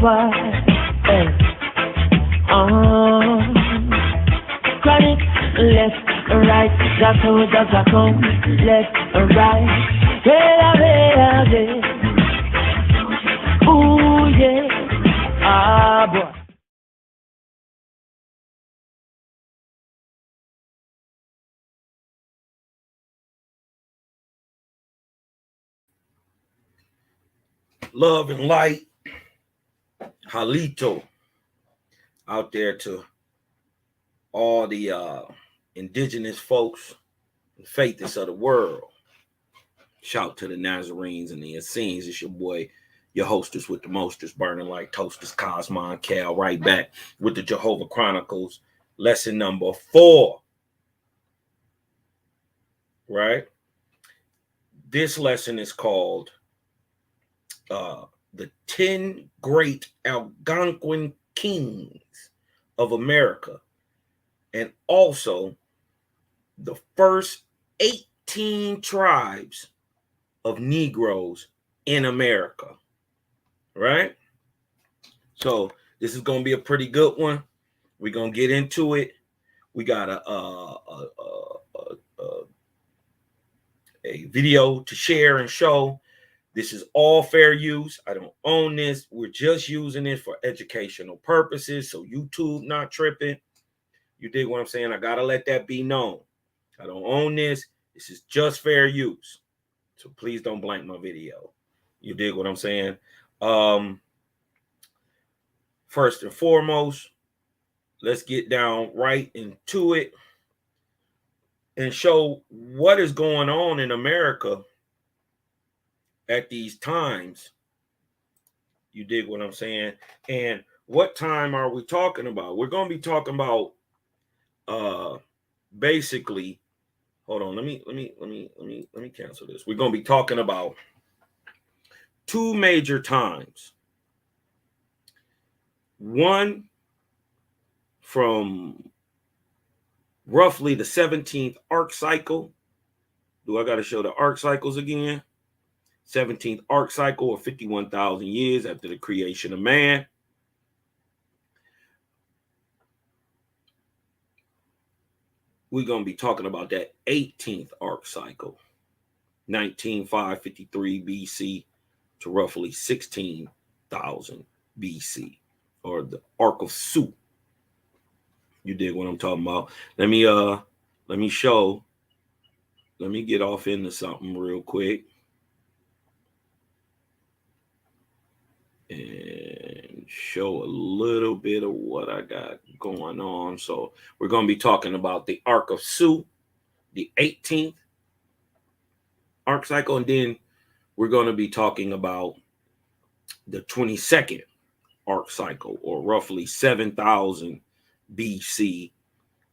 worldwide. Chronic, left, right, Jacko, left, right. Hey, ooh, yeah, ah, boy. Love and light, Halito, out there to all the indigenous folks and faiths of the world. Shout to the Nazarenes and the Essenes. It's your boy, your hostess with the mostest, burning like toasters, Cosmon Cal, right back with the Jehovah Chronicles, lesson number 4. Right? This lesson is called the 10 Great Algonquin Kings of America, and also the first 18 tribes of negroes in America. Right? So this is going to be a pretty good one. We're going to get into it. We got a video to share and show. This is all fair use. I don't own this. We're just using it for educational purposes. So YouTube not tripping. You dig what I'm saying? I got to let that be known. I don't own this. This is just fair use. So please don't blank my video. You dig what I'm saying? First and foremost, let's get down right into it and show what is going on in America at these times. You dig what I'm saying? And what time are we talking about? We're going to be talking about basically, hold on, let me cancel this. We're going to be talking about 2 major times. One from roughly the 17th arc cycle. Do I got to show the arc cycles again? 17th arc cycle, of 51,000 years after the creation of man. We're going to be talking about that 18th arc cycle, 19,553 BC to roughly 16,000 BC, or the arc of Su. You dig what I'm talking about? Let me show. Let me get off into something real quick. And show a little bit of what I got going on. So we're going to be talking about the Arc of Su, the 18th arc cycle, and then we're going to be talking about the 22nd arc cycle, or roughly 7,000 BC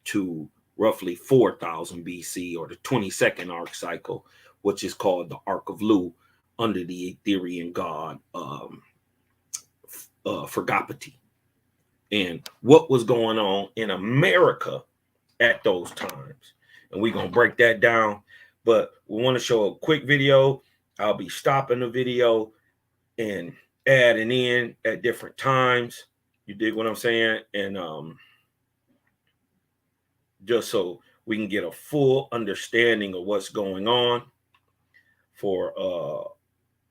to roughly 4,000 BC, or the 22nd arc cycle, which is called the Arc of Lu, under the Ethereum god Fergapati, and what was going on in America at those times. And we're going to break that down, but we want to show a quick video. I'll be stopping the video and adding in at different times. You dig what I'm saying? And just so we can get a full understanding of what's going on for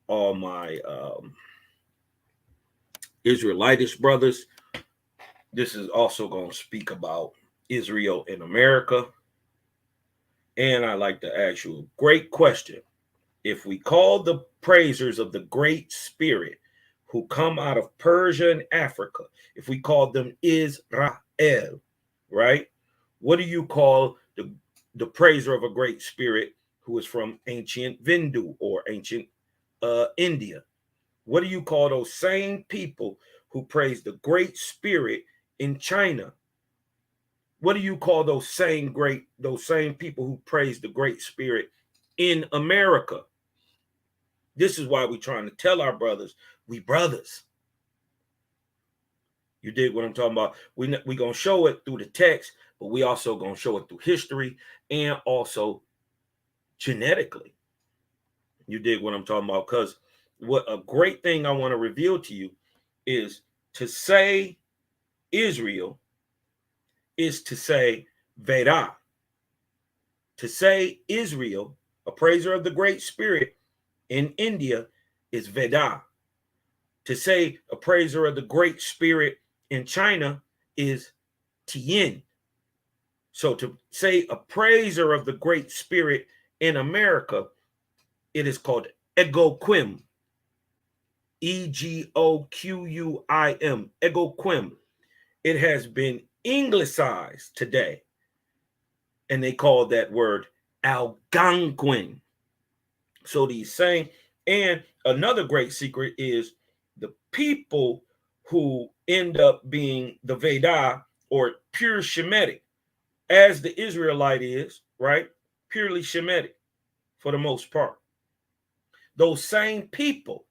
all my Israelitish brothers. This is also going to speak about Israel in America. And I like to ask you a great question. If we call the praisers of the Great Spirit who come out of Persia and Africa, if we call them Israel, right? What do you call the praiser of a Great Spirit who is from ancient Vindu or ancient India? What do you call those same people who praise the Great Spirit in China? What do you call those same people who praise the Great Spirit in America? This is why we're trying to tell our brothers, we brothers. You dig what I'm talking about? We're going to show it through the text, but we also going to show it through history and also genetically. You dig what I'm talking about? Because what a great thing I want to reveal to you is To say Israel is to say Veda. To say Israel, a praiser of the Great Spirit in India, is Veda. To say a praiser of the Great Spirit in China is Tien. So to say a praiser of the Great Spirit in America, it is called Egoquim. Egoquim. Egoquim. It has been Anglicized today, and they call that word Algonquin. So these same, and another great secret is the people who end up being the Veda or pure Shemitic, as the Israelite is, right? Purely Shemitic for the most part. Those same people,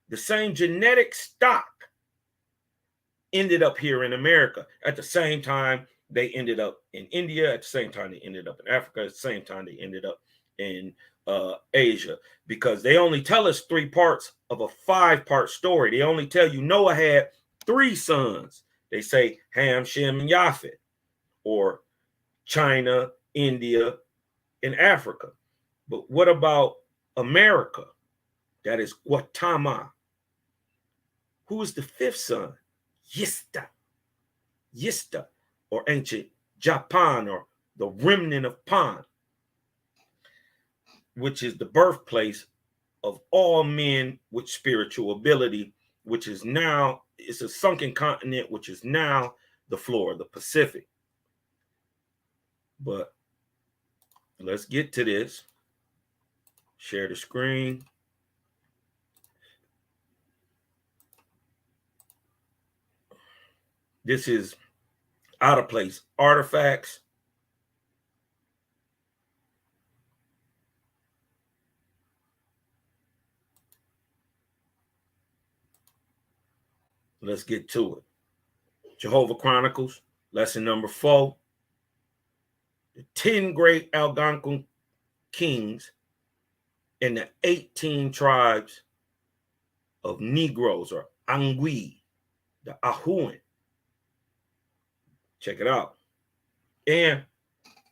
the same genetic stock, ended up here in America. At the same time, they ended up in India. At the same time, they ended up in Africa. At the same time, they ended up in Asia, because they only tell us 3 parts of a 5-part story. They only tell you Noah had 3 sons. They say Ham, Shem, and Japheth, or China, India, and Africa. But what about America? That is Gautama. Who is the 5th son? Yista, or ancient Japan, or the remnant of Pan, which is the birthplace of all men with spiritual ability, which is now, it's a sunken continent, which is now the floor of the Pacific. But let's get to this. Share the screen. This is out of place artifacts. Let's get to it. Jehovah Chronicles, lesson number 4. The 10 great Algonquin kings and the 18 tribes of negroes, or Angui, the Ahuan. Check it out. And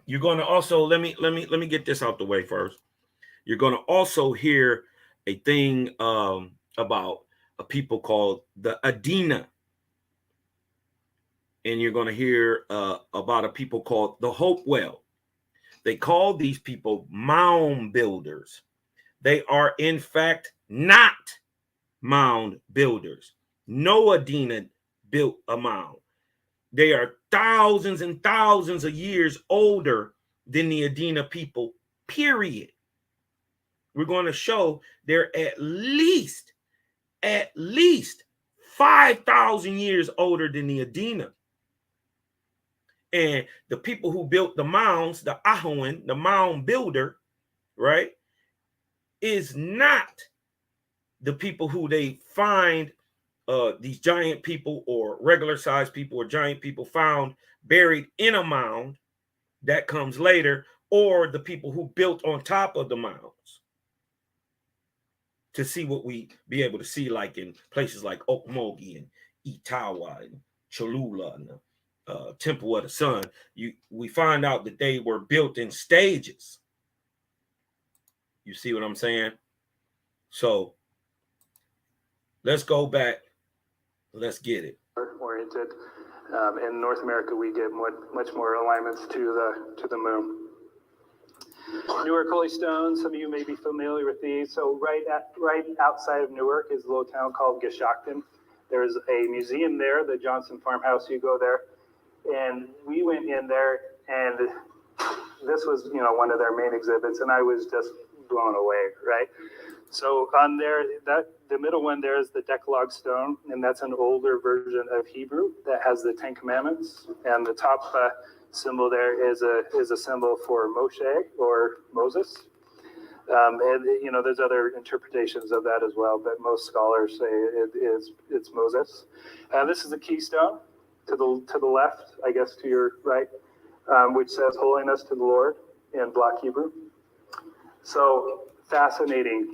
you're going to also, let me get this out the way first. You're going to also hear a thing about a people called the Adena. And you're going to hear about a people called the Hopewell. They call these people mound builders. They are, in fact, not mound builders. No Adena built a mound. They are thousands and thousands of years older than the Adena people, period. We're going to show they're at least 5,000 years older than the Adena. And the people who built the mounds, the Ahuan, the mound builder, right, is not the people who they find, these giant people or regular sized people or giant people found buried in a mound. That comes later, or the people who built on top of the mounds. To see what we be able to see, like in places like Okmulgee and Itawa and Cholula and Temple of the Sun, we find out that they were built in stages. You see what I'm saying? So let's go back. Let's get it. Oriented. In North America, we get much more alignments to the moon. Newark Holy Stones, some of you may be familiar with these. So right outside of Newark is a little town called Gishocton. There's a museum there, the Johnson Farmhouse. You go there, and we went in there, and this was, one of their main exhibits, and I was just blown away, right? So on there, the middle one there is the Decalogue stone, and that's an older version of Hebrew that has the 10 Commandments, and the top symbol there is a symbol for Moshe or Moses. And there's other interpretations of that as well, but most scholars say it's Moses. This is a keystone to the left, I guess to your right, which says "Holiness to the Lord" in Block Hebrew. So fascinating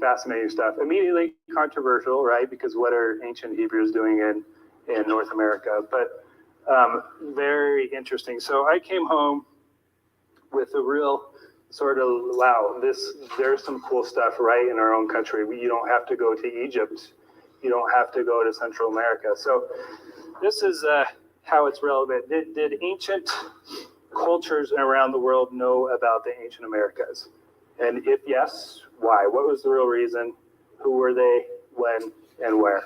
stuff. Immediately controversial, right? Because what are ancient Hebrews doing in North America, but very interesting. So I came home with a real sort of, wow, there's some cool stuff right in our own country. You don't have to go to Egypt. You don't have to go to Central America. So this is how it's relevant. Did ancient cultures around the world know about the ancient Americas? And if yes, why? What was the real reason? Who were they, when, and where?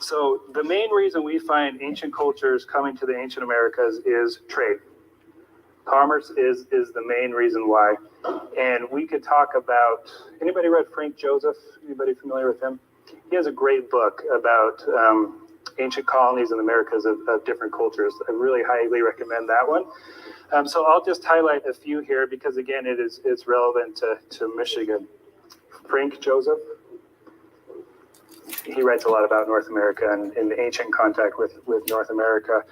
So the main reason we find ancient cultures coming to the ancient Americas is trade. Commerce is the main reason why. And we could talk about, anybody read Frank Joseph? Anybody familiar with him? He has a great book about ancient colonies in the Americas of different cultures. I really highly recommend that one. So I'll just highlight a few here because, again, it's relevant to Michigan. Frank Joseph, he writes a lot about North America and in the ancient contact with North America.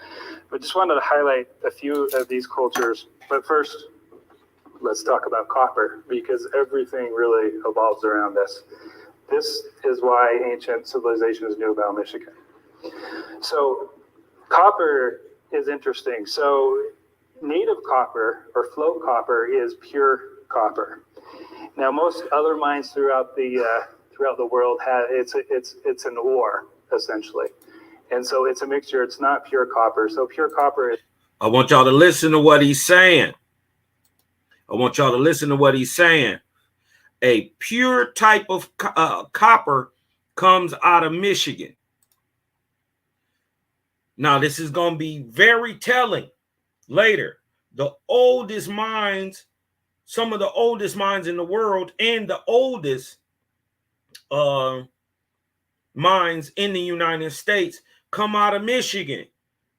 But just wanted to highlight a few of these cultures. But first, let's talk about copper, because everything really evolves around this. This is why ancient civilizations knew about Michigan. So copper is interesting. So native copper or float copper is pure copper. Now, most other mines throughout the world have it's an ore essentially, and so it's a mixture. It's not pure copper. So pure copper is. I want y'all to listen to what he's saying. A pure type of copper comes out of Michigan. Now, this is going to be very telling later. The oldest mines, some of the oldest mines in the world, and the oldest mines in the United States come out of Michigan,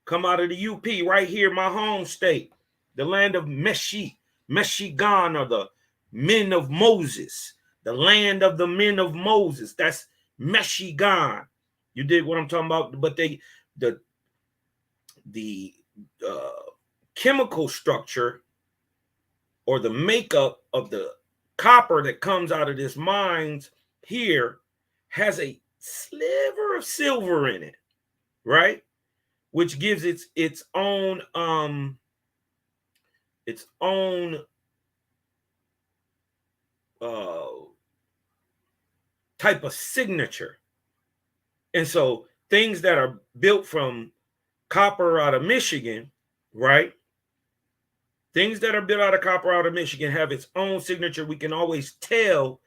come out of the UP, right here, my home state, the land of Michigan, or the men of Moses, the land of the men of Moses. That's Michigan. You dig what I'm talking about? But the chemical structure or the makeup of the copper that comes out of this mines here has a sliver of silver in it, right? Which gives its own type of signature. And so things that are built from copper out of Michigan, right? Things that are built out of copper out of Michigan have its own signature. We can always tell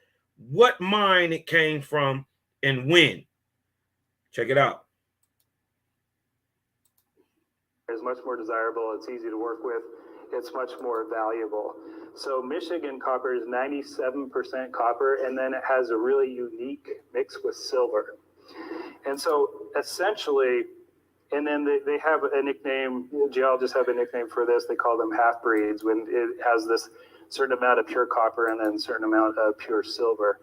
what mine it came from and when. Check it out. It's much more desirable. It's easy to work with. It's much more valuable. So Michigan copper is 97% copper, and then it has a really unique mix with silver. And so essentially, and then they have a nickname, geologists have a nickname for this. They call them half-breeds when it has this certain amount of pure copper and then a certain amount of pure silver.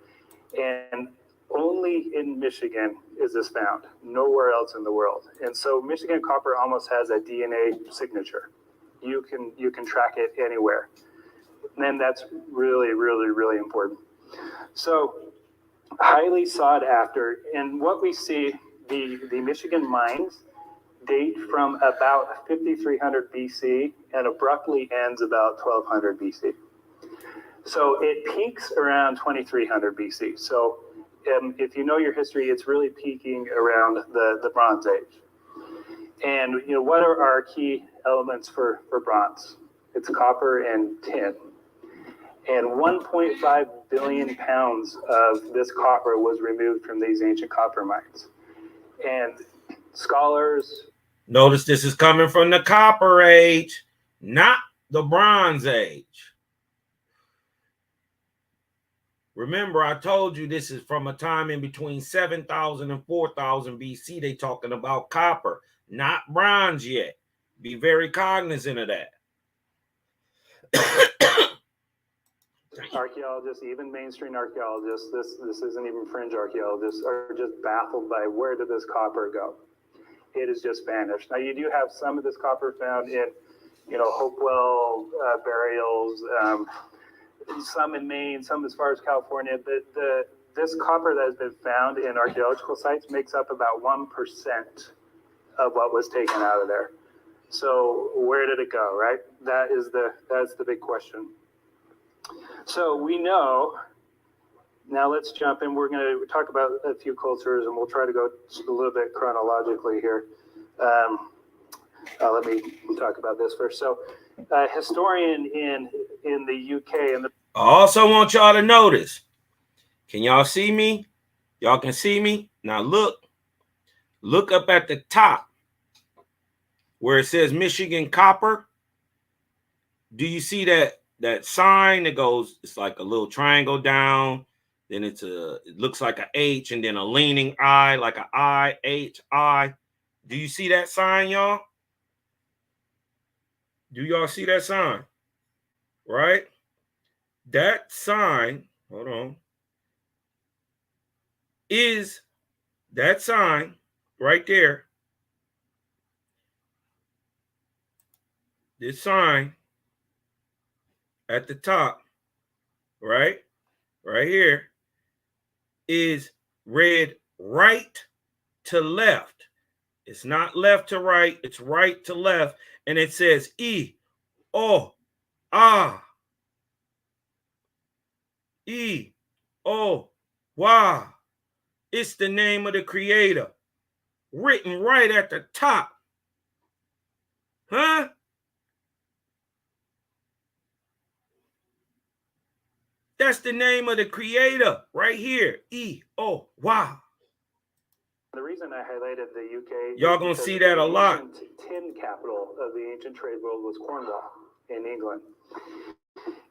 And only in Michigan is this found, nowhere else in the world. And so Michigan copper almost has a DNA signature. You can track it anywhere. And that's really, really, really important. So highly sought after. And what we see, the Michigan mines date from about 5300 BC and abruptly ends about 1200 BC. So it peaks around 2300 BC. So if you know your history, it's really peaking around the Bronze Age. And what are our key elements for bronze? It's copper and tin. And 1.5 billion pounds of this copper was removed from these ancient copper mines. And scholars... Notice this is coming from the Copper Age, not the Bronze Age. Remember, I told you this is from a time in between 7,000 and 4,000 BC. They talking about copper, not bronze yet. Be very cognizant of that. Archaeologists, even mainstream archaeologists, this isn't even fringe archaeologists, are just baffled by where did this copper go? It has just vanished. Now, you do have some of this copper found in, Hopewell burials, some in Maine, some as far as California. But this copper that has been found in archaeological sites makes up about 1% of what was taken out of there. So where did it go, right? That's the big question. So we know, now let's jump in. We're going to talk about a few cultures, and we'll try to go a little bit chronologically here. Let me talk about this first. So a historian in the UK. And I also want y'all to notice, can y'all see me? Y'all can see me? Now look up at the top where it says Michigan Copper. Do you see that sign that goes, it's like a little triangle down, then it looks like an H, and then a leaning I, like an I, H, I. Do you see that sign, y'all? Do y'all see that sign? Right? That sign, hold on, is that sign right there. This sign at the top, right here, is read right to left. It's not left to right, it's right to left. And it says E, O, Ah. E, O, Wah. It's the name of the creator. Written right at the top. Huh? That's the name of the creator right here. E, O, Wah. The reason I highlighted the UK, y'all gonna see that a lot. The tin capital of the ancient trade world was Cornwall in England.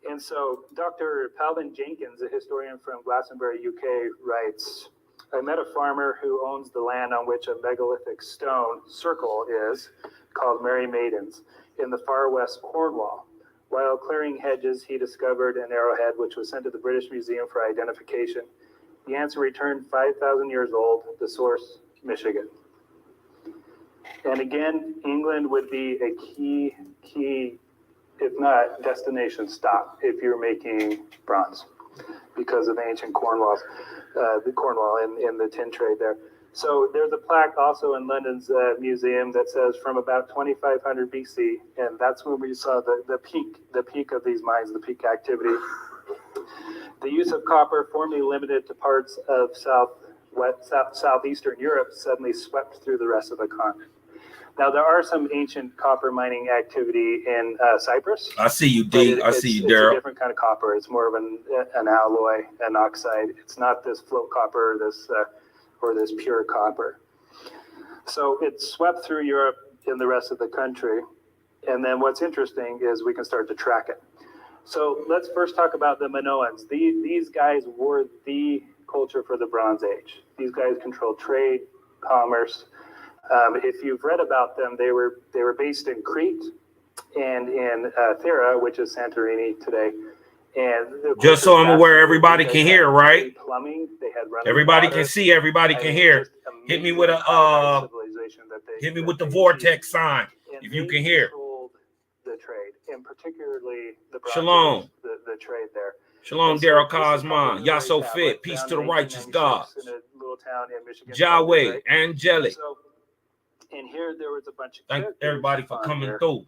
And so Dr. Palvin Jenkins, a historian from Glastonbury, UK, writes, I met a farmer who owns the land on which a megalithic stone circle is, called Mary Maidens, in the far west Cornwall. While clearing hedges, he discovered an arrowhead which was sent to the British Museum for identification. The answer returned 5,000 years old, the source, Michigan. And again, England would be a key, if not destination stop, if you're making bronze, because of the ancient Cornwall in the tin trade there. So there's a plaque also in London's museum that says from about 2500 BC, and that's when we saw the peak of these mines, the peak activity. The use of copper, formerly limited to parts of southeastern Europe, suddenly swept through the rest of the continent. Now, there are some ancient copper mining activity in Cyprus. I see you, D. I see you, Daryl. It's a different kind of copper. It's more of an alloy, an oxide. It's not this float copper, or this pure copper. So it swept through Europe and the rest of the country. And then what's interesting is we can start to track it. So let's first talk about the Minoans. These guys were the culture for the Bronze Age. These guys controlled trade, commerce. If you've read about them, they were based in Crete and in Thera, which is Santorini today. And just so I'm aware, everybody can hear, right? Plumbing. They had running everybody water. can see. Everybody can hear. Hit me with a hit me with the vortex sign if you can hear. The trade, and particularly the Shalom. The trade there. Shalom, Daryl Cosman. Y'all so fit. Peace to the righteous God. In a little town in Michigan. Yahweh, right? Angelic. So, and here there was a bunch of thank everybody for coming through.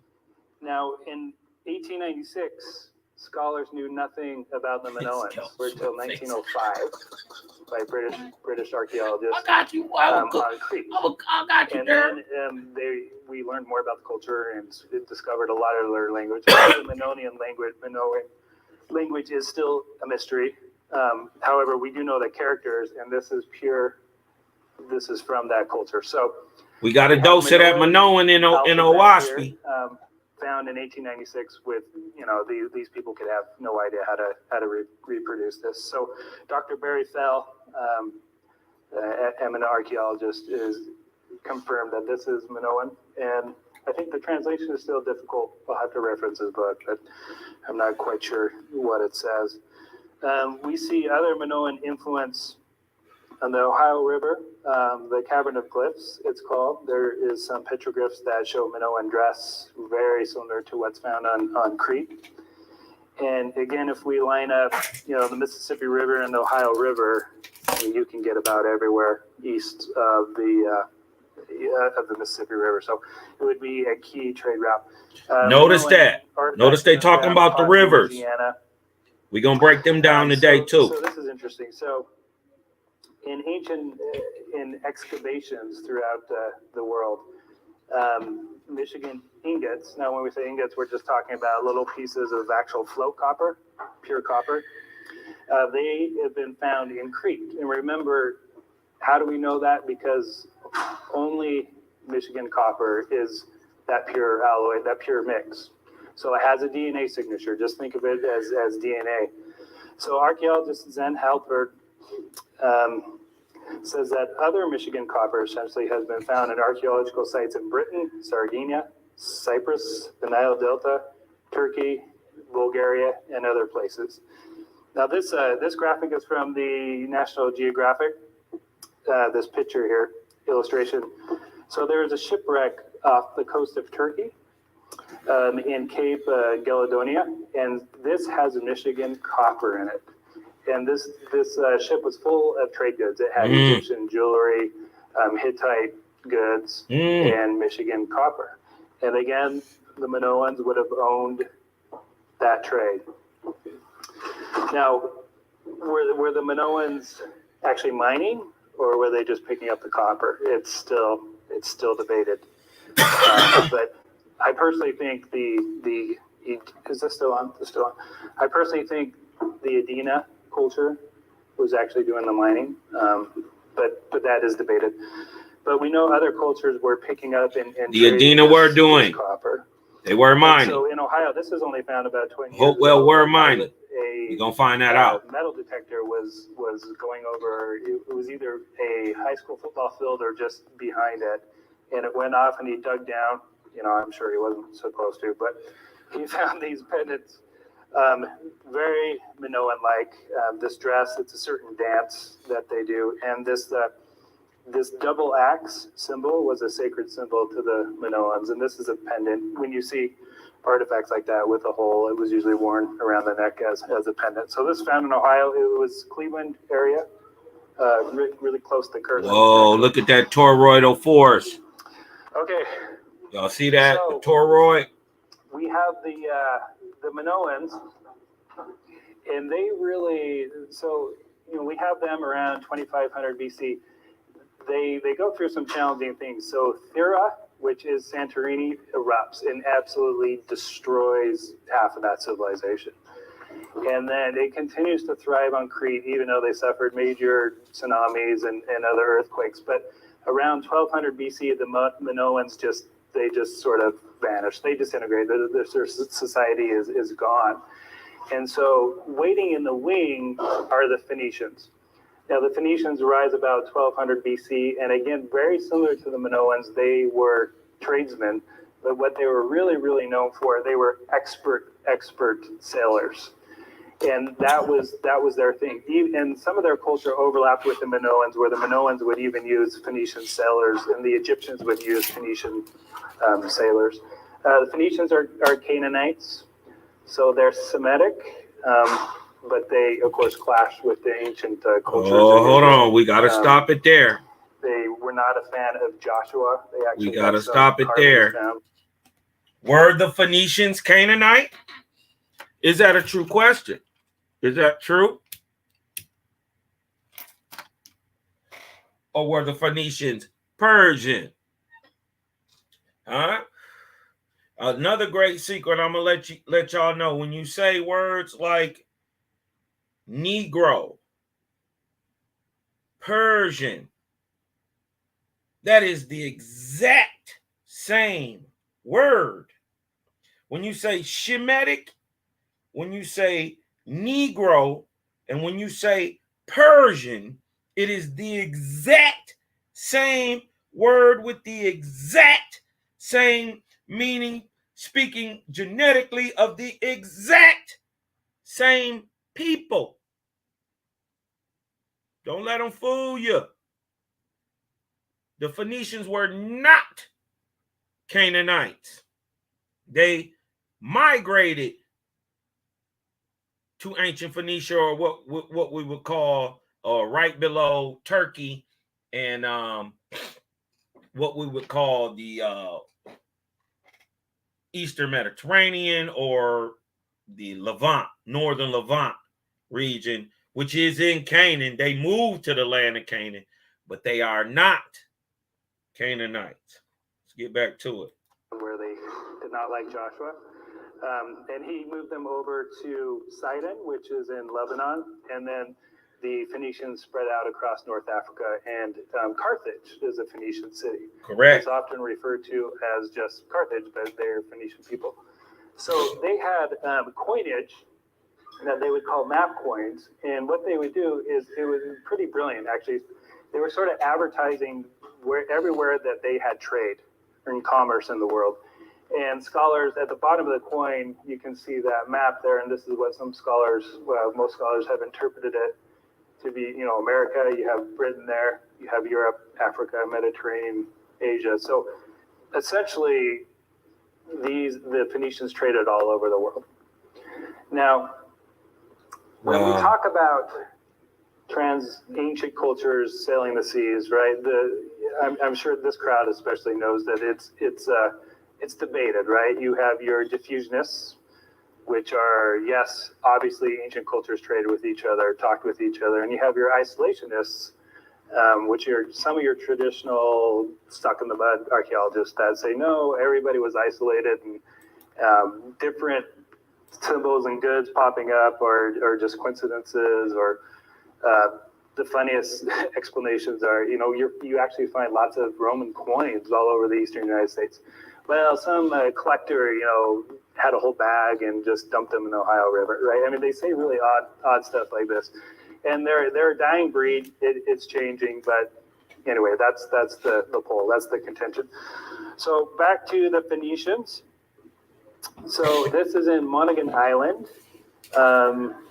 Now, in 1896, scholars knew nothing about the Minoans until 1905 by British archaeologists. I got you. On Crete. I got you, and Daryl. then we learned more about the culture and discovered a lot of their language. The Minoan language is still a mystery. However, we do know the characters, and this is from that culture. So we got a dose of that Minoan in Owaski. Found in 1896 with, these people could have no idea how to reproduce this. So Dr. Barry Fell, eminent archaeologist, is confirmed that this is Minoan, and I think the translation is still difficult. I'll have to reference his book, but I'm not quite sure what it says. We see other Minoan influence on the Ohio River, the Cavern of Glyphs, it's called. There is some petroglyphs that show Minoan dress, very similar to what's found on Crete. And again, if we line up, the Mississippi River and the Ohio River, you can get about everywhere east of the of the Mississippi River. So it would be a key trade route. Notice Minoan that. Notice they talking about the rivers. Louisiana. We're going to break them down today, too. So this is interesting. So in excavations throughout the world, Michigan ingots, now when we say ingots, we're just talking about little pieces of actual float copper, pure copper. They have been found in Crete. And remember, how do we know that? Because only Michigan copper is that pure alloy, that pure mix. So it has a DNA signature. Just think of it as DNA. So archaeologist Zen Halpert says that other Michigan copper essentially has been found in archaeological sites in Britain, Sardinia, Cyprus, the Nile Delta, Turkey, Bulgaria, and other places. Now this graphic is from the National Geographic. This picture here, illustration. So there is a shipwreck off the coast of Turkey in Cape Galedonia, and this has Michigan copper in it. And this ship was full of trade goods. It had Egyptian jewelry, Hittite goods, and Michigan copper. And again, the Minoans would have owned that trade. Now, were the Minoans actually mining, or were they just picking up the copper? It's still debated. But I personally think is this still on? It's still on. I personally think the Adena culture was actually doing the mining, but that is debated. But we know other cultures were picking up and the Adena were doing copper. They were mining. And so in Ohio, this is only found about 20 years ago. Well, we're mining. You're gonna find that out. Metal detector was going over. It was either a high school football field or just behind it, and it went off, and he dug down. I'm sure he wasn't supposed to, but he found these pendants, very Minoan-like. This dress, it's a certain dance that they do, and this double axe symbol was a sacred symbol to the Minoans, and this is a pendant. When you see artifacts like that with a hole, it was usually worn around the neck as a pendant. So this found in Ohio. It was Cleveland area, really close to Kirtland. Whoa, look at that toroidal force. Okay. Y'all see that? So, the toroid? We have the Minoans, and they really, we have them around 2500 BC. They go through some challenging things. So Thera, which is Santorini, erupts and absolutely destroys half of that civilization. And then it continues to thrive on Crete, even though they suffered major tsunamis and other earthquakes. But around 1200 BC, the Minoans just sort of vanish. They disintegrate. Their society is gone. And so waiting in the wing are the Phoenicians. Now, the Phoenicians rise about 1200 BC, and again, very similar to the Minoans, they were tradesmen, but what they were really, really known for, they were expert sailors. And that was their thing. And some of their culture overlapped with the Minoans, where the Minoans would even use Phoenician sailors, and the Egyptians would use Phoenician sailors. The Phoenicians are Canaanites, so they're Semitic. But they, of course, clashed with the ancient cultures. Oh, hold on. We got to stop it there. They were not a fan of Joshua. We got to stop it there. Were the Phoenicians Canaanite? Is that a true question? Is that true? Or were the Phoenicians Persian? Huh? Another great secret I'm going to let y'all know. When you say words like Negro, Persian, that is the exact same word. When you say Shemitic, when you say Negro, and when you say Persian, it is the exact same word with the exact same meaning, speaking genetically of the exact same people. Don't let them fool you. The Phoenicians were not Canaanites. They migrated to ancient Phoenicia, or what we would call right below Turkey and what we would call the Eastern Mediterranean or the Levant, northern Levant region, which is in Canaan. They moved to the land of Canaan, but they are not Canaanites. Let's get back to it. Where they did not like Joshua. And he moved them over to Sidon, which is in Lebanon, and then the Phoenicians spread out across North Africa, and Carthage is a Phoenician city. Correct. It's often referred to as just Carthage, but they're Phoenician people. So they had coinage that they would call map coins, and what they would do is, it was pretty brilliant, actually. They were sort of advertising everywhere that they had trade and commerce in the world. And scholars, at the bottom of the coin, you can see that map there, and this is what some scholars, well, most scholars have interpreted it to be, you know, America, you have Britain there, you have Europe, Africa, Mediterranean, Asia. So essentially, the Phoenicians traded all over the world. Now, when we talk about ancient cultures sailing the seas, right? I'm sure this crowd especially knows that it's debated, right? You have your diffusionists, which are, yes, obviously ancient cultures traded with each other, talked with each other, and you have your isolationists, which are some of your traditional stuck in the mud archaeologists that say, no, everybody was isolated, and different symbols and goods popping up, or just coincidences, or the funniest explanations are, you know, you actually find lots of Roman coins all over the eastern United States. Well, some collector, you know, had a whole bag and just dumped them in the Ohio River, right? I mean, they say really odd stuff like this. And they're a dying breed. It's changing, but anyway, that's the poll. That's the contention. So back to the Phoenicians. So this is in Monaghan Island.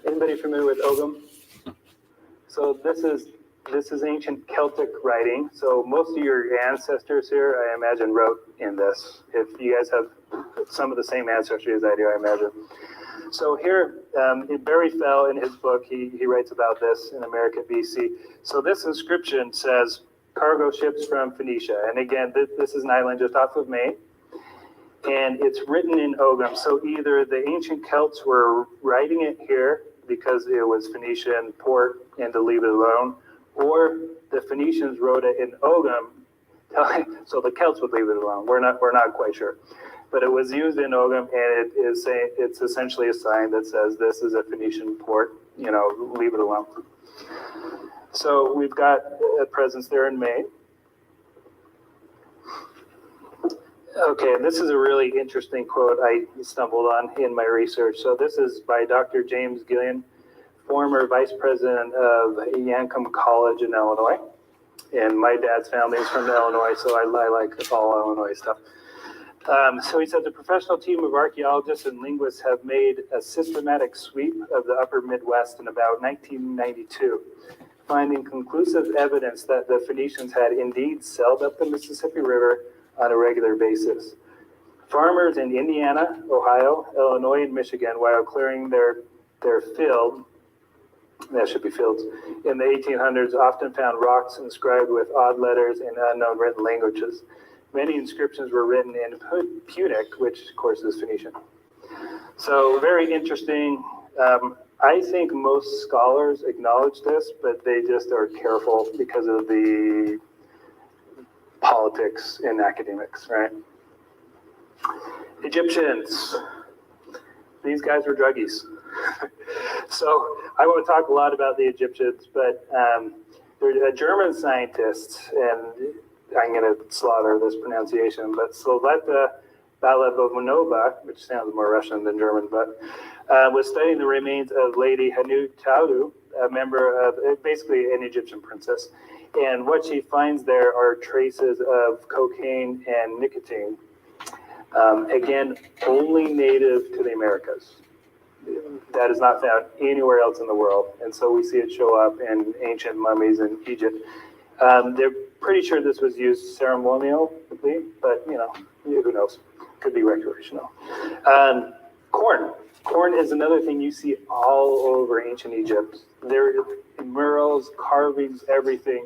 Anybody familiar with Ogham? So this is ancient Celtic writing. So most of your ancestors here, I imagine, wrote in this. If you guys have some of the same ancestry as I do, I imagine. So here, Barry Fell, in his book, he writes about this in America, BC. So this inscription says, cargo ships from Phoenicia. And again, this is an island just off of Maine. And it's written in Ogham. So either the ancient Celts were writing it here because it was Phoenician port and to leave it alone, or the Phoenicians wrote it in Ogham, so the Celts would leave it alone. We're not quite sure. But it was used in Ogham, and it's essentially a sign that says this is a Phoenician port, you know, leave it alone. So we've got a presence there in Maine. Okay, this is a really interesting quote I stumbled on in my research. So this is by Dr. James Gillian, former vice president of Yancombe College in Illinois. And my dad's family is from Illinois, so I like all Illinois stuff. So he said, the professional team of archaeologists and linguists have made a systematic sweep of the upper Midwest in about 1992, finding conclusive evidence that the Phoenicians had indeed sailed up the Mississippi River on a regular basis. Farmers in Indiana, Ohio, Illinois, and Michigan, while clearing their field, that should be fields, in the 1800s, often found rocks inscribed with odd letters in unknown written languages. Many inscriptions were written in Punic, which of course is Phoenician. So very interesting. I think most scholars acknowledge this, but they just are careful because of the politics in academics, right? Egyptians. These guys were druggies. So I won't talk a lot about the Egyptians, but they're a German scientist, and I'm going to slaughter this pronunciation, but Sloveta Balabovanova, which sounds more Russian than German, but was studying the remains of Lady Hanutaudu, a member of, basically an Egyptian princess. And what she finds there are traces of cocaine and nicotine. Again, only native to the Americas. That is not found anywhere else in the world. And so we see it show up in ancient mummies in Egypt. They're pretty sure this was used ceremonially, but you know, who knows? Could be recreational. Corn. Corn is another thing you see all over ancient Egypt. There are murals, carvings, everything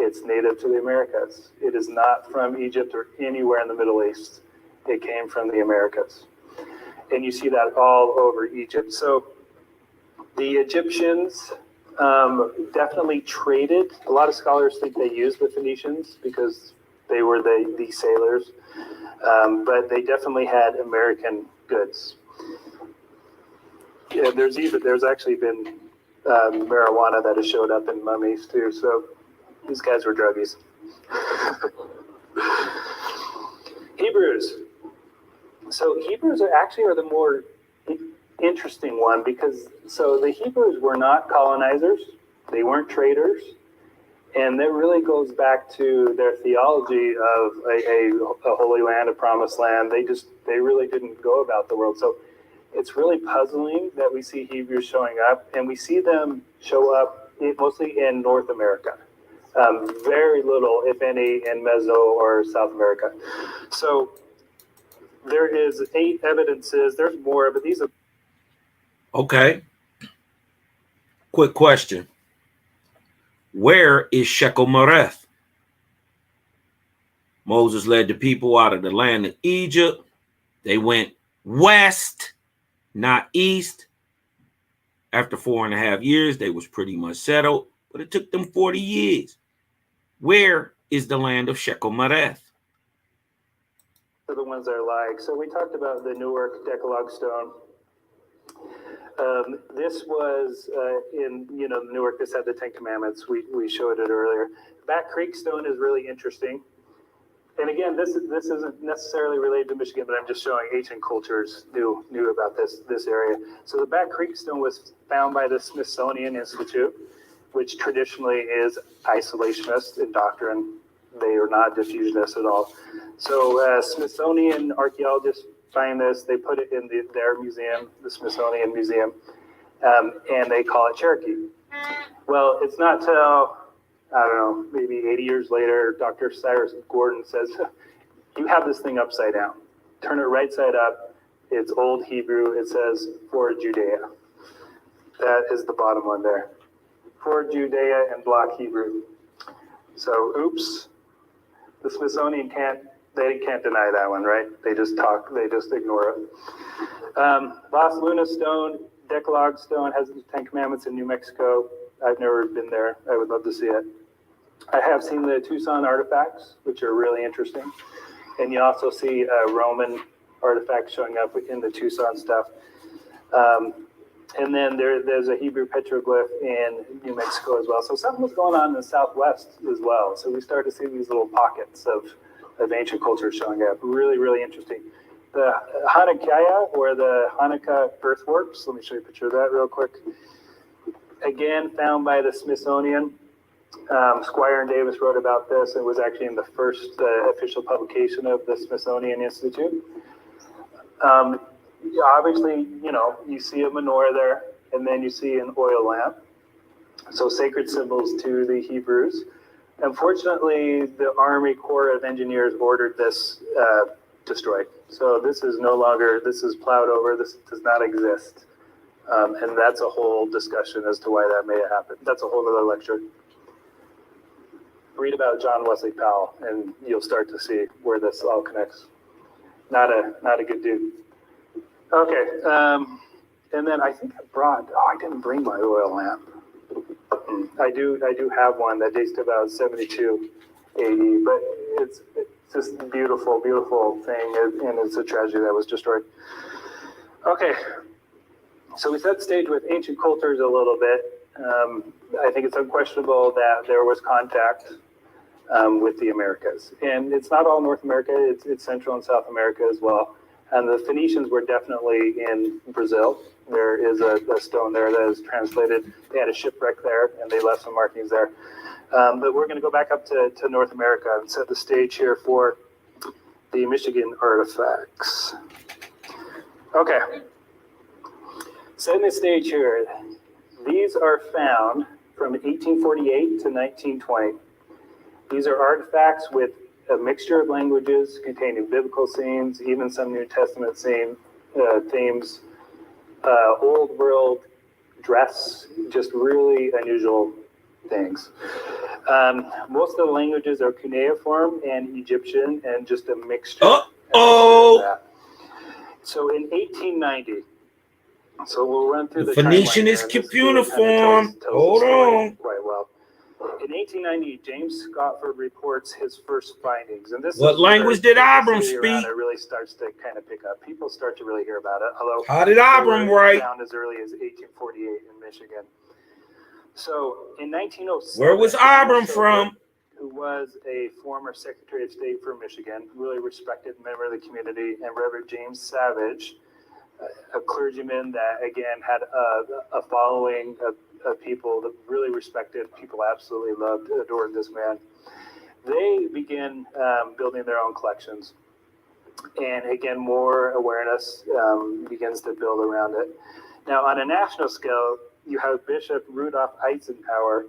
It's native to the Americas. It is not from Egypt or anywhere in the Middle East. It came from the Americas. And you see that all over Egypt. So the Egyptians definitely traded. A lot of scholars think they used the Phoenicians because they were the sailors. But they definitely had American goods. Yeah, there's actually been marijuana that has showed up in mummies too. So these guys were druggies. Hebrews. So Hebrews are the more interesting one because the Hebrews were not colonizers. They weren't traders. And that really goes back to their theology of a holy land, a promised land. They really didn't go about the world. So it's really puzzling that we see Hebrews showing up, and we see them show up mostly in North America. Very little, if any, in Meso or South America. So there is 8 evidences. There's more, but these are... Okay. Quick question. Where is Shechem-Mereth? Moses led the people out of the land of Egypt. They went west, not east. After 4.5 years, they was pretty much settled, but it took them 40 years. Where is the land of Shechem-Mereth? The ones that are like, so we talked about the Newark Decalogue stone. This was in Newark. This had the 10 Commandments. We showed it earlier. Back Creek stone is really interesting. And again, this isn't necessarily related to Michigan, but I'm just showing ancient cultures knew about this area. So the Back Creek stone was found by the Smithsonian Institute, which traditionally is isolationist in doctrine. They are not diffusionists at all. So Smithsonian archaeologists find this. They put it in their museum, the Smithsonian Museum, and they call it Cherokee. Well, it's not till, I don't know, maybe 80 years later, Dr. Cyrus Gordon says, you have this thing upside down. Turn it right side up. It's Old Hebrew. It says, for Judea. That is the bottom one there. For Judea and Block Hebrew. So, oops. The Smithsonian can't deny that one, right? They just ignore it. Las Lunas stone, Decalogue stone, has the 10 Commandments in New Mexico. I've never been there. I would love to see it. I have seen the Tucson artifacts, which are really interesting. And you also see Roman artifacts showing up in the Tucson stuff. And then there's a Hebrew petroglyph in New Mexico as well. So something was going on in the Southwest as well. So we start to see these little pockets of ancient culture showing up. Really, really interesting. The Hanukkah, or the Hanukkah earthworks, let me show you a picture of that real quick. Again, found by the Smithsonian. Squire and Davis wrote about this. It was actually in the first official publication of the Smithsonian Institute. Obviously, you see a menorah there, and then you see an oil lamp. So sacred symbols to the Hebrews. Unfortunately, the Army Corps of Engineers ordered this destroyed. So this is no longer, this is plowed over, this does not exist. And that's a whole discussion as to why that may have happened. That's a whole other lecture. Read about John Wesley Powell, and you'll start to see where this all connects. Not a good dude. Okay, and then I think I didn't bring my oil lamp. I do have one that dates to about 72 AD, but it's just a beautiful, beautiful thing, and it's a tragedy that was destroyed. Okay, so we set the stage with ancient cultures a little bit. I think it's unquestionable that there was contact with the Americas, and it's not all North America, it's Central and South America as well. And the Phoenicians were definitely in Brazil. There is a stone there that is translated. They had a shipwreck there, and they left some markings there. But we're going to go back up to North America and set the stage here for the Michigan artifacts. Okay. Setting the stage here. These are found from 1848 to 1920. These are artifacts with a mixture of languages containing biblical scenes, even some New Testament themes, old world dress, just really unusual things. Most of the languages are cuneiform and Egyptian, and just a mixture. Uh-oh. Of that. So in 1890, so we'll run through the Phoenician timeline is here, and this cuneiform. tells the Hold story on. quite well. In 1890, James Scotford reports his first findings, and this. What language did Abram speak? It really starts to kind of pick up. People start to really hear about it. Although How did Abram write? Found as early as 1848 in Michigan. So in 1907, Where was Abram from? Who was a former Secretary of State for Michigan, really respected member of the community, and Reverend James Savage, a clergyman that again had a following of people that really respected, people absolutely loved, adored this man. They began building their own collections, and again, more awareness begins to build around it. Now, on a national scale, you have Bishop Rudolph Eisenhower,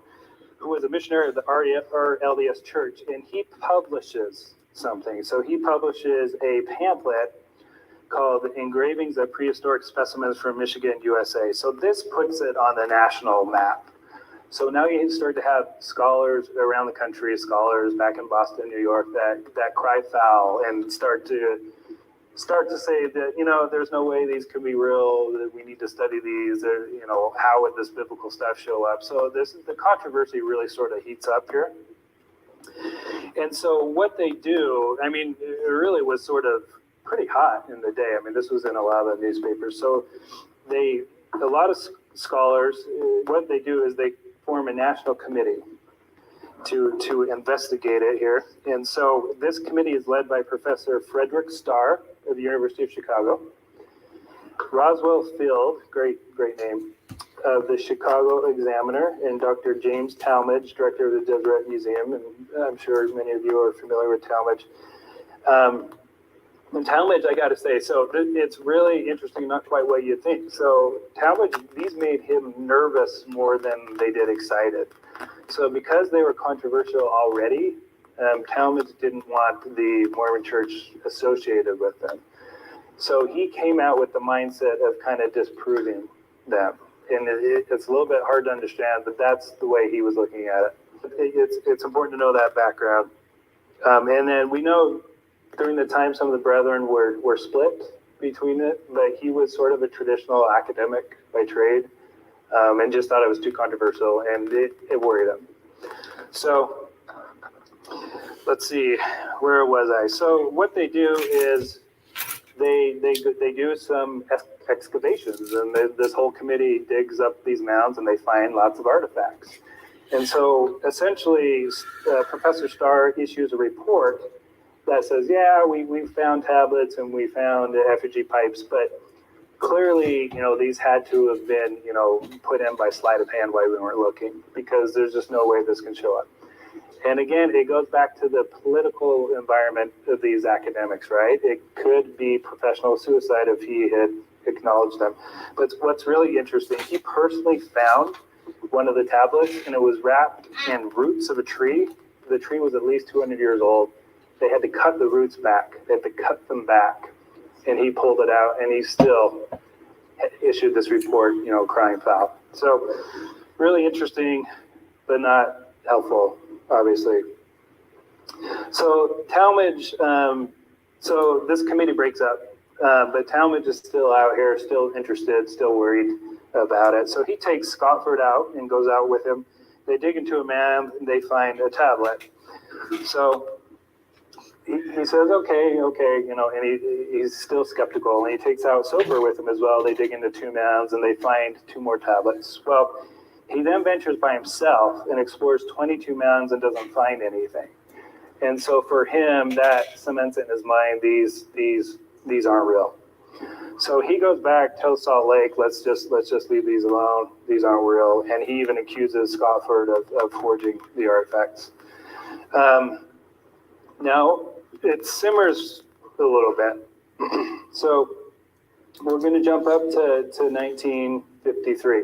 who was a missionary of the LDS Church, and he publishes something. So he publishes a pamphlet called Engravings of Prehistoric Specimens from Michigan, USA. So this puts it on the national map. So now you start to have scholars around the country, scholars back in Boston, New York, that cry foul and start to say that, there's no way these could be real, that we need to study these, or, how would this biblical stuff show up? So the controversy really sort of heats up here. And so what they do, it really was sort of pretty hot in the day. This was in a lot of the newspapers. So a lot of scholars, what they do is they form a national committee to investigate it here. And so this committee is led by Professor Frederick Starr of the University of Chicago, Roswell Field, great name, of the Chicago Examiner, and Dr. James Talmadge, director of the Deseret Museum, and I'm sure many of you are familiar with Talmadge. And Talmadge, I got to say, so it's really interesting, not quite what you think. So Talmadge, these made him nervous more than they did excited. So because they were controversial already, Talmadge didn't want the Mormon Church associated with them. So he came out with the mindset of kind of disproving them. And it's a little bit hard to understand, but that's the way he was looking at it. It's important to know that background. And then we know during the time some of the brethren were split between it, but he was sort of a traditional academic by trade, and just thought it was too controversial, and it worried him. So let's see, where was I? So what they do is they do some excavations, and this whole committee digs up these mounds, and they find lots of artifacts. And so essentially, Professor Starr issues a report that says, yeah, we found tablets and we found effigy pipes, but clearly, these had to have been, put in by sleight of hand while we weren't looking, because there's just no way this can show up. And again, it goes back to the political environment of these academics, right? It could be professional suicide if he had acknowledged them. But what's really interesting, he personally found one of the tablets, and it was wrapped in roots of a tree. The tree was at least 200 years old. They had to cut the roots back. They had to cut them back. And he pulled it out, and he still issued this report, crying foul. So really interesting, but not helpful, obviously. So Talmadge, so this committee breaks up, but Talmadge is still out here, still interested, still worried about it. So he takes Scotford out and goes out with him. They dig into a mound, and they find a tablet. So he says, okay, and he's still skeptical, and he takes out Soper with him as well. They dig into 2 mounds, and they find 2 more tablets. Well, he then ventures by himself and explores 22 mounds and doesn't find anything. And so for him, that cements in his mind, these aren't real. So he goes back, tells Salt Lake, let's just leave these alone. These aren't real. And he even accuses Scotford of forging the artifacts. Now, it simmers a little bit. So we're going to jump up to 1953.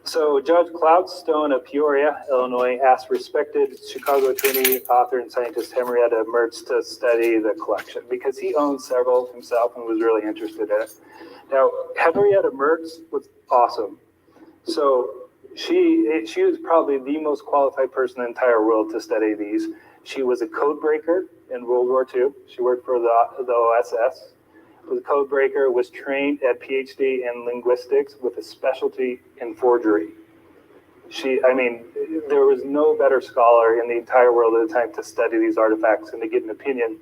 So Judge Cloudstone of Peoria, Illinois, asked respected Chicago attorney, author, and scientist Henrietta Mertz to study the collection because he owned several himself and was really interested in it. Now, Henrietta Mertz was awesome. So she was probably the most qualified person in the entire world to study these. She was a code breaker in World War II. She worked for the OSS. Was a code breaker, was trained at PhD in linguistics with a specialty in forgery. There was no better scholar in the entire world at the time to study these artifacts and to get an opinion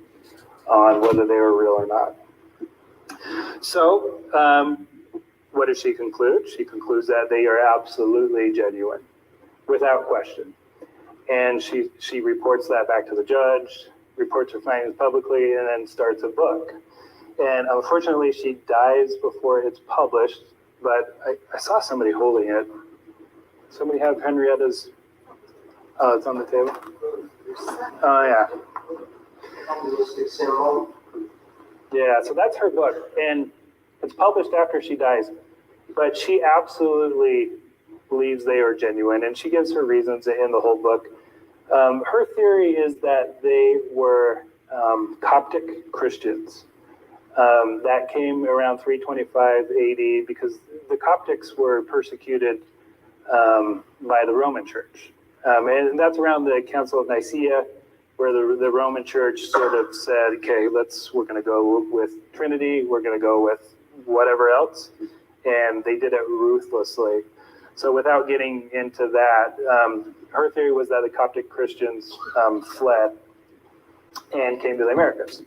on whether they were real or not. So, what does she conclude? She concludes that they are absolutely genuine, without question. And she reports that back to the judge, reports her findings publicly, and then starts a book. And unfortunately, she dies before it's published, but I saw somebody holding it. Somebody have Henrietta's, oh, it's on the table. Oh, yeah. Yeah, so that's her book, and it's published after she dies, but she absolutely believes they are genuine, and she gives her reasons in the whole book. Her theory is that they were Coptic Christians that came around 325 AD because the Coptics were persecuted by the Roman Church. And that's around the Council of Nicaea, where the Roman Church sort of said, okay, we're going to go with Trinity, we're going to go with whatever else. And they did it ruthlessly. So without getting into that, her theory was that the Coptic Christians fled and came to the Americas.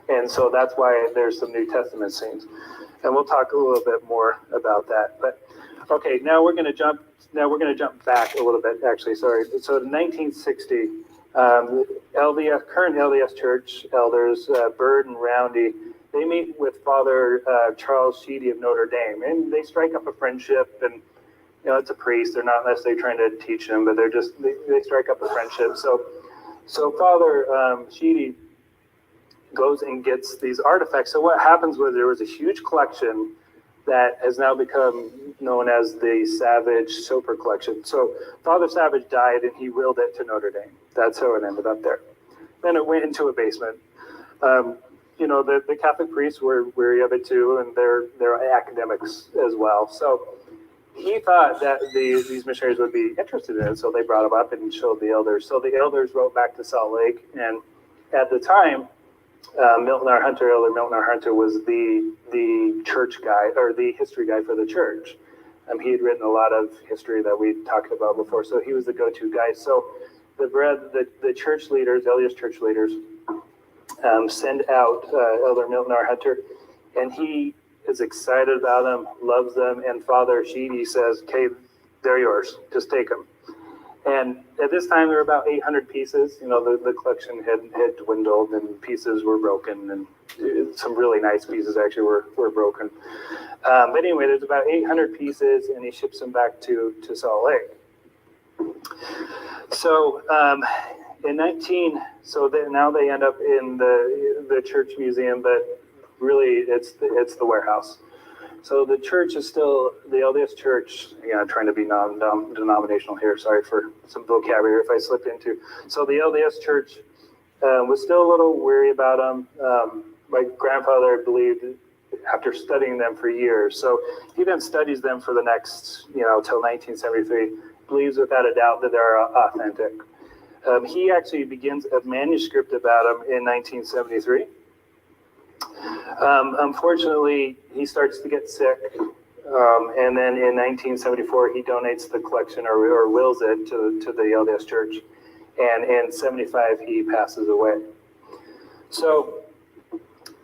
And so that's why there's some New Testament scenes. And we'll talk a little bit more about that. But okay, now we're going to jump back a little bit, actually, sorry. So in 1960, current LDS Church elders, Bird and Roundy, they meet with Father Charles Sheedy of Notre Dame, and they strike up a friendship. And it's a priest; they're not necessarily trying to teach him, but they strike up a friendship. So Father Sheedy goes and gets these artifacts. So what happens was there was a huge collection that has now become known as the Savage Soper Collection. So Father Savage died, and he willed it to Notre Dame. That's how it ended up there. Then it went into a basement. The Catholic priests were wary of it too, and they're academics as well. So he thought that these missionaries would be interested in it, so they brought him up and showed the elders. So the elders wrote back to Salt Lake, and at the time, Elder Milton R. Hunter was the church guy, or the history guy for the church. He had written a lot of history that we talked about before, so he was the go-to guy. So the church leaders, LDS church leaders, send out Elder Milton R. Hunter, and he is excited about them, loves them, and Father Sheedy says, okay, they're yours, just take them. And at this time, there were about 800 pieces. The collection had dwindled, and pieces were broken, and some really nice pieces actually were broken. But anyway, there's about 800 pieces, and he ships them back to Salt Lake. So now they end up in the church museum, but really it's the warehouse. So the church is still the LDS Church. Trying to be non-denominational here. Sorry for some vocabulary if I slipped into. So the LDS Church was still a little wary about them. My grandfather believed, after studying them for years, so he then studies them for the next, till 1973. Believes without a doubt that they're authentic. He actually begins a manuscript about them in 1973. Unfortunately, he starts to get sick, and then in 1974 he donates the collection or wills it to the LDS Church, and in 75 he passes away. So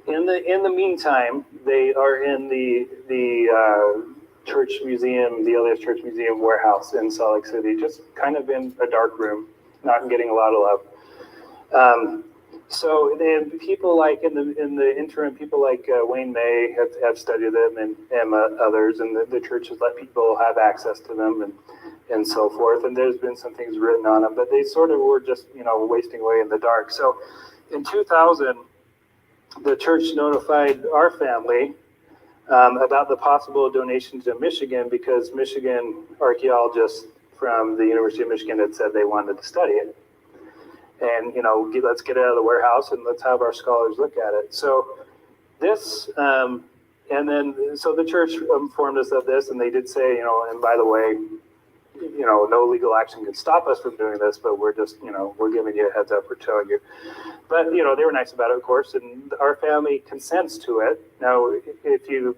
in the meantime, they are in the church museum, the LDS Church Museum warehouse in Salt Lake City, just kind of in a dark room, not getting a lot of love. So then people like in the interim, people like Wayne May have studied them, and others, and the church has let people have access to them and so forth. And there's been some things written on them, but they sort of were just wasting away in the dark. So in 2000, the church notified our family about the possible donation to Michigan, because Michigan archaeologists from the University of Michigan had said they wanted to study it. And, let's get it out of the warehouse and let's have our scholars look at it. So this, so the church informed us of this, and they did say, and by the way, no legal action can stop us from doing this, but we're just, we're giving you a heads up, we're telling you. But, they were nice about it, of course, and our family consents to it. Now, if you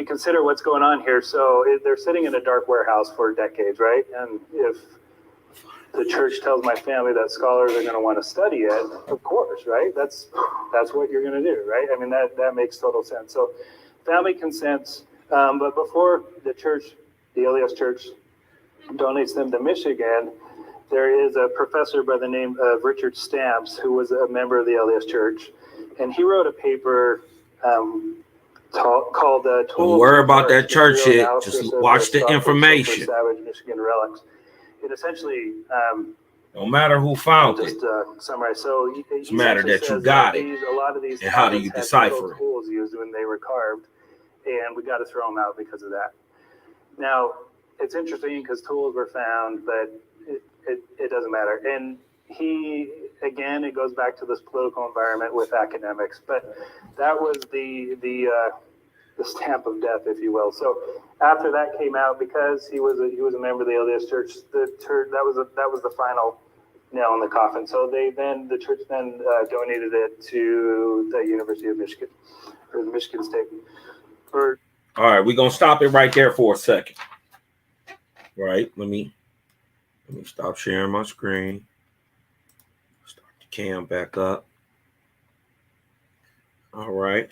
consider what's going on here, so they're sitting in a dark warehouse for decades, right? And if the church tells my family that scholars are going to want to study it, of course, right? That's what you're going to do, right? I mean, that makes total sense. So family consents, but before the church, the LDS church, donates them to Michigan, there is a professor by the name of Richard Stamps, who was a member of the LDS church, and he wrote a paper called Don't worry about that church shit. Just watch the information. Savage Michigan relics. It essentially no matter who found it. Just summarize. So it's a matter that you got it. A lot of these and how do you decipher it? Tools used when they were carved, and we got to throw them out because of that. Now it's interesting because tools were found, but it doesn't matter. And it goes back to this political environment with academics, but that was the stamp of death, if you will. So after that came out, because he was a member of the LDS church, that was the final nail in the coffin. So the church donated it to the University of Michigan, or the Michigan State. All right, we're gonna stop it right there for a second. Right, let me stop sharing my screen. Start the cam back up. All right.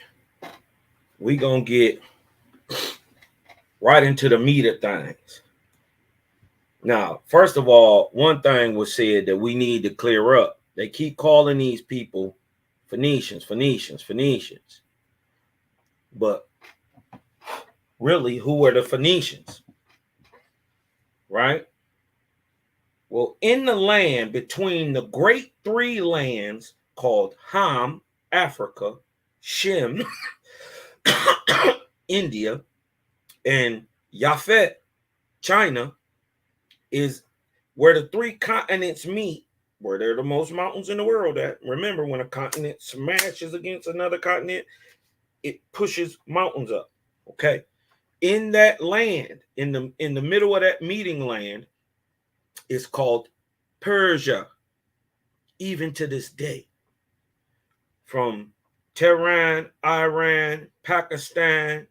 We're going to get right into the meat of things. Now, first of all, one thing was said that we need to clear up. They keep calling these people Phoenicians. But really, who were the Phoenicians? Right? Well, in the land between the great three lands called Ham, Africa, Shem, India, and Japhet, China, is where the three continents meet, where they're the most mountains in the world at. Remember, when a continent smashes against another continent, it pushes mountains up. Okay. In that land, in the middle of that meeting land, is called Persia, even to this day. From Tehran, Iran, Pakistan.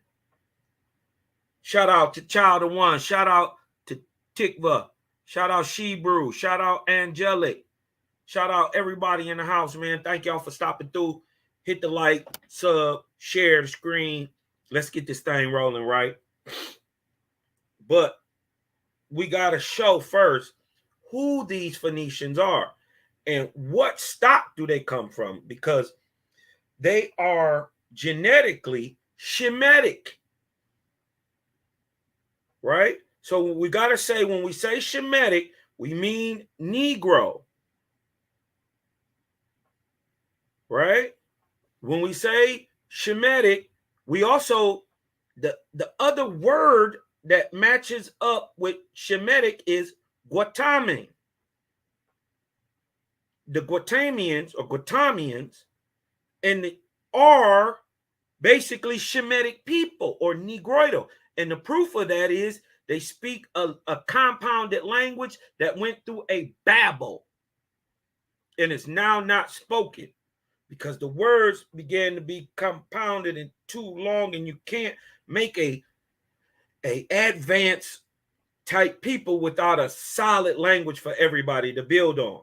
Shout out to Child of One. Shout out to Tikva. Shout out Shebrew. Shout out Angelic. Shout out everybody in the house, man. Thank y'all for stopping through. Hit the like, sub, share the screen. Let's get this thing rolling, right? But we got to show first who these Phoenicians are and what stock do they come from, because they are genetically Shemitic, right? So we got to say, when we say Shemitic, we mean Negro, right? When we say Shemitic, we also, the other word that matches up with Shemitic is Guatame. The Guatamians or Guatamians and are basically Shemitic people or Negroid. And the proof of that is they speak a compounded language that went through a Babel and is now not spoken because the words began to be compounded and too long, and you can't make a advanced type people without a solid language for everybody to build on.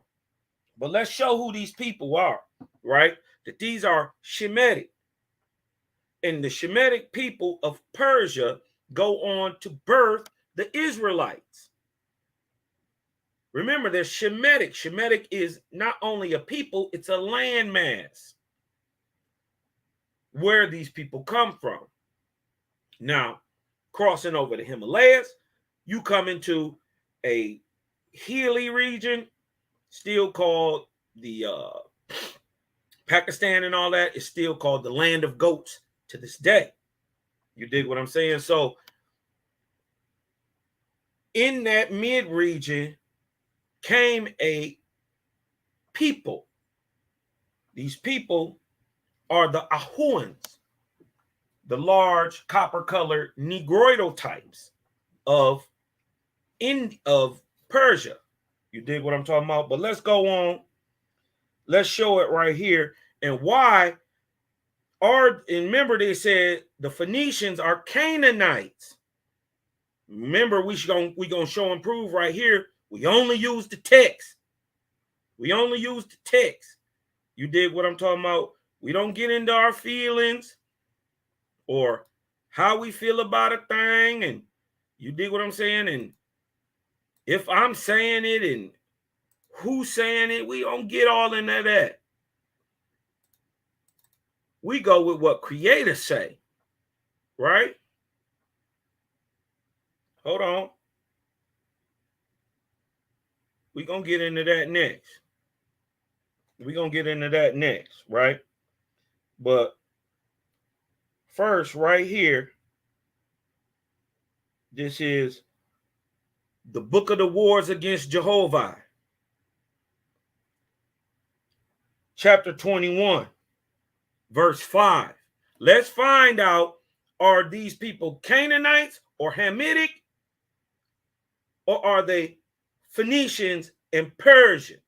But let's show who these people are, right? That these are Shemitic. And the Shemitic people of Persia go on to birth the Israelites. Remember, they're Shemitic. Shemitic is not only a people, it's a landmass where these people come from. Now, crossing over the Himalayas, you come into a hilly region, still called the Pakistan and all that, is still called the land of goats to this day. You dig what I'm saying? So in that mid region came a people. These people are the Ahuans, the large copper-colored Negroidal types of of Persia. You dig what I'm talking about? But let's go on. Let's show it right here. And why and remember they said the Phoenicians are Canaanites. Remember, we gonna show and prove right here. We only use the text. We only use the text. You dig what I'm talking about? We don't get into our feelings or how we feel about a thing. And you dig what I'm saying? And if I'm saying it and who's saying it, we don't get all into that. We go with what creators say, right? Hold on. We're going to get into that next. We're going to get into that next, right? But first, right here, this is the Book of the Wars against Jehovah. Chapter 21, verse 5. Let's find out, are these people Canaanites or Hamitic, or are they Phoenicians and Persian?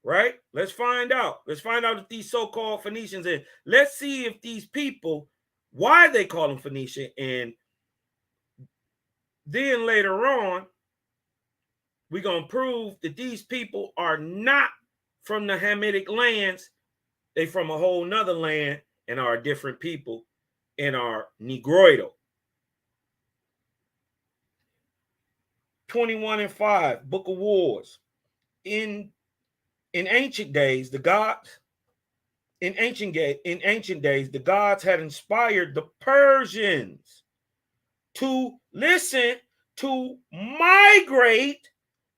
Right? Let's find out. Let's find out if these so-called Phoenicians, and let's see if these people, why they call them Phoenician, and then later on, we're going to prove that these people are not from the Hamitic lands. They from a whole nother land and are different people and are negroidal. 21 and 5, Book of Wars. In ancient days, the gods had inspired the Persians to migrate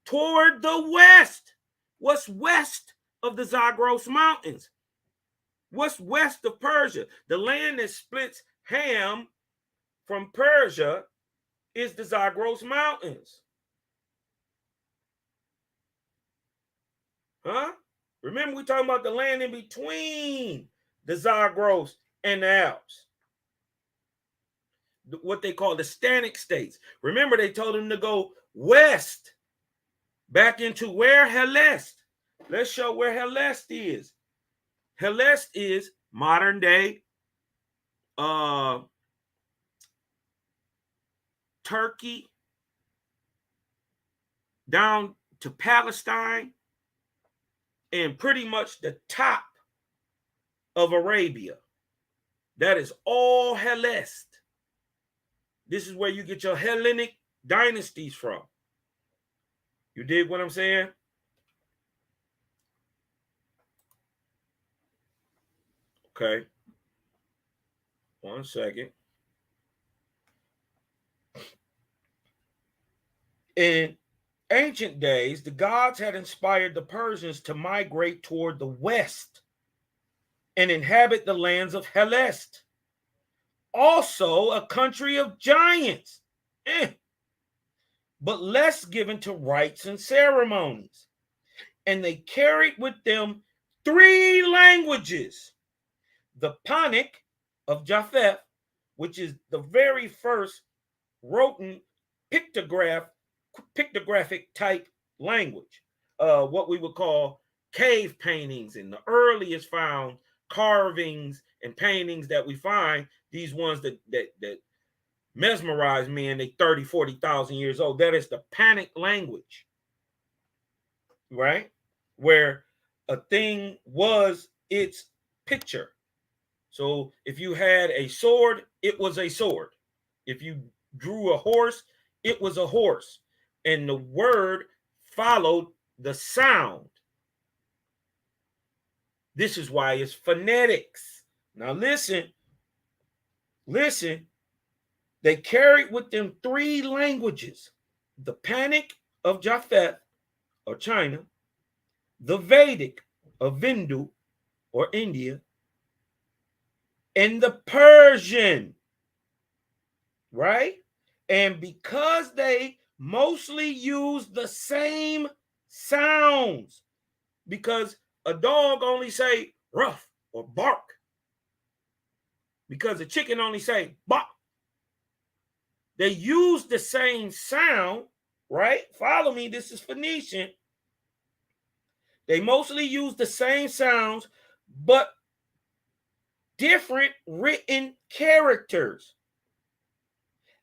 toward the west. What's west of the Zagros Mountains? What's west of Persia? The land that splits Ham from Persia is the Zagros Mountains. Huh? Remember, we're talking about the land in between the Zagros and the Alps. What they call the Stanic states. Remember, they told them to go west, back into where? Helest. Let's show where Helest is. Helest is modern day Turkey, down to Palestine, and pretty much the top of Arabia. That is all Helest. This is where you get your Hellenic dynasties from. You dig what I'm saying? Okay. 1 second. In ancient days, the gods had inspired the Persians to migrate toward the west and inhabit the lands of Helest, also a country of giants, but less given to rites and ceremonies. And they carried with them 3 languages: the Punic of Japheth, which is the very first written pictographic type language, what we would call cave paintings, and the earliest found carvings and paintings that we find, these ones that mesmerize me, and they 30, 40,000 years old. That is the Punic language, right? Where a thing was its picture. So if you had a sword, it was a sword. If you drew a horse, it was a horse. And the word followed the sound. This is why it's phonetics. Now listen. They carried with them 3 languages: the Punic of Japheth, or China, the Vedic of Vindu, or India, and the Persian, right? And because they mostly use the same sounds, because a dog only say rough or bark, because a chicken only say bark, They use the same sound, right? Follow me. This is Phoenician. They mostly use the same sounds, but different written characters.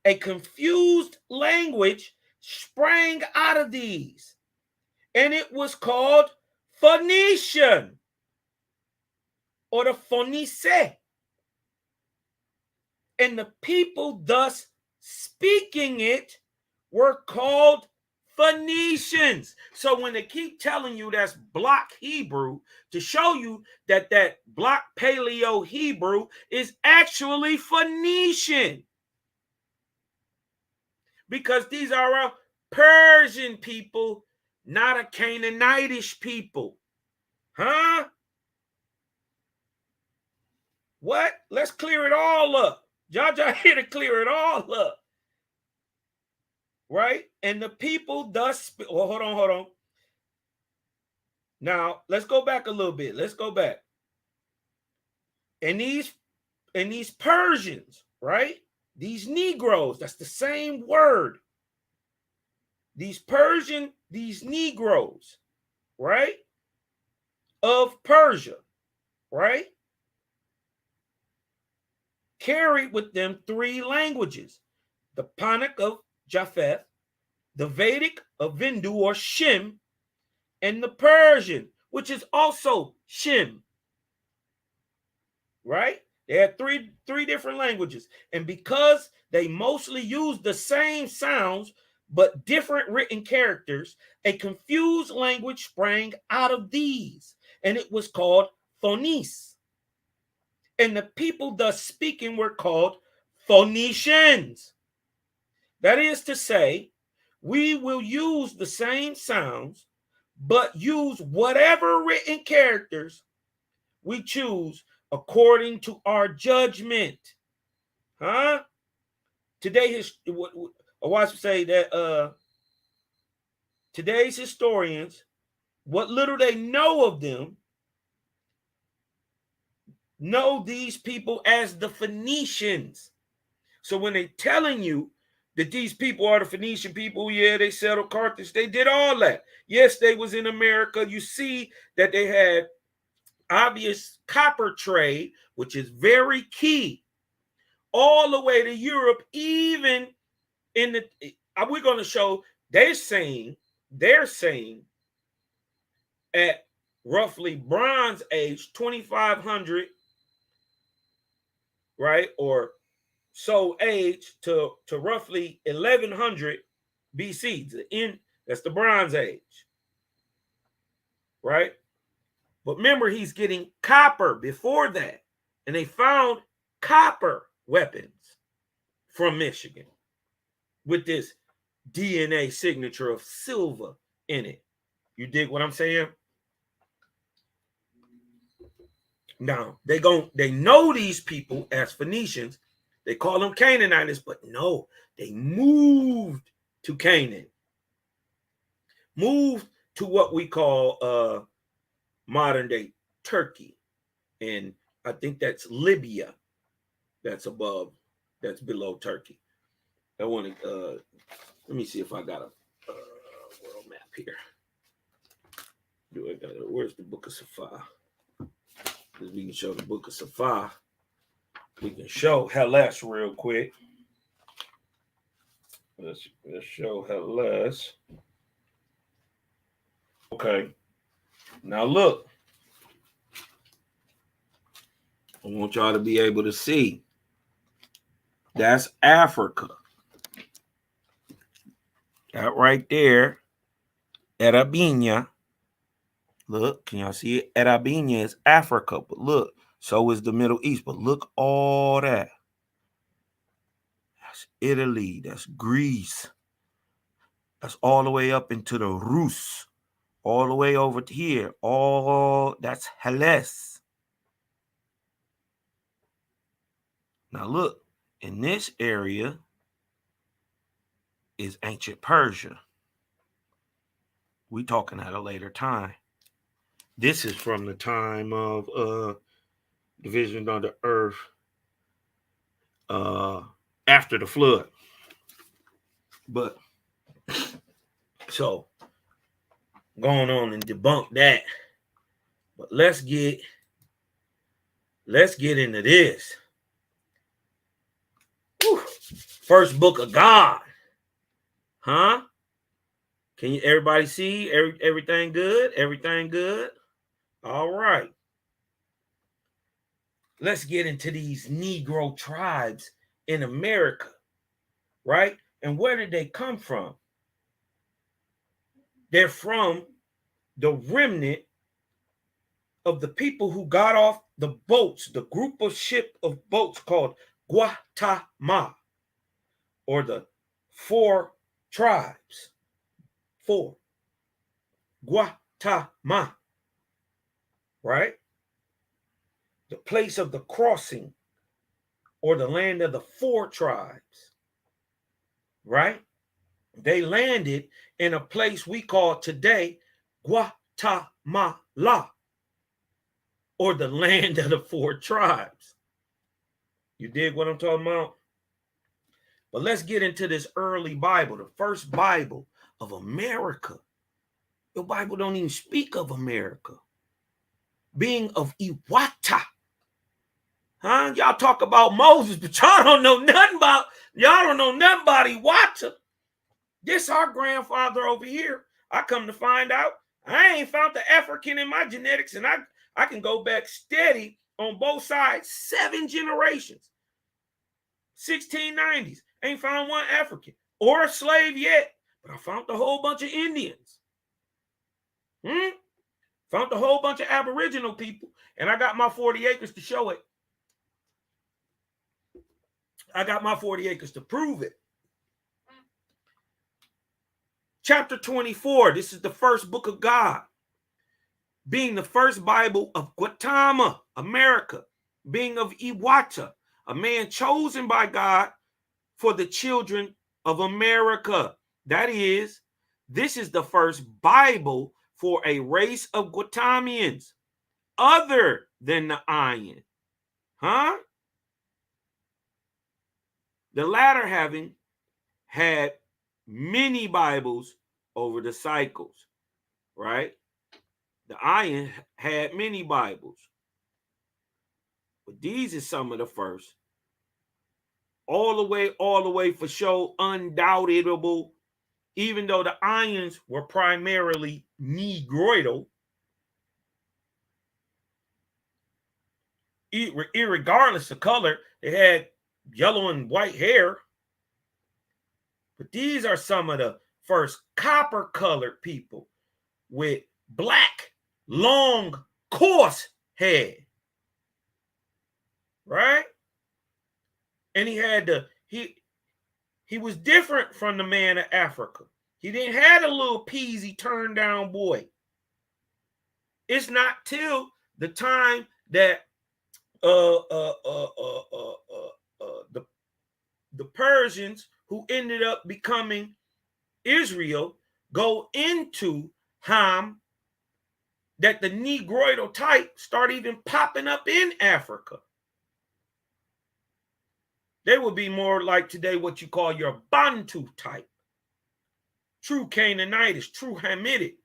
A confused language sprang out of these, and it was called Phoenician, or the Phoenice. And the people thus speaking it were called Phoenicians. So when they keep telling you that's block Hebrew, to show you that that block Paleo Hebrew is actually Phoenician, because these are a Persian people, not a Canaanitish people. Huh? What? Let's clear it all up. Y'all here to clear it all up. Right? And the people thus, well, hold on. Now, let's go back a little bit. Let's go back. And these Persians, right? These negroes, that's the same word. These negroes, right? Of Persia, right? Carried with them three languages: the Punic of Japheth, the Vedic of Vindu or Shem, and the Persian, which is also Shem. Right? They had three different languages. And because they mostly used the same sounds but different written characters, a confused language sprang out of these, and it was called Phoenice. And the people thus speaking were called Phoenicians. That is to say, we will use the same sounds, but use whatever written characters we choose according to our judgment. Huh? Today, I watch say that today's historians, what little they know of them, know these people as the Phoenicians. So when they're telling you that these people are the Phoenician people, yeah, they settled Carthage, they did all that. Yes, they was in America. You see that they had obvious copper trade, which is very key, all the way to Europe. Even in the, we're going to show, they're saying at roughly Bronze Age, 2500, right, or so age to roughly 1100 BC. That's the Bronze Age, right? But remember, he's getting copper before that, and they found copper weapons from Michigan with this DNA signature of silver in it. You dig what I'm saying? Now, they know these people as Phoenicians. They call them Canaanites, but no, they moved to Canaan. Moved to what we call modern day Turkey. And I think that's Libya. That's below Turkey. I want to let me see if I got a world map here. Where's the Book of Safar? Because we can show the Book of Safar. We can show Hellas real quick. Let's show Hellas. Okay. Now look. I want y'all to be able to see. That's Africa. That right there, Erabinia. Look, can y'all see it? Erabinia is Africa, but look, so is the Middle East. But look, all that. That's Italy. That's Greece. That's all the way up into the Rus. All the way over to here. All that's Hellas. Now look, in this area is ancient Persia. We talking at a later time. This is from the time of division of the earth after the flood. But so going on and debunk that. But let's get into this. Whew. First book of God. Huh? Can you everybody see everything good? Everything good? All right. Let's get into these Negro tribes in America, right? And where did they come from? They're from the remnant of the people who got off the boats, the group of ship of boats called Guatemala, or the 4 tribes. 4. Guatemala, right? The place of the crossing, or the land of the 4 tribes, right? They landed in a place we call today Guatemala, or the land of the 4 tribes. You dig what I'm talking about? But let's get into this early Bible, the first Bible of America. Your Bible don't even speak of America. Being of Iwata. Huh? Y'all talk about Moses, but y'all don't know nothing about Iwata. This our grandfather over here. I come to find out I ain't found the African in my genetics, and I can go back steady on both sides, 7 generations. 1690s. Ain't found one African or a slave yet, but I found a whole bunch of Indians. Found a whole bunch of Aboriginal people, and I got my 40 acres to show it. I got my 40 acres to prove it. Chapter 24, this is the first book of God, being the first Bible of Guatemala, America, being of Iwata, a man chosen by God for the children of America. That is, this is the first Bible for a race of Guatemalans other than the Iron. Huh? The latter having had many Bibles over the cycles, right? The Iron had many Bibles. But these are some of the first. All the way for sure, undoubtable, even though the Irons were primarily Negroidal, irregardless of color, they had yellow and white hair. But these are some of the first copper-colored people with black, long, coarse hair. Right? And he was different from the man of Africa. He didn't have a little peasy turned down boy. It's not till the time that the Persians, who ended up becoming Israel, go into Ham, that the Negroidal type start even popping up in Africa. They would be more like today what you call your Bantu type. True Canaanitish, true Hamitic.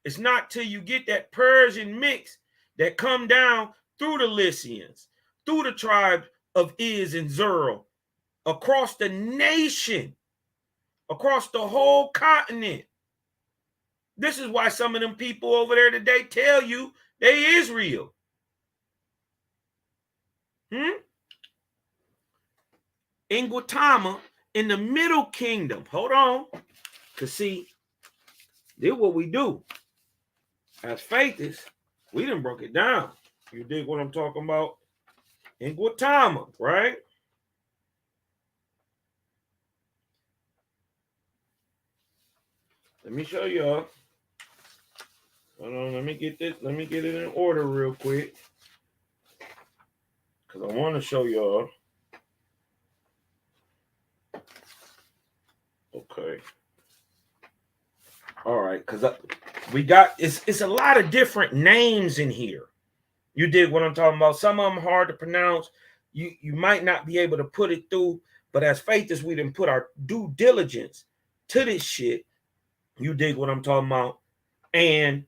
It's not till you get that Persian mix that come down through the Lycians, through the tribe of Iz and Zerl, across the nation, across the whole continent. This is why some of them people over there today tell you they Israel. In Guatemala, in the Middle Kingdom. Hold on. Because see, this is what we do. As faithists, we done broke it down. You dig what I'm talking about? In Guatemala, right? Let me show y'all. Hold on, let me get this. Let me get it in order real quick. Because I want to show y'all. Okay. All right, because we got it's a lot of different names in here. You dig what I'm talking about? Some of them hard to pronounce. You might not be able to put it through But as faithists, we didn't put our due diligence to this shit. You dig what I'm talking about? And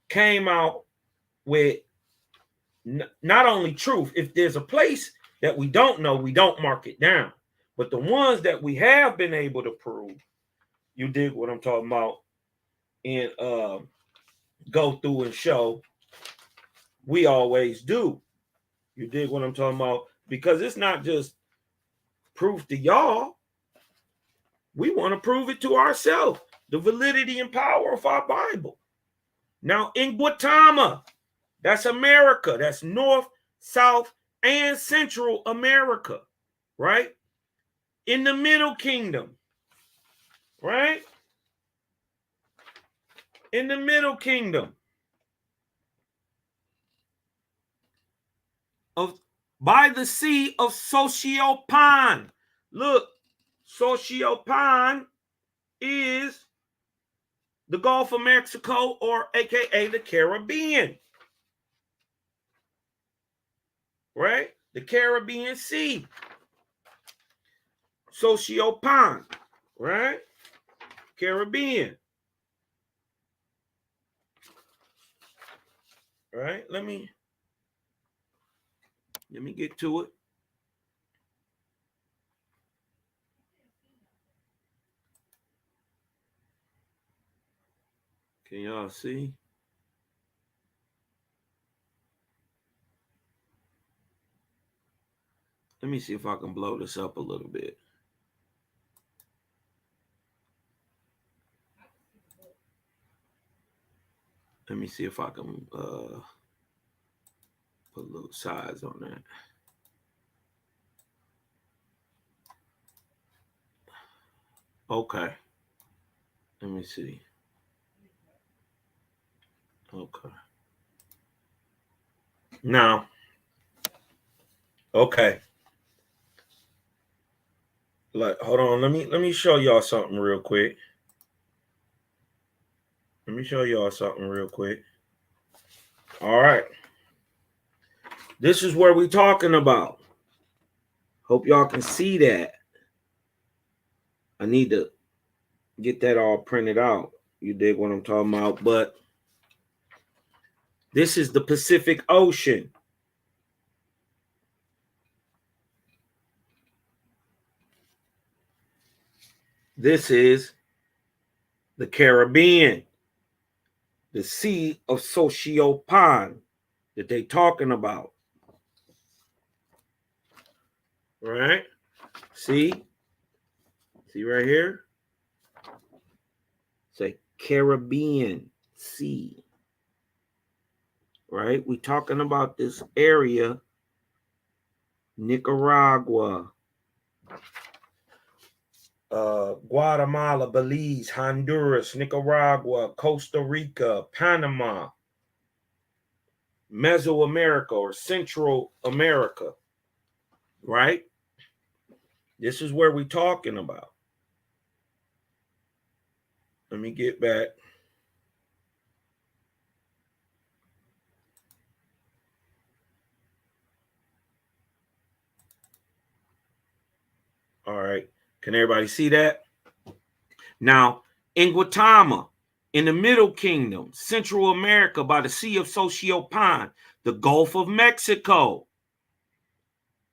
came out with not only truth. If there's a place that we don't know, we don't mark it down. But the ones that we have been able to prove, you dig what I'm talking about, and go through and show, we always do. You dig what I'm talking about? Because it's not just proof to y'all. We want to prove it to ourselves, the validity and power of our Bible. Now, in Guatemala, that's America. That's North, South, and Central America, right? In the Middle Kingdom, right? In the Middle Kingdom of by the Sea of Sociopan. Look, Sociopan is the Gulf of Mexico, or aka the Caribbean. Right? The Caribbean Sea. Sociopan, right? Caribbean. Right? Let me get to it. Can y'all see? Let me see if I can blow this up a little bit. Let me see if I can put a little size on that. Okay. Let me see. Okay. Now, okay. Hold on. Let me show y'all something real quick. Let me show y'all something real quick. All right. This is where we're talking about. Hope y'all can see that. I need to get that all printed out. You dig what I'm talking about? But this is the Pacific Ocean. This is the Caribbean, the Sea of Sociopan that they talking about. Right? See right here? It's a Caribbean Sea. Right? We talking about this area, Nicaragua, Guatemala, Belize, Honduras, Nicaragua, Costa Rica, Panama, Mesoamerica or Central America, right? This is where we're talking about. Let me get back. All right. Can everybody see that? Now, in Guatemala, in the Middle Kingdom, Central America, by the Sea of Sociopan, the Gulf of Mexico,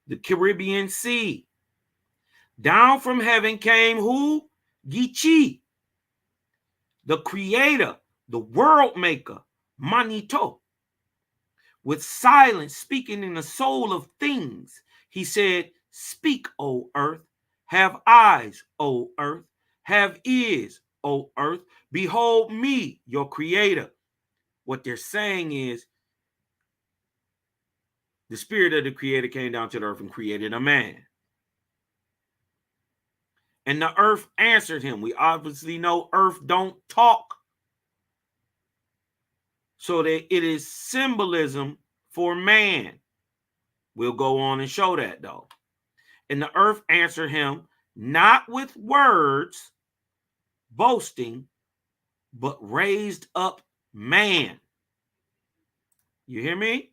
the Caribbean Sea. Down from heaven came who? Gichi, the creator, the world maker, Manito. With silence, speaking in the soul of things, he said, "Speak, O earth, have eyes, O earth, have ears, O earth, behold me, your creator." What they're saying is, the spirit of the creator came down to the earth and created a man. And the earth answered him. We obviously know earth don't talk. So that it is symbolism for man. We'll go on and show that though. And the earth answered him, not with words, boasting, but raised up man. You hear me?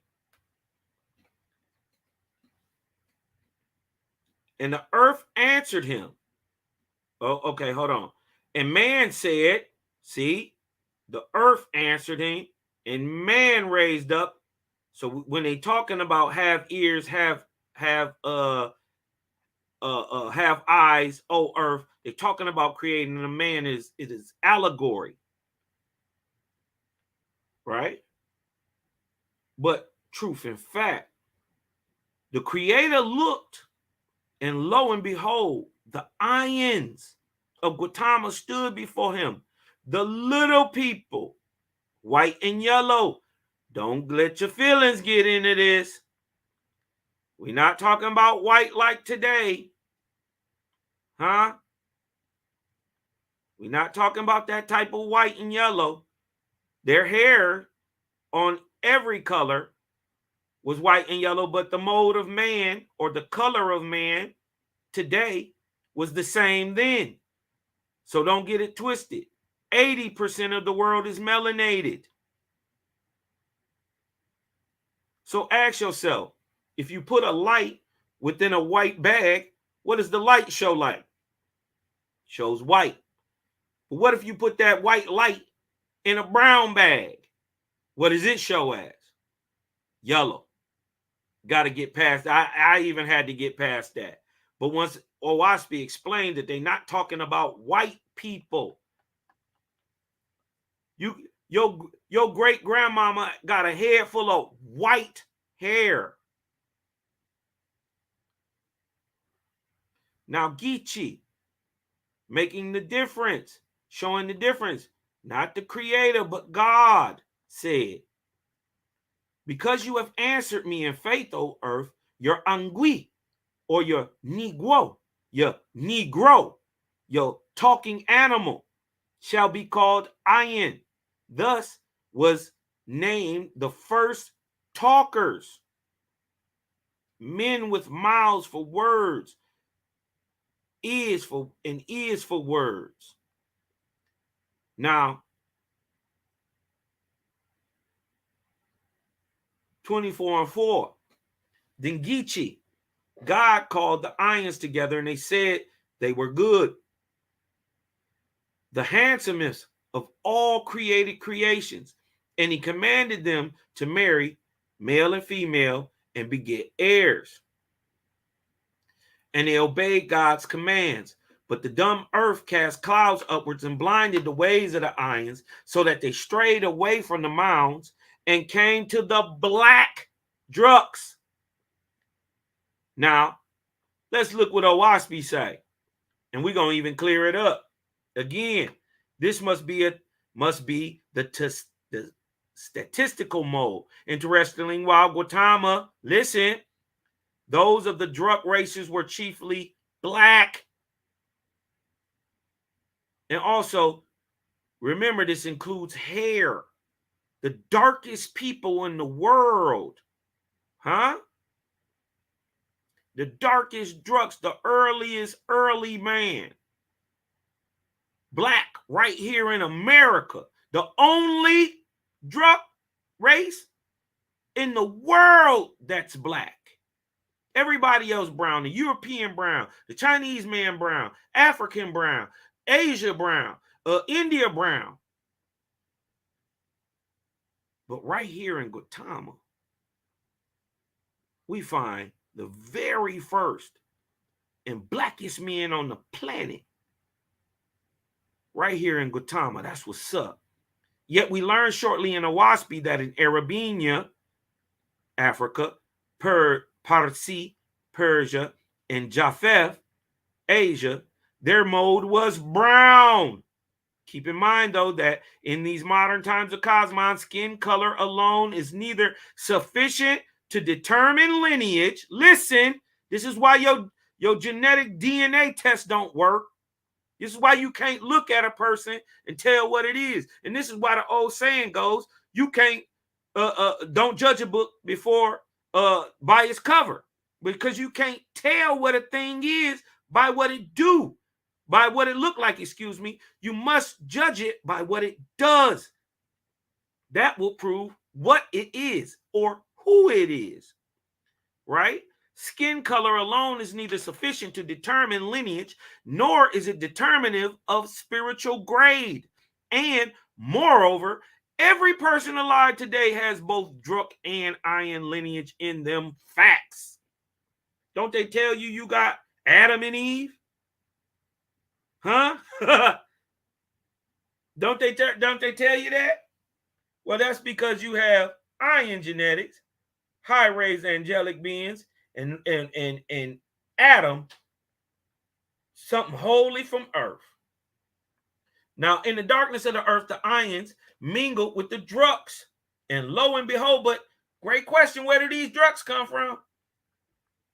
And the earth answered him. Oh, okay, hold on. And man said, see, the earth answered him, and man raised up. So when they talking about have ears, have eyes, oh earth, they're talking about creating a man. It is allegory, right? But truth and fact, the creator looked, and lo and behold, the ions of Gautama stood before him. The little people, white and yellow. Don't let your feelings get into this. We're not talking about white like today. Huh? We're not talking about that type of white and yellow. Their hair on every color was white and yellow, but the mode of man or the color of man today was the same then. So don't get it twisted. 80% of the world is melanated. So ask yourself, if you put a light within a white bag, what does the light show like? Shows white. But what if you put that white light in a brown bag? What does it show as? Yellow. Got to get past. I even had to get past that. But once Owaspi explained that they're not talking about white people. Your great grandmama got a head full of white hair. Now Geechee, making the difference, showing the difference. Not the creator, but God said, because you have answered me in faith, O earth, your angui, or your negro, your talking animal, shall be called Ayin. Thus was named the first talkers, men with mouths for words, ears for words. Now, 24:4, then Geechee, God called the Ayans together, and they said they were good, the handsomest of all created creations, and he commanded them to marry male and female and beget heirs. And they obeyed God's commands. But the dumb earth cast clouds upwards and blinded the ways of the Ayans, so that they strayed away from the mounds and came to the black druks. Now, let's look what Owaspi say, and we're going to even clear it up. Again, this must be the statistical mode. Interestingly, while Gautama, listen, those of the druk races were chiefly black. And also, remember, this includes hair. The darkest people in the world, huh? The darkest druks, the early man. Black right here in America. The only druk race in the world that's black. Everybody else brown, the European brown, the Chinese man brown, African brown, Asia brown, India brown. But right here in Gautama, we find the very first and blackest men on the planet. Right here in Gautama, that's what's up. Yet we learned shortly in Owaspi that in Arabia, Africa, Parsi, Persia, and Japheth, Asia, their mode was brown. Keep in mind, though, that in these modern times of Cosmon, skin color alone is neither sufficient to determine lineage. Listen, this is why your genetic DNA test don't work. This is why you can't look at a person and tell what it is. And this is why the old saying goes, you can't, don't judge a book before by its cover, because you can't tell what a thing is by what it do, by what it look like, excuse me. You must judge it by what it does. That will prove what it is or who it is, right? Skin color alone is neither sufficient to determine lineage, nor is it determinative of spiritual grade. And moreover, every person alive today has both Druk and Iron lineage in them. Facts. Don't they tell you you got Adam and Eve? Huh? Don't they tell you that? Well, that's because you have iron genetics, high-raised angelic beings, and Adam, something wholly from earth. Now, in the darkness of the earth, the ions mingled with the druks. And lo and behold, but great question, where do these druks come from?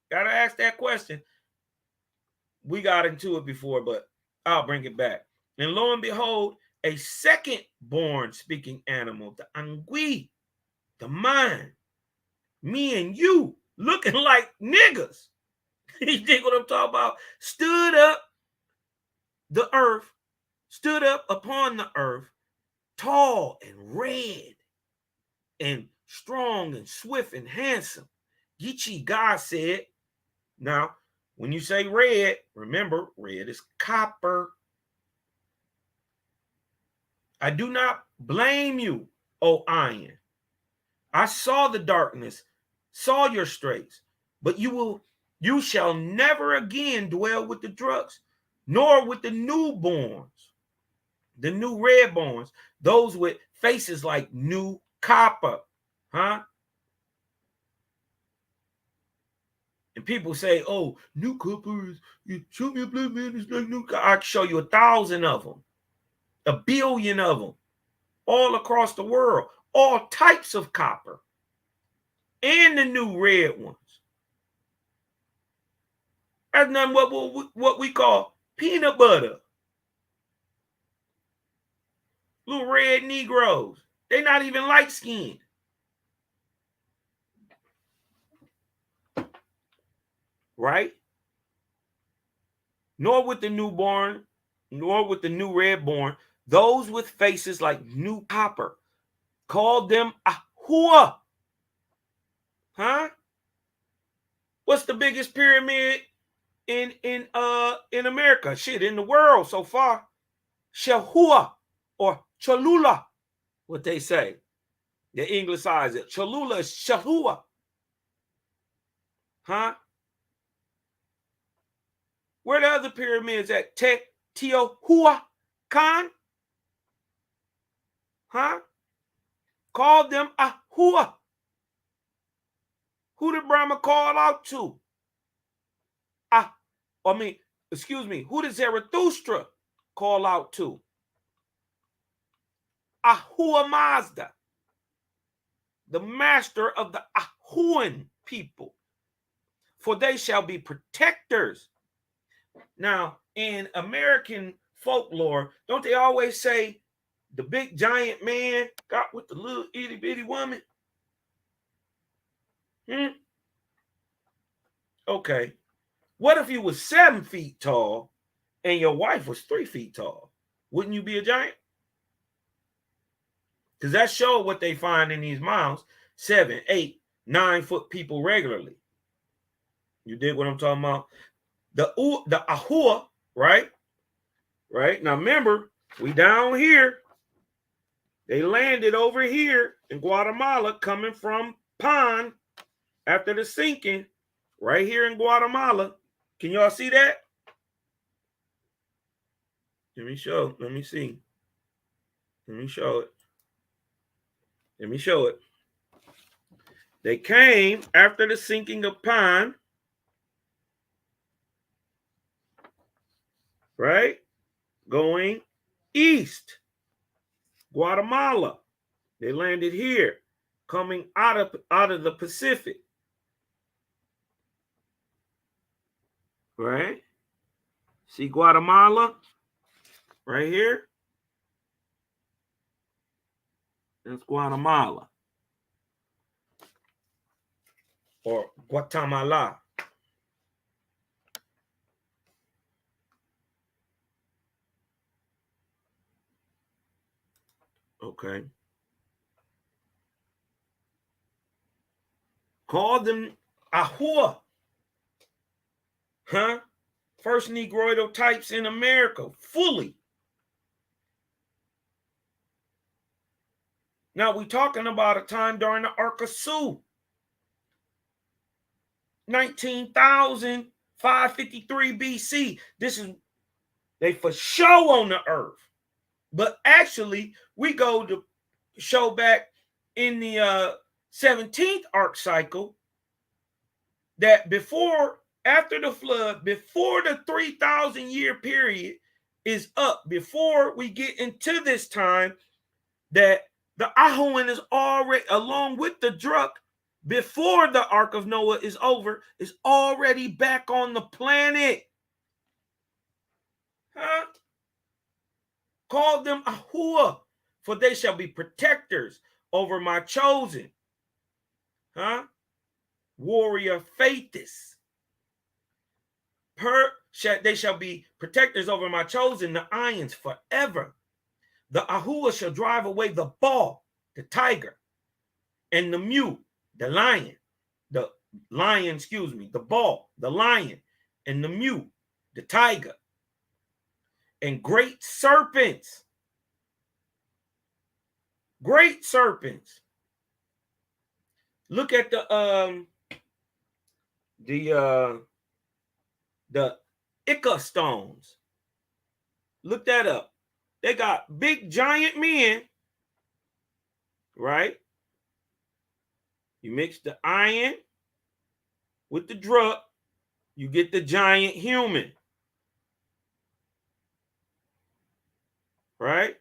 Gotta ask that question. We got into it before, but I'll bring it back. And lo and behold, a second born speaking animal, the angui, the mind, me and you, looking like niggas. You think what I'm talking about? Stood up upon the earth, tall and red and strong and swift and handsome. Yichi, God said. Now, when you say red, remember, red is copper. I do not blame you, O iron. I saw the darkness, saw your straits, but you shall never again dwell with the drugs, nor with the newborns, the new redborns, those with faces like new copper, huh? And people say, oh, new copper is, you show me a black man, it's like new copper. I can show you 1,000 of them, 1 billion of them, all across the world, all types of copper, and the new red ones. That's not what we call peanut butter. Little red negroes. They're not even light skinned. Right? Nor with the newborn, nor with the new redborn, those with faces like new copper. Called them ahua. Huh? What's the biggest pyramid in America? Shit, in the world so far. Shahua or Cholula, what they say. They anglicize it. Cholula is Shahua. Huh? Where the other pyramids at? Teotihuacan? Huh? Called them Ahua. Who did Brahma call out to? Who did Zarathustra call out to? Ahura Mazda, the master of the Ahuan people. For they shall be protectors. Now, in American folklore, don't they always say the big giant man got with the little itty bitty woman? Okay. What if you was 7 feet tall and your wife was 3 feet tall? Wouldn't you be a giant? Because that showed what they find in these mounds, 7, 8, 9 foot people regularly. You dig what I'm talking about? The Ahua, right? Right? Now remember, we down here. They landed over here in Guatemala coming from Pond after the sinking, right here in Guatemala. Can y'all see that? Let me show. Let me see. Let me show it. Let me show it. They came after the sinking of Pond, right? Going east, Guatemala. They landed here, coming out of the Pacific, right? See Guatemala right here? That's Guatemala. Or Guatemala. Okay. Called them Ahua. Huh? First negroidal types in America, fully. Now we're talking about a time during the Arkansas, 19,553 BC. This is, they for show on the earth. But actually, we go to show back in the 17th arc cycle that after the flood, before the 3,000 year period is up, before we get into this time, that the Ahuan is already, along with the Druk, before the Ark of Noah is over, is already back on the planet. Huh? Call them Ahua, for they shall be protectors over my chosen. Huh? Warrior Faithis. They shall be protectors over my chosen, the Ions, forever. The Ahua shall drive away the ball, the tiger, and the mute, the lion. The ball, the lion, and the mute, the tiger, and great serpents. Great serpents. Look at the Ica stones. Look that up. They got big giant men, right? You mix the iron with the drug, you get the giant human, right?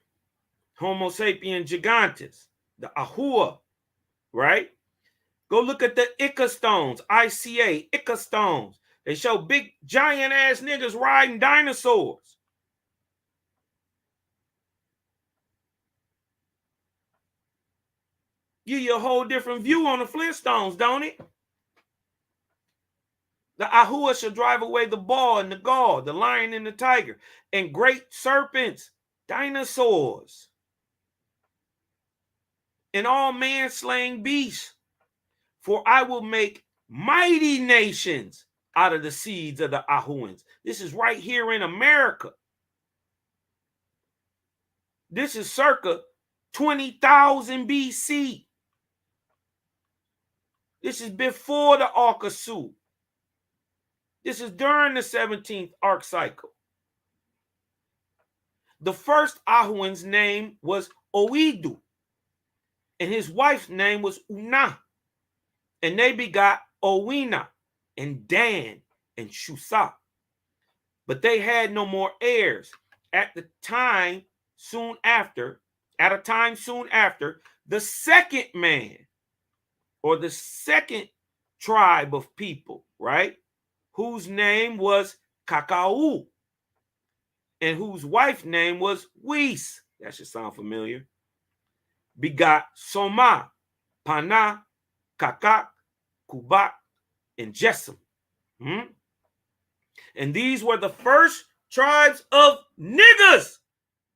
Homo sapiens gigantes, the Ahua, right? Go look at the Ica stones, ICA, Ica stones. They show big giant ass niggas riding dinosaurs. Give you a whole different view on the Flintstones, don't it? The Ahua shall drive away the ball and the gall, the lion and the tiger, and great serpents, dinosaurs, and all man-slaying beasts. For I will make mighty nations out of the seeds of the Ahuans. This is right here in America. This is circa 20,000 BC. This is before the Arkansas. This is during the 17th arc cycle. The first Ahuan's name was Oidu, and his wife's name was Una, and they begot Owina and Dan and Shusa. But they had no more heirs. At a time soon after, the second man, or the second tribe of people, right, whose name was Kakau, and whose wife's name was Whis, that should sound familiar, begot Soma, Pana, Kakak, Kubak, and Jesem. And these were the first tribes of niggas,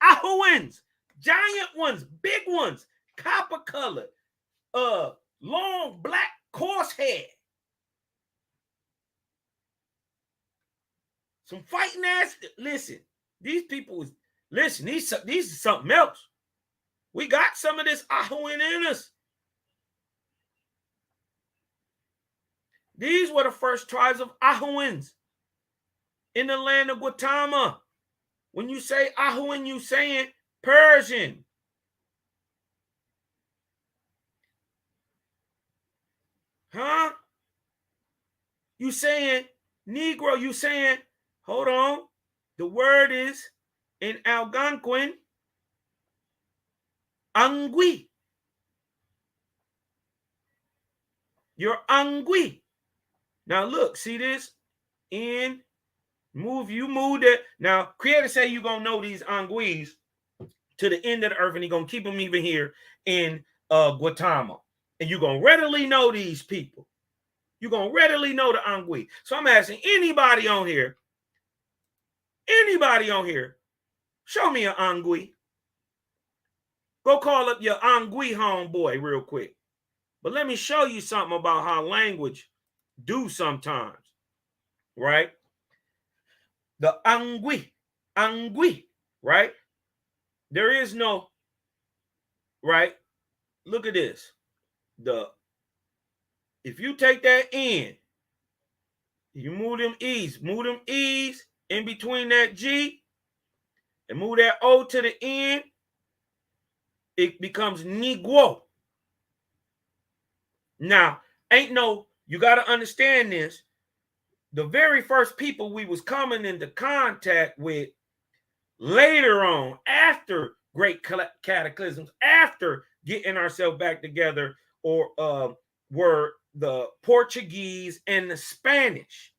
Ahuans, giant ones, big ones, copper colored, long black coarse hair. Some fighting ass. Listen, these people was, listen, these is something else. We got some of this Ahuan in us. These were the first tribes of Ahuans in the land of Gautama. When you say Ahuan, you saying Persian. Huh? You saying Negro, you saying, hold on, the word is in Algonquin, Angui. You're Angui. Now look, see this? You move it. Now, Creator say you're going to know these Anguis to the end of the earth, and you're going to keep them even here in Gautama. And you're going to readily know these people. You're going to readily know the Angui. So I'm asking anybody on here, show me an Angui. Go call up your Angui homeboy real quick. But let me show you something about how language do sometimes, right? The Angui, right? There is no, right? Look at this. If you take that in, you move them E's in between that G, and move that O to the end, it becomes Negro. Now, you got to understand this. The very first people we was coming into contact with later on, after great cataclysms, after getting ourselves back together, were the Portuguese and the Spanish,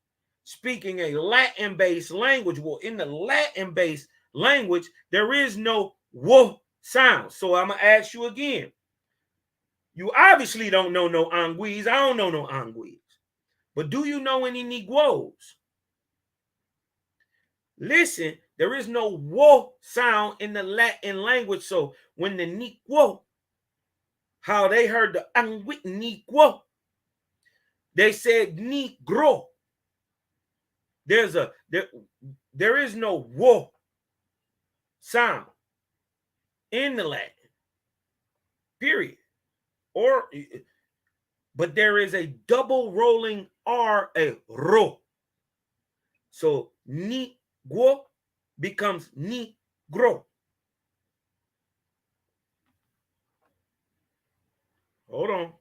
speaking a Latin-based language. Well, in the Latin-based language, there is no wo sound. So I'm going to ask you again. You obviously don't know no Anguis. I don't know no Anguis. But do you know any Negroes? Listen, there is no wo sound in the Latin language. So when the Negro, how they heard the Angui Negro, they said Negro. There is no wo sound in the Latin. Period. But there is a double rolling R, a ro. So Negro becomes Negro. Hold on.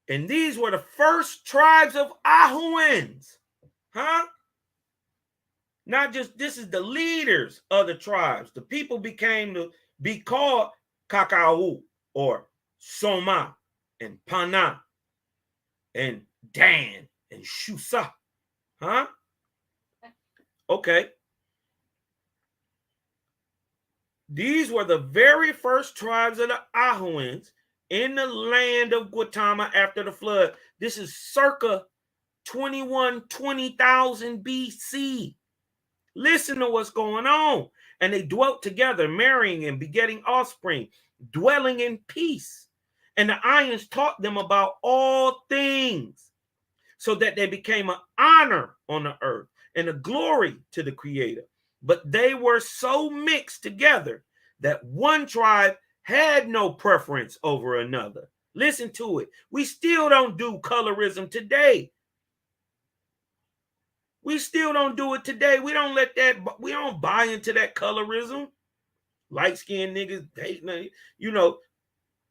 And these were the first tribes of Ahuans. Huh? Not just, this is the leaders of the tribes. The people became to be called Kakau or Soma and Pana and Dan and Shusa. Huh? Okay. These were the very first tribes of the Ahuans in the land of Gautama after the flood. This is circa 20,000 BC. Listen to what's going on. And they dwelt together, marrying and begetting offspring, dwelling in peace. And the Ions taught them about all things, so that they became an honor on the earth and a glory to the Creator. But they were so mixed together that one tribe had no preference over another. Listen to it. We still don't do colorism today. We still don't do it today. We don't buy into that colorism. Light-skinned niggas,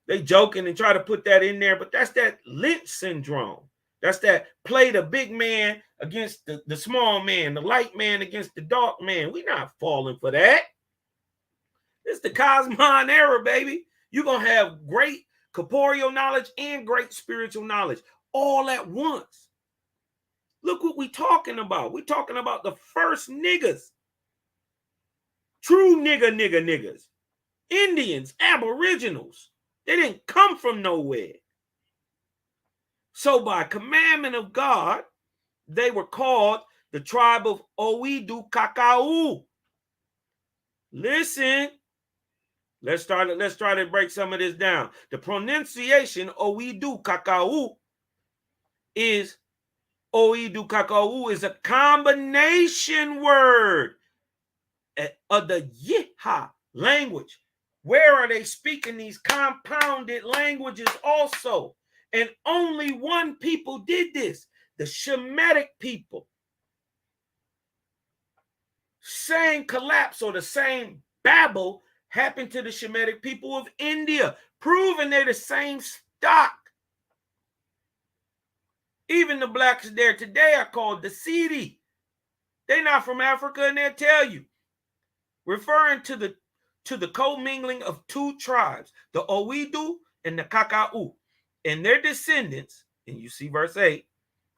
they joking and try to put that in there, but that's that Lynch syndrome. That's that play the big man against the small man, the light man against the dark man. We're not falling for that. It's the Cosmon era, baby. You're going to have great corporeal knowledge and great spiritual knowledge all at once. Look what we're talking about. We're talking about the first niggas. True niggas. Indians, aboriginals. They didn't come from nowhere. So by commandment of God, they were called the tribe of Oidu Kakau. Listen. Let's try to break some of this down. The pronunciation Oidu Kakau is a combination word of the Yeha language. Where are they speaking these compounded languages also? And only one people did this, the Shemitic people. Same collapse or the same Babel happened to the Shemitic people of India, proving they're the same stock. Even the blacks there today are called the Sidi. They're not from Africa, and they'll tell you. Referring to the commingling of two tribes, the Oidu and the Kakau, and their descendants, and you see verse 8,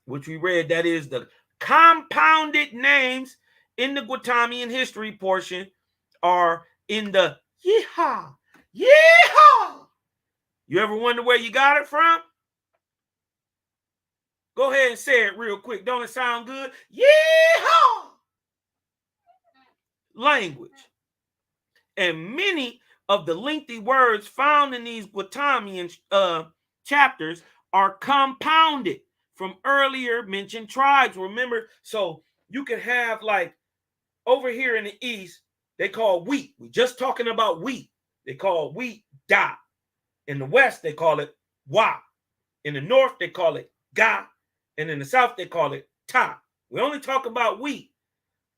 which we read, that is the compounded names in the Gautamian history portion are in the Yeehaw. Yeehaw! You ever wonder where you got it from? Go ahead and say it real quick. Don't it sound good? Yeehaw! Language. And many of the lengthy words found in these Gautamian chapters are compounded from earlier mentioned tribes. Remember, so you can have like over here in the east, they call wheat. We're just talking about wheat. They call wheat da. In the west, they call it wa. In the north, they call it ga. And in the south, they call it ta. We only talk about wheat.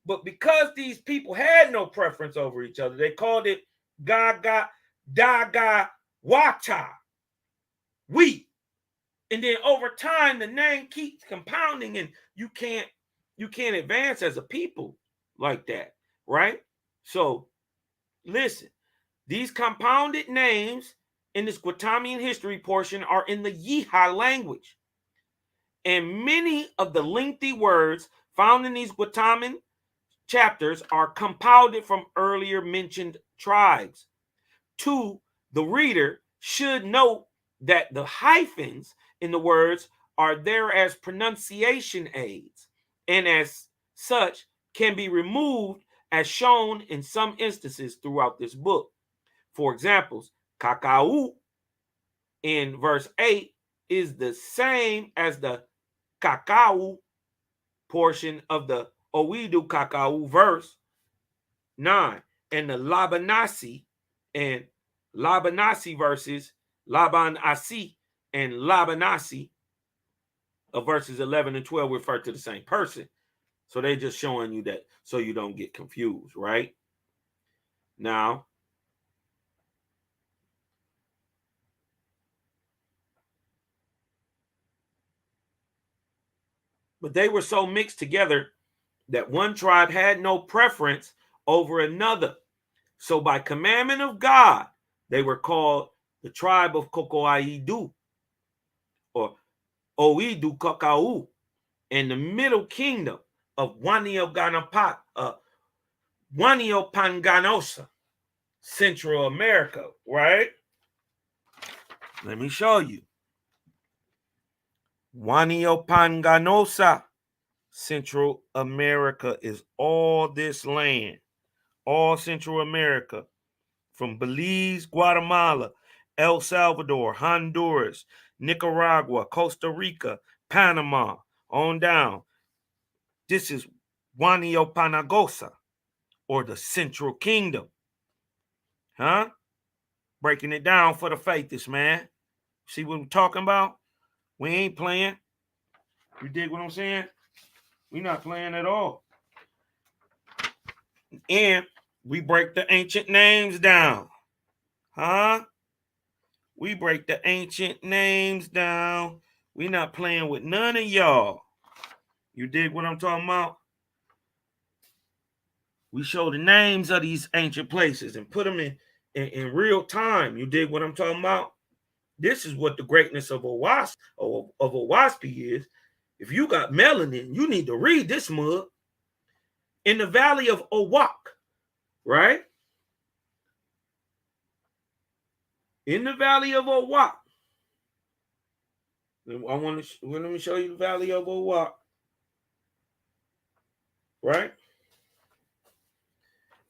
But because these people had no preference over each other, they called it ga ga da ga wata, wheat. And then over time, the name keeps compounding, and you can't advance as a people like that, right? So listen, these compounded names in this Guatamian history portion are in the Yeha language. And many of the lengthy words found in these Guatamian chapters are compounded from earlier mentioned tribes. 2, the reader should note that the hyphens in the words are there as pronunciation aids, and as such can be removed as shown in some instances throughout this book. For examples, kakao in verse 8 is the same as the kakao portion of the Owidu kakao verse 9, and the Labanasi and Labanasi verses, Laban Asi and Labanasi of verses 11 and 12 refer to the same person. So they're just showing you that so you don't get confused, right? Now, but they were so mixed together that one tribe had no preference over another. So by commandment of God, they were called the tribe of Kokoaidu, or Oidu Kakau, and the middle kingdom of Waniopanganosa, Central America, right? Let me show you. Waniopanganosa, Central America, is all this land, all Central America, from Belize, Guatemala, El Salvador, Honduras, Nicaragua, Costa Rica, Panama, on down. This is Waniopanagosa, or the Central Kingdom. Huh? Breaking it down for the faithists, man. See what I'm talking about? We ain't playing. You dig what I'm saying? We're not playing at all. And we break the ancient names down. Huh? We break the ancient names down. We not playing with none of y'all. You dig what I'm talking about? We show the names of these ancient places and put them in real time. You dig what I'm talking about? This is what the greatness of Owaspi is. If you got melanin, you need to read this mug. In the valley of Owak, right? In the valley of Owak. Let me show you the valley of Owak. Right?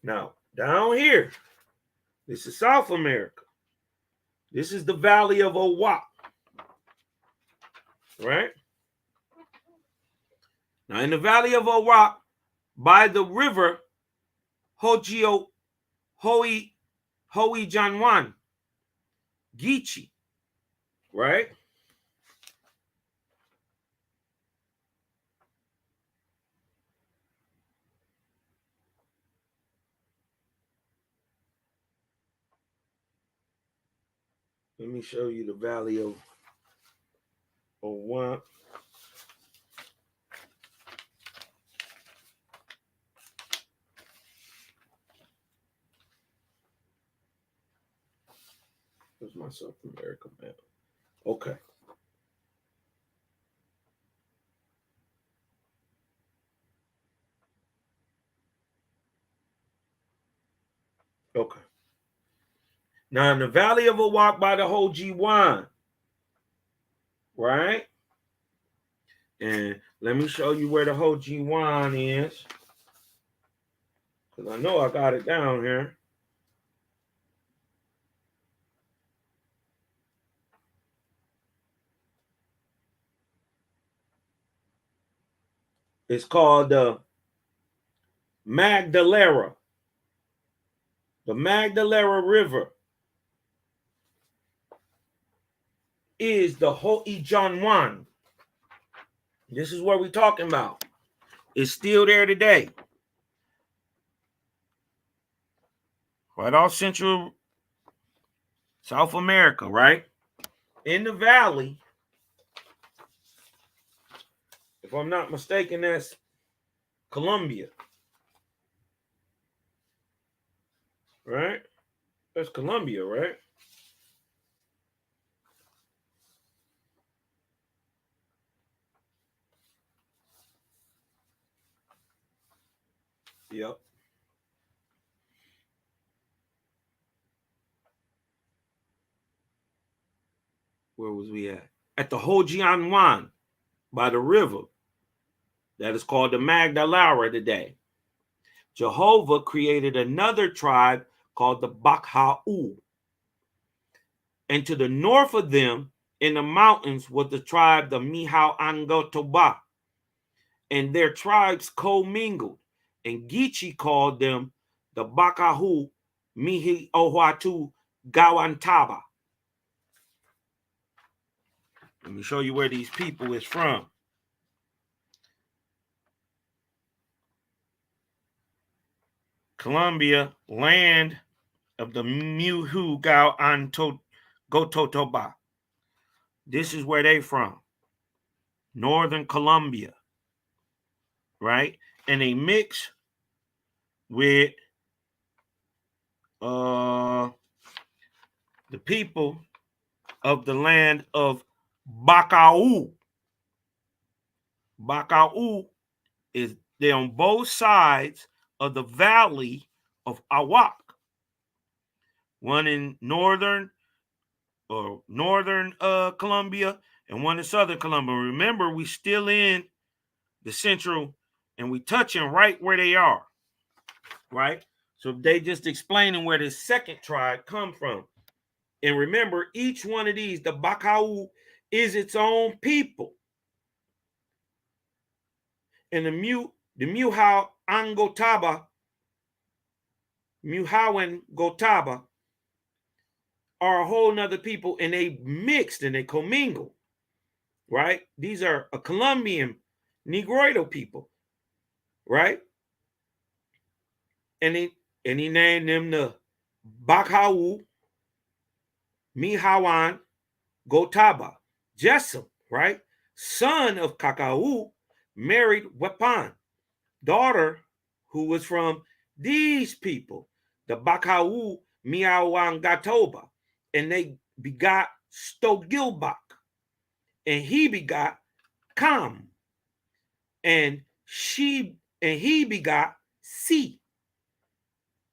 Now, down here, this is South America. This is the valley of Owak. Right? Now, in the valley of Owak, by the river Hoi Janwan, Gichi, right? Let me show you the valley of Owak. Here's my South America map. Okay. Okay. Now, in the valley of Owak by the Hojiwan, right? And let me show you where the Hojiwan is, because I know I got it down here. It's called the Magdalena. The Magdalena River is the Ho'ijanwan. This is what we're talking about. It's still there today. Right off Central South America, right? In the valley, if I'm not mistaken, that's Colombia. Right? That's Colombia, right? Yep. Where was we at? At the Hojianwan by the river. That is called the Magdalena today. Jehovah created another tribe called the Bakha'u. And to the north of them in the mountains was the tribe, the Mihao-Angotoba. And their tribes commingled. And Geechee called them the Bakahu Mihi Ohuatu Gawantaba. Let me show you where these people is from. Colombia, land of the Muhu Gototoba. This is where they from. Northern Colombia. Right? And they mix with the people of the land of Bacau. Bacau is they're on both sides of the valley of Awak. One in northern Colombia and one in southern Colombia. Remember, we still in the central and we touching right where they are. Right? So they just explaining where the second tribe come from. And remember, each one of these, the Bacau, is its own people. And the Muhao Angotaba, Muhawan Gotaba, are a whole nother people, and they mixed and they commingled. Right? These are a Colombian Negroid people. Right? And he named them the Bacau, Mihawan Gotaba. Jessup, right? Son of Kakau, married Wepan, daughter who was from these people, the Bacau Miawan Gatoba, and they begot Stogilbak, and he begot Kam, and he begot Si,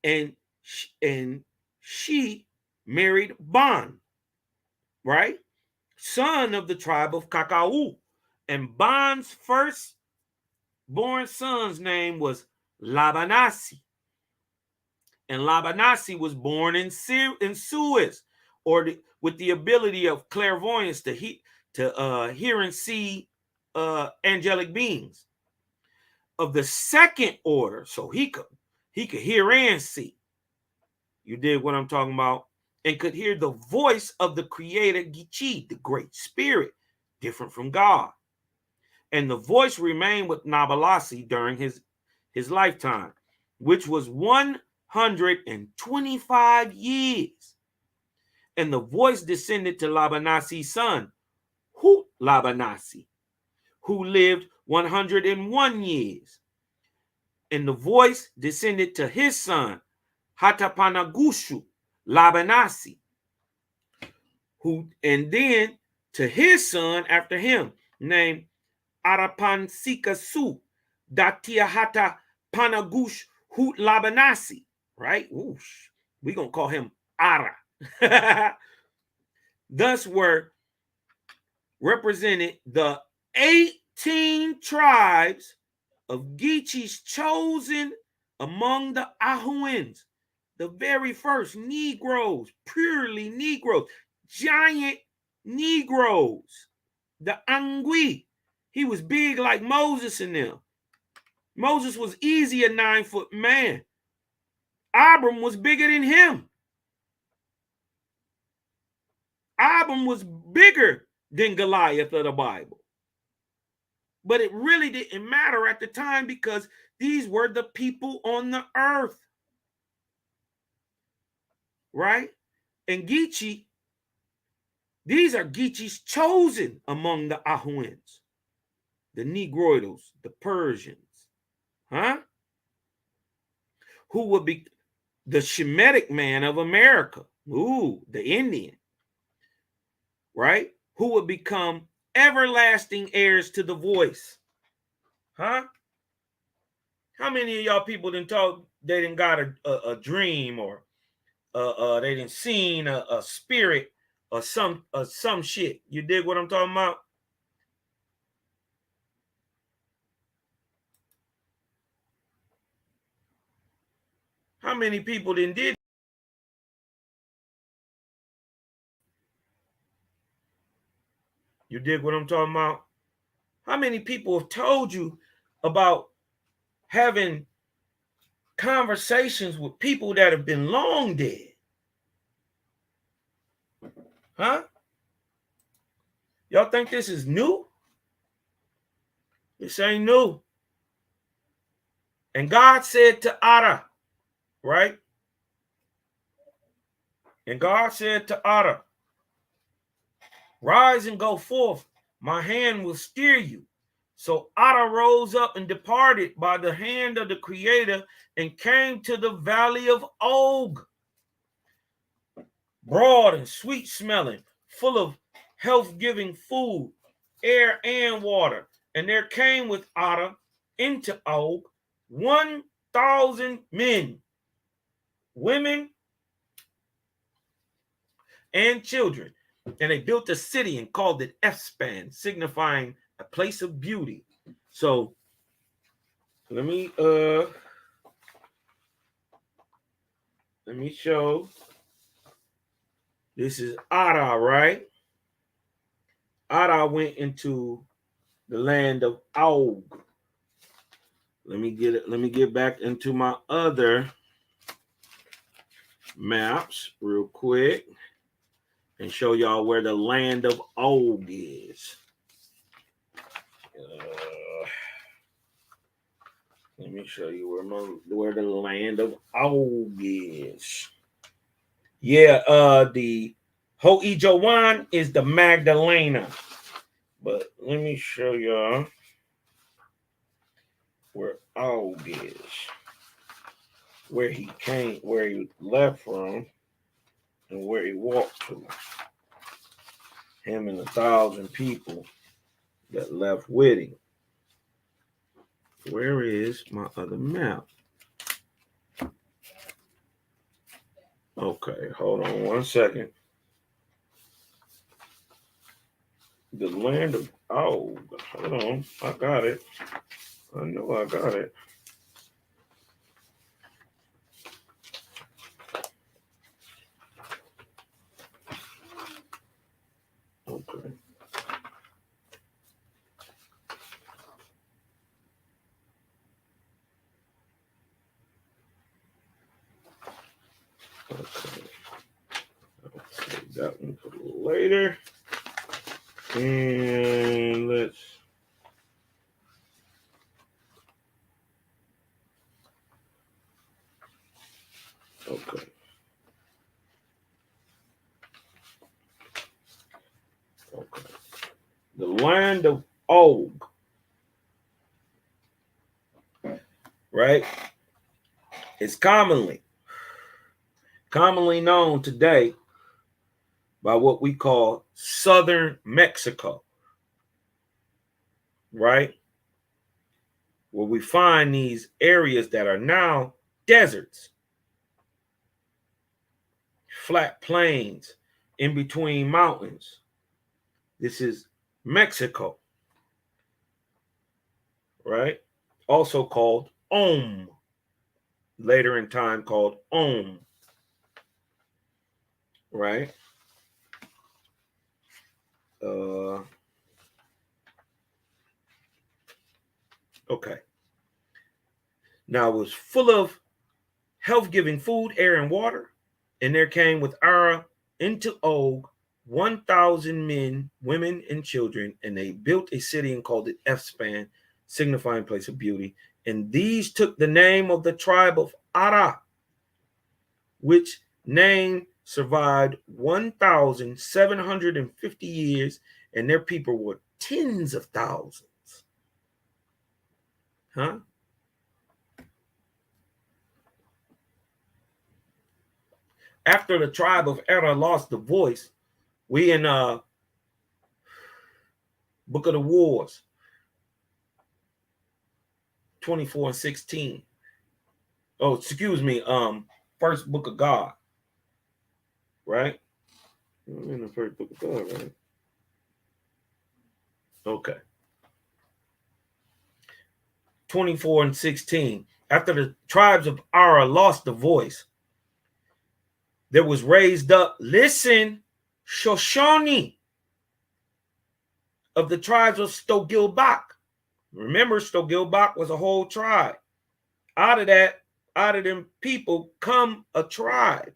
and she married Ban, right? Son of the tribe of Kakau. And Ban's first born son's name was Labanasi. And Labanasi was born in Suez, or with the ability of clairvoyance to hear and see angelic beings of the second order, so he could hear and see. You did what I'm talking about, and could hear the voice of the creator Gichi, the great spirit, different from God. And the voice remained with Nabalasi during his lifetime, which was 125 years. And the voice descended to Labanasi's son, Labanasi, who lived 101 years. And the voice descended to his son, Hatapanagushu Labanasi, and then to his son after him, named Arapansikasu Datiahata Panagush Hut Labanasi, right? Whoosh. We're going to call him Ara. Thus were represented the 18 tribes of Geechees chosen among the Ahuans, the very first Negroes, purely Negroes, giant Negroes, the Angui. He was big like Moses and them, Moses was easy a 9-foot man. Abram was bigger than him. Abram was bigger than Goliath of the Bible. But it really didn't matter at the time because these were the people on the earth. Right? And Geechee, these are Geechee's chosen among the Ahuans, the negroes, the Persians. Huh? Who would be the Shemitic man of America. Ooh, the Indian. Right? Who would become everlasting heirs to the voice. Huh? How many of y'all people didn't talk, they didn't got a dream or they didn't seen a spirit or some shit? You dig what I'm talking about? How many people did? You dig what I'm talking about? How many people have told you about having conversations with people that have been long dead? Huh? Y'all think this is new? This ain't new. And God said to Ada, right? And God said to Ada, rise and go forth. My hand will steer you. So Ada rose up and departed by the hand of the Creator and came to the valley of Og, broad and sweet smelling, full of health-giving food, air, and water. And there came with Ada into Og 1,000 men, women, and children. And they built a city and called it Espan, signifying a place of beauty. So let me show. This is Ada, right? Ada went into the land of Og. Let me get back into my other maps real quick and show y'all where the land of Og is. Let me show you where the land of Og is. Yeah, the Ho'Ijowan is the Magdalena. But let me show y'all where Og is. Where he came, where he left from, and where he walked to. Him and 1,000 people that left with him. Where is my other map? Okay, hold on one second. The land of Og. Hold on, I got it. I know I got it. Okay. Okay. I'll save that one for later. And let's. Okay. Okay. The land of Og. Right? It's commonly known today by what we call southern Mexico, right? Where we find these areas that are now deserts, flat plains in between mountains. This is Mexico, right? Also called Om, later in time called Om, right? Okay. Now it was full of health-giving food, air, and water. And there came with Ara into Og 1,000 men, women, and children, and they built a city and called it Ethspan, signifying place of beauty. And these took the name of the tribe of Ara, which name survived 1,750 years, and their people were tens of thousands. Huh? After the tribe of Ara lost the voice, we in Book of the Wars, 24 and 16. Oh, excuse me, first book of God, right? I'm in the first book of God, right? Okay. 24 and 16. After the tribes of Ara lost the voice, there was raised up, listen, Shoshone of the tribes of Stogilbach. Remember, Stogilbach was a whole tribe. Out of them people come a tribe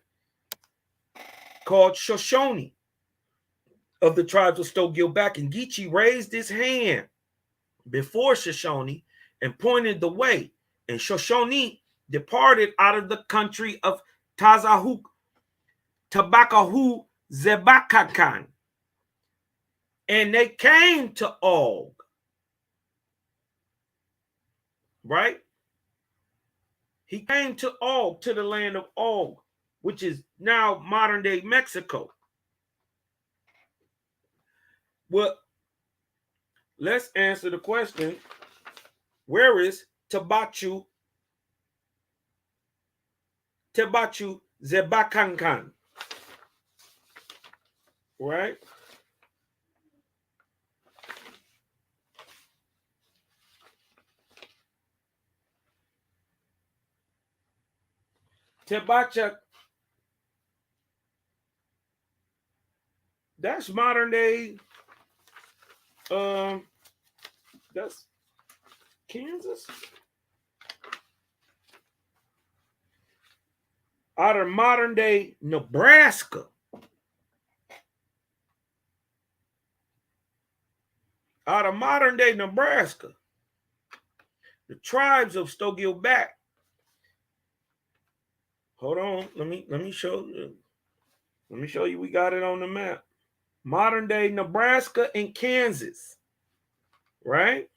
called Shoshone of the tribes of Stogilbach. And Geechee raised his hand before Shoshone and pointed the way. And Shoshone departed out of the country of Tazahuk, Tabakahu, Zebakakan. And they came to Og. Right? He came to Og, to the land of Og, which is now modern day Mexico. Well, let's answer the question. Where is Tabachu Zebakankan? Right? Tebacha, that's modern day, that's Kansas. Out of modern day Nebraska. Out of modern day Nebraska. The tribes of Stogilbach. Hold on, let me show you. Let me show you. We got it on the map. Modern day Nebraska and Kansas, right?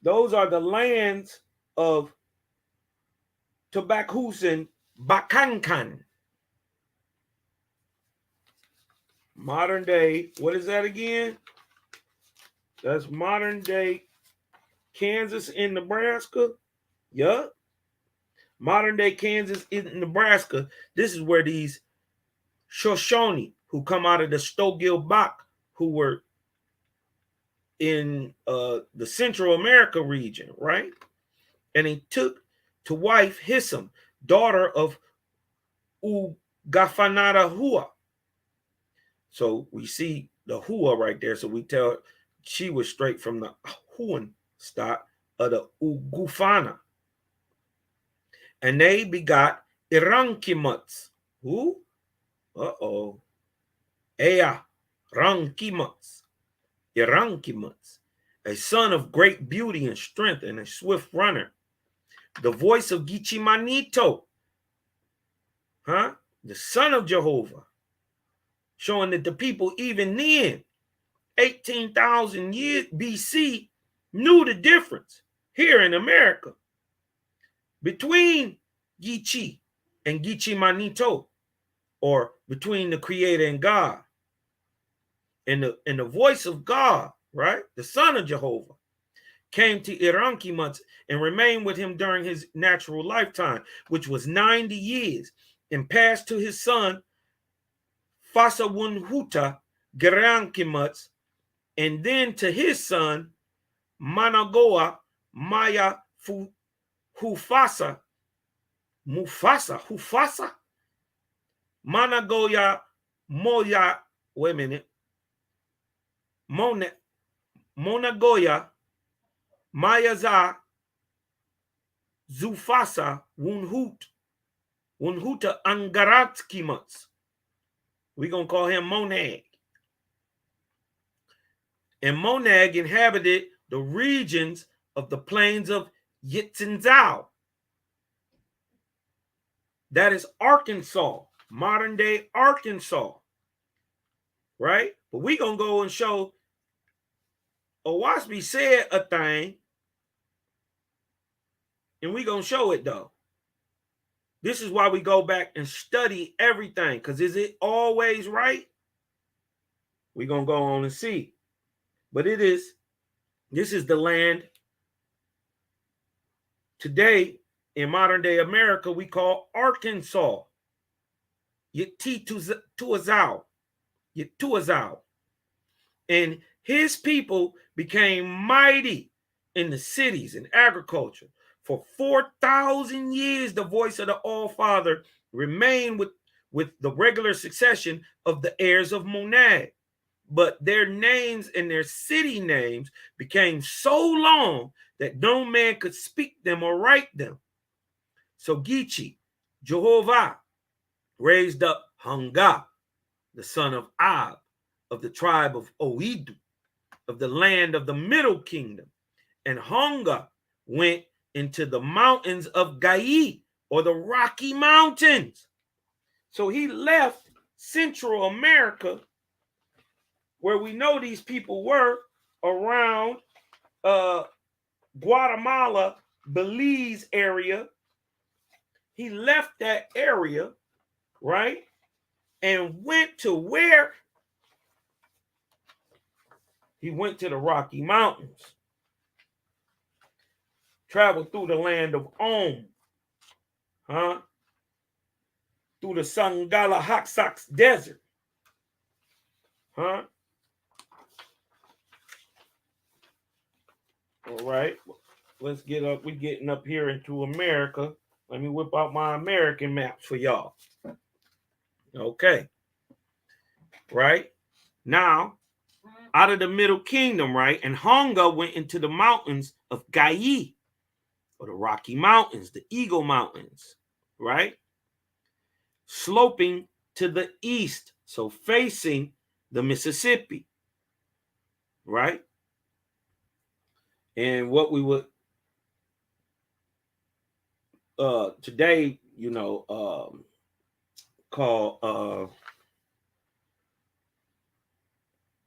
Those are the lands of Tabakhus and Bakankan. Modern day, what is that again? That's modern day Kansas and Nebraska. Yup. Modern day Kansas and Nebraska. This is where these Shoshone, who come out of the Stogilbach, who were in the Central America region, right? And he took to wife Hissam, daughter of Ugafanada Hua. So we see the Hua right there. So we tell she was straight from the Huan stock of the Ugufana. And they begot Irankimuts. Who? Uh-oh. Ea Rankimuts. Irankimuts. A son of great beauty and strength and a swift runner. The voice of Gichimanito. Huh? The son of Jehovah. Showing that the people even then, 18,000 years BC, knew the difference here in America between Gichi and Gichimanito, or between the Creator and God. And the voice of God, right? The son of Jehovah, came to Irankimuts and remained with him during his natural lifetime, which was 90 years, and passed to his son Fasawunhuta Gerankimuts, and then to his son Managoa Maya Hufasa Managoya Moya, wait a minute, Monagoya Mayaza Zufasa Wunhut. Wunhuta Angaratskimats. We're going to call him Monag. And Monag inhabited the regions of the plains of Yitzhak. That is Arkansas, modern day Arkansas. Right? But we're going to go and show Owaspi said a thing, and we're going to show it though. This is why we go back and study everything, because is it always right? We're going to go on and see. But this is the land today in modern day America we call Arkansas. Yituazau. And his people became mighty in the cities and agriculture. For 4,000 years, the voice of the All-Father remained with the regular succession of the heirs of Monad. But their names and their city names became so long that no man could speak them or write them. So Geechee, Jehovah, raised up Hanga, the son of Ab, of the tribe of Oidu, of the land of the Middle Kingdom. And Hanga went into the mountains of Gai, or the Rocky Mountains. So he left Central America, where we know these people were, around Guatemala, Belize area. He left that area, right, and went to where? He went to the Rocky Mountains. Traveled through the land of Om, through the Sangala Haksax Desert, All right, let's get up. We're getting up here into America. Let me whip out my American maps for y'all. Okay, right now, out of the Middle Kingdom, right, and Hanga went into the mountains of Gai, or the Rocky Mountains, the Eagle Mountains, right? Sloping to the east, so facing the Mississippi, right? And what we would today, call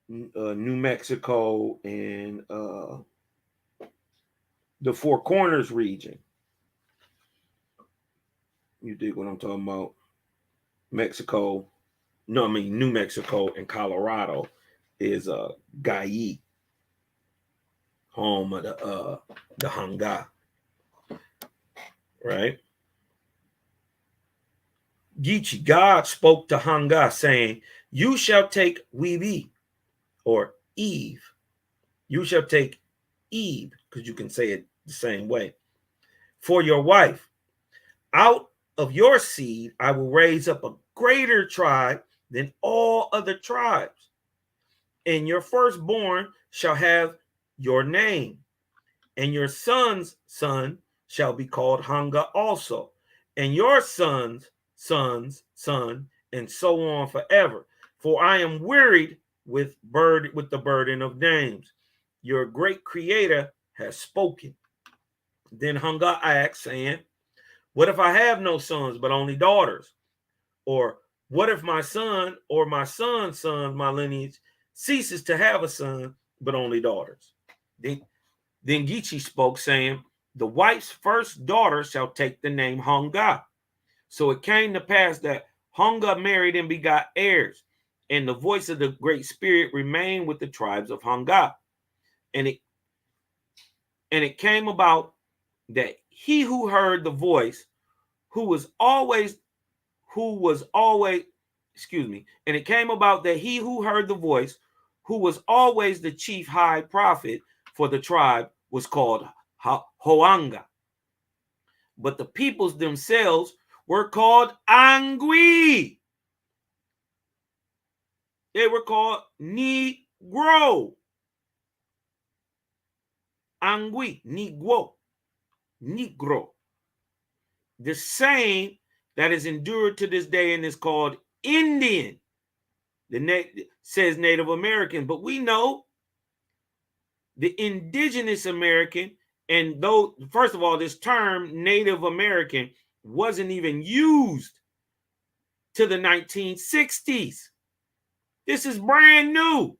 New Mexico and the Four Corners region. You dig what I'm talking about? New Mexico and Colorado is Gai, home of the Hanga, right? Geechee, God spoke to Hanga, saying, "You shall take Webi, or Eve. You shall take Eve," because you can say it the same way, "for your wife. Out of your seed, I will raise up a greater tribe than all other tribes. And your firstborn shall have your name, and your son's son shall be called Hanga also, and your son's son, and so on forever. For I am wearied with the burden of names. Your great creator has spoken." Then Hanga asked, saying, "What if I have no sons, but only daughters? Or what if my son or my son's son, my lineage, ceases to have a son, but only daughters?" Then Geechee spoke, saying, "The wife's first daughter shall take the name Hanga." So it came to pass that Hanga married and begot heirs, and the voice of the Great Spirit remained with the tribes of Hanga. And it came about that he who heard the voice, and it came about that he who heard the voice, who was always the chief high prophet for the tribe, was called Hoanga. But the peoples themselves were called Angui. They were called Negro. Angui, Negro. the same that is endured to this day and is called Indian. Says Native American, but we know the indigenous American, and though, first of all, this term Native American wasn't even used to the 1960s. This is brand new.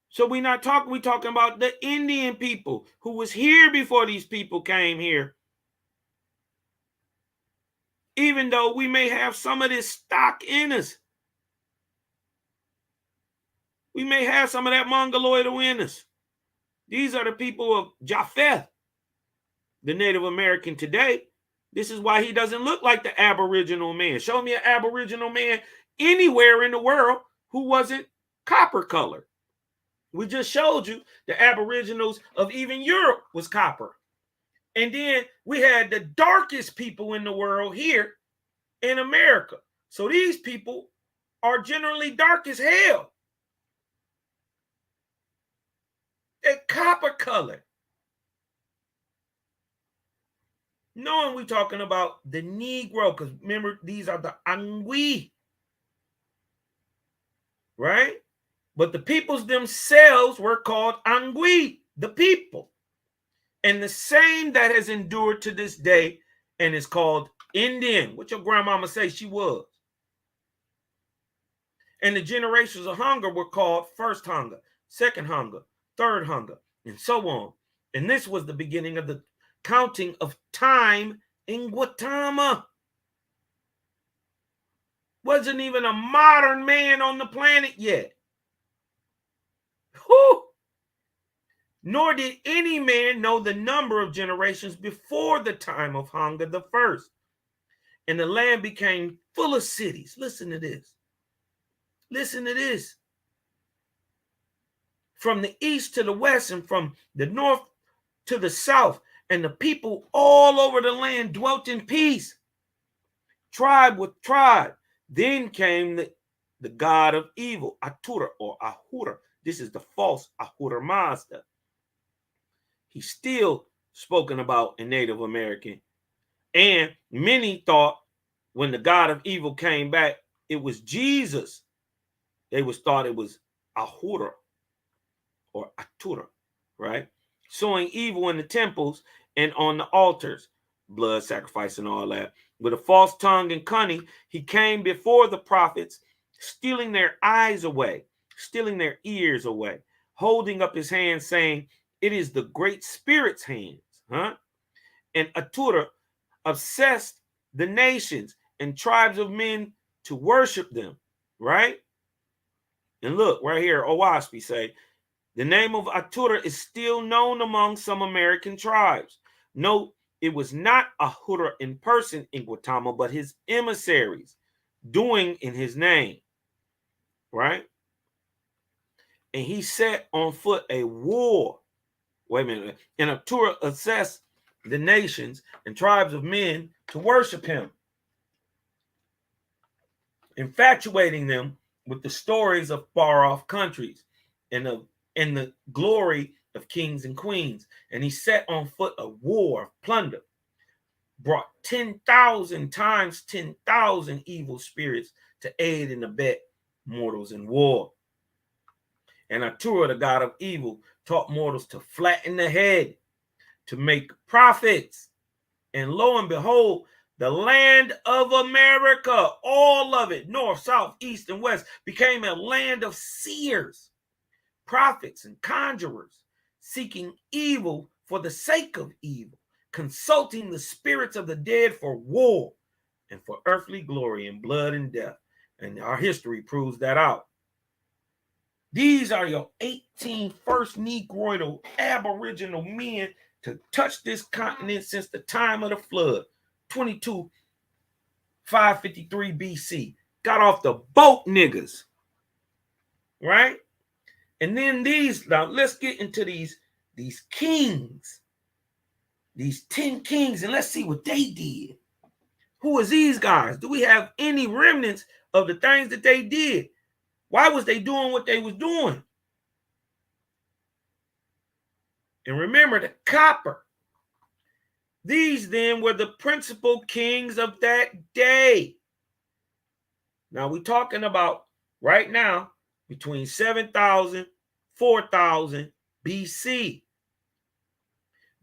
So we're talking about the Indian people who was here before these people came here. Even though we may have some of this stock in us. We may have some of that mongoloidal in us. These are the people of Japheth, the Native American today. This is why he doesn't look like the Aboriginal man. Show me an Aboriginal man anywhere in the world who wasn't copper colored. We just showed you the Aboriginals of even Europe was copper. And then we had the darkest people in the world here in America. So these people are generally dark as hell. They're copper colored. Knowing we're talking about the Negro, because remember, these are the Angwi. Right? But the peoples themselves were called Angwi, the people. And the same that has endured to this day and is called Indian. What your grandmama say she was. And the generations of hunger were called first hunger, second hunger, third hunger, and so on. And this was the beginning of the counting of time in Gautama. Wasn't even a modern man on the planet yet. Whew. Nor did any man know the number of generations before the time of hunger the first. And the land became full of cities. Listen to this. Listen to this. From the east to the west and from the north to the south, and the people all over the land dwelt in peace, tribe with tribe. Then came the god of evil, Atura or Ahura. This is the false Ahura Mazda. He's still spoken about in Native American. And many thought when the god of evil came back, it was Jesus. They thought it was Ahura or Atura, right? Sowing evil in the temples and on the altars, blood sacrifice and all that. With a false tongue and cunning, he came before the prophets, stealing their eyes away, stealing their ears away, holding up his hand, saying, "It is the great spirit's hands." And Atura obsessed the nations and tribes of men to worship them, right? And look, right here, Owaspi say, the name of Atura is still known among some American tribes. Note, it was not Ahura in person in Gautama, but his emissaries doing in his name, right? And he set on foot a war. Wait a minute. And Atura assessed the nations and tribes of men to worship him, infatuating them with the stories of far-off countries and the glory of kings and queens. And he set on foot a war of plunder, brought 10,000 times 10,000 evil spirits to aid and abet mortals in war. And Atura, the god of evil, taught mortals to flatten the head, to make profits. And lo and behold, the land of America, all of it, north, south, east, and west, became a land of seers, prophets, and conjurers, seeking evil for the sake of evil, consulting the spirits of the dead for war and for earthly glory and blood and death. And our history proves that out. These are your 18 first Negroidal Aboriginal men to touch this continent since the time of the flood, 553 BC. Got off the boat, niggas. Right? And then now let's get into these kings, these 10 kings, and let's see what they did. Who is these guys? Do we have any remnants of the things that they did? Why was they doing what they was doing? And remember, the copper These then were the principal kings of that day. Now we're talking about right now between 7,000, 4,000 BC.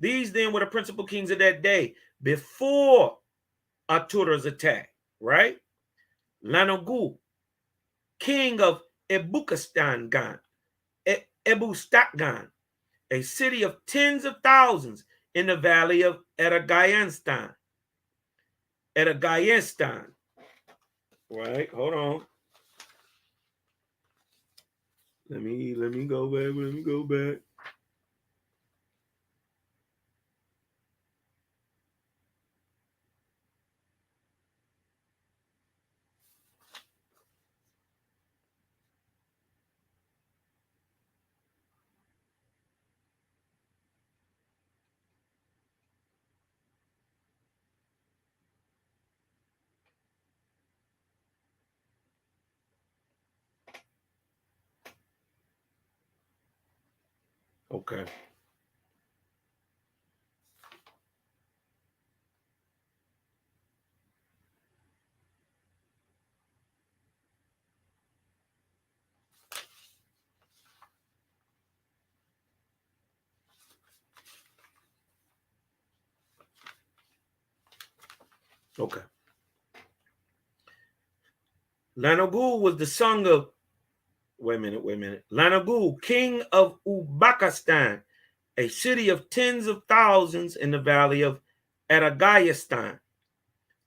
These then were the principal kings of that day before Atura's attack, right? Lanagu, king of Ebukistan, Ebustatgan, a city of tens of thousands in the valley of Edagayanstan. Right, hold on. Let me go back. Okay. Okay. Lanagu was the son of, wait a minute. Lanagu, king of Ubakistan, a city of tens of thousands in the valley of Edagayastan.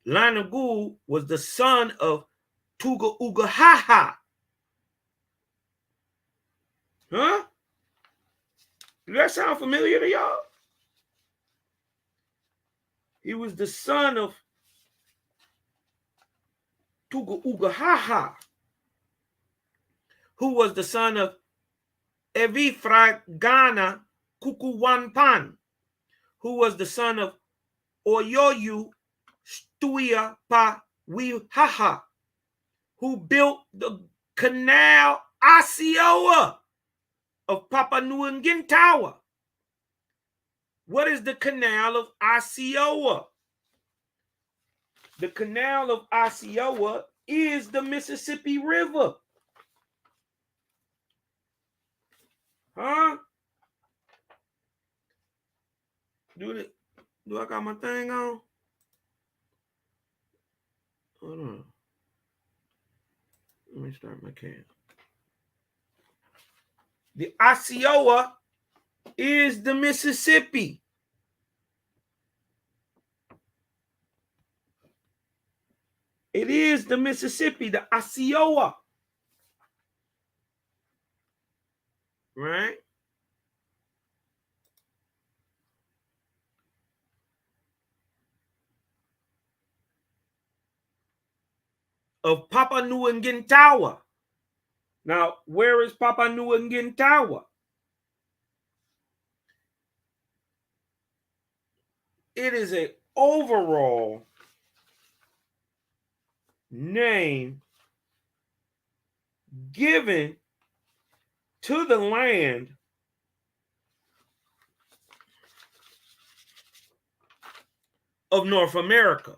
Lanagu was the son of Tuga Ugahaha. Huh? Does that sound familiar to y'all? He was the son of Tuga Ugahaha, who was the son of Evifragana Kukuwanpan, who was the son of Oyoyu Stuia Pa Wihaha, who built the canal Asioa of Papua New Guinea Tower. What is the canal of Asioa? The canal of Asioa is the Mississippi River. Huh? Do I got my thing on? Hold on. Let me start my cam. The Osceola is the Mississippi. It is the Mississippi, the Osceola. Right? Of Papua New Guinea Tower. Now, where is Papua New Guinea Tower? It is an overall name given to the land of North America.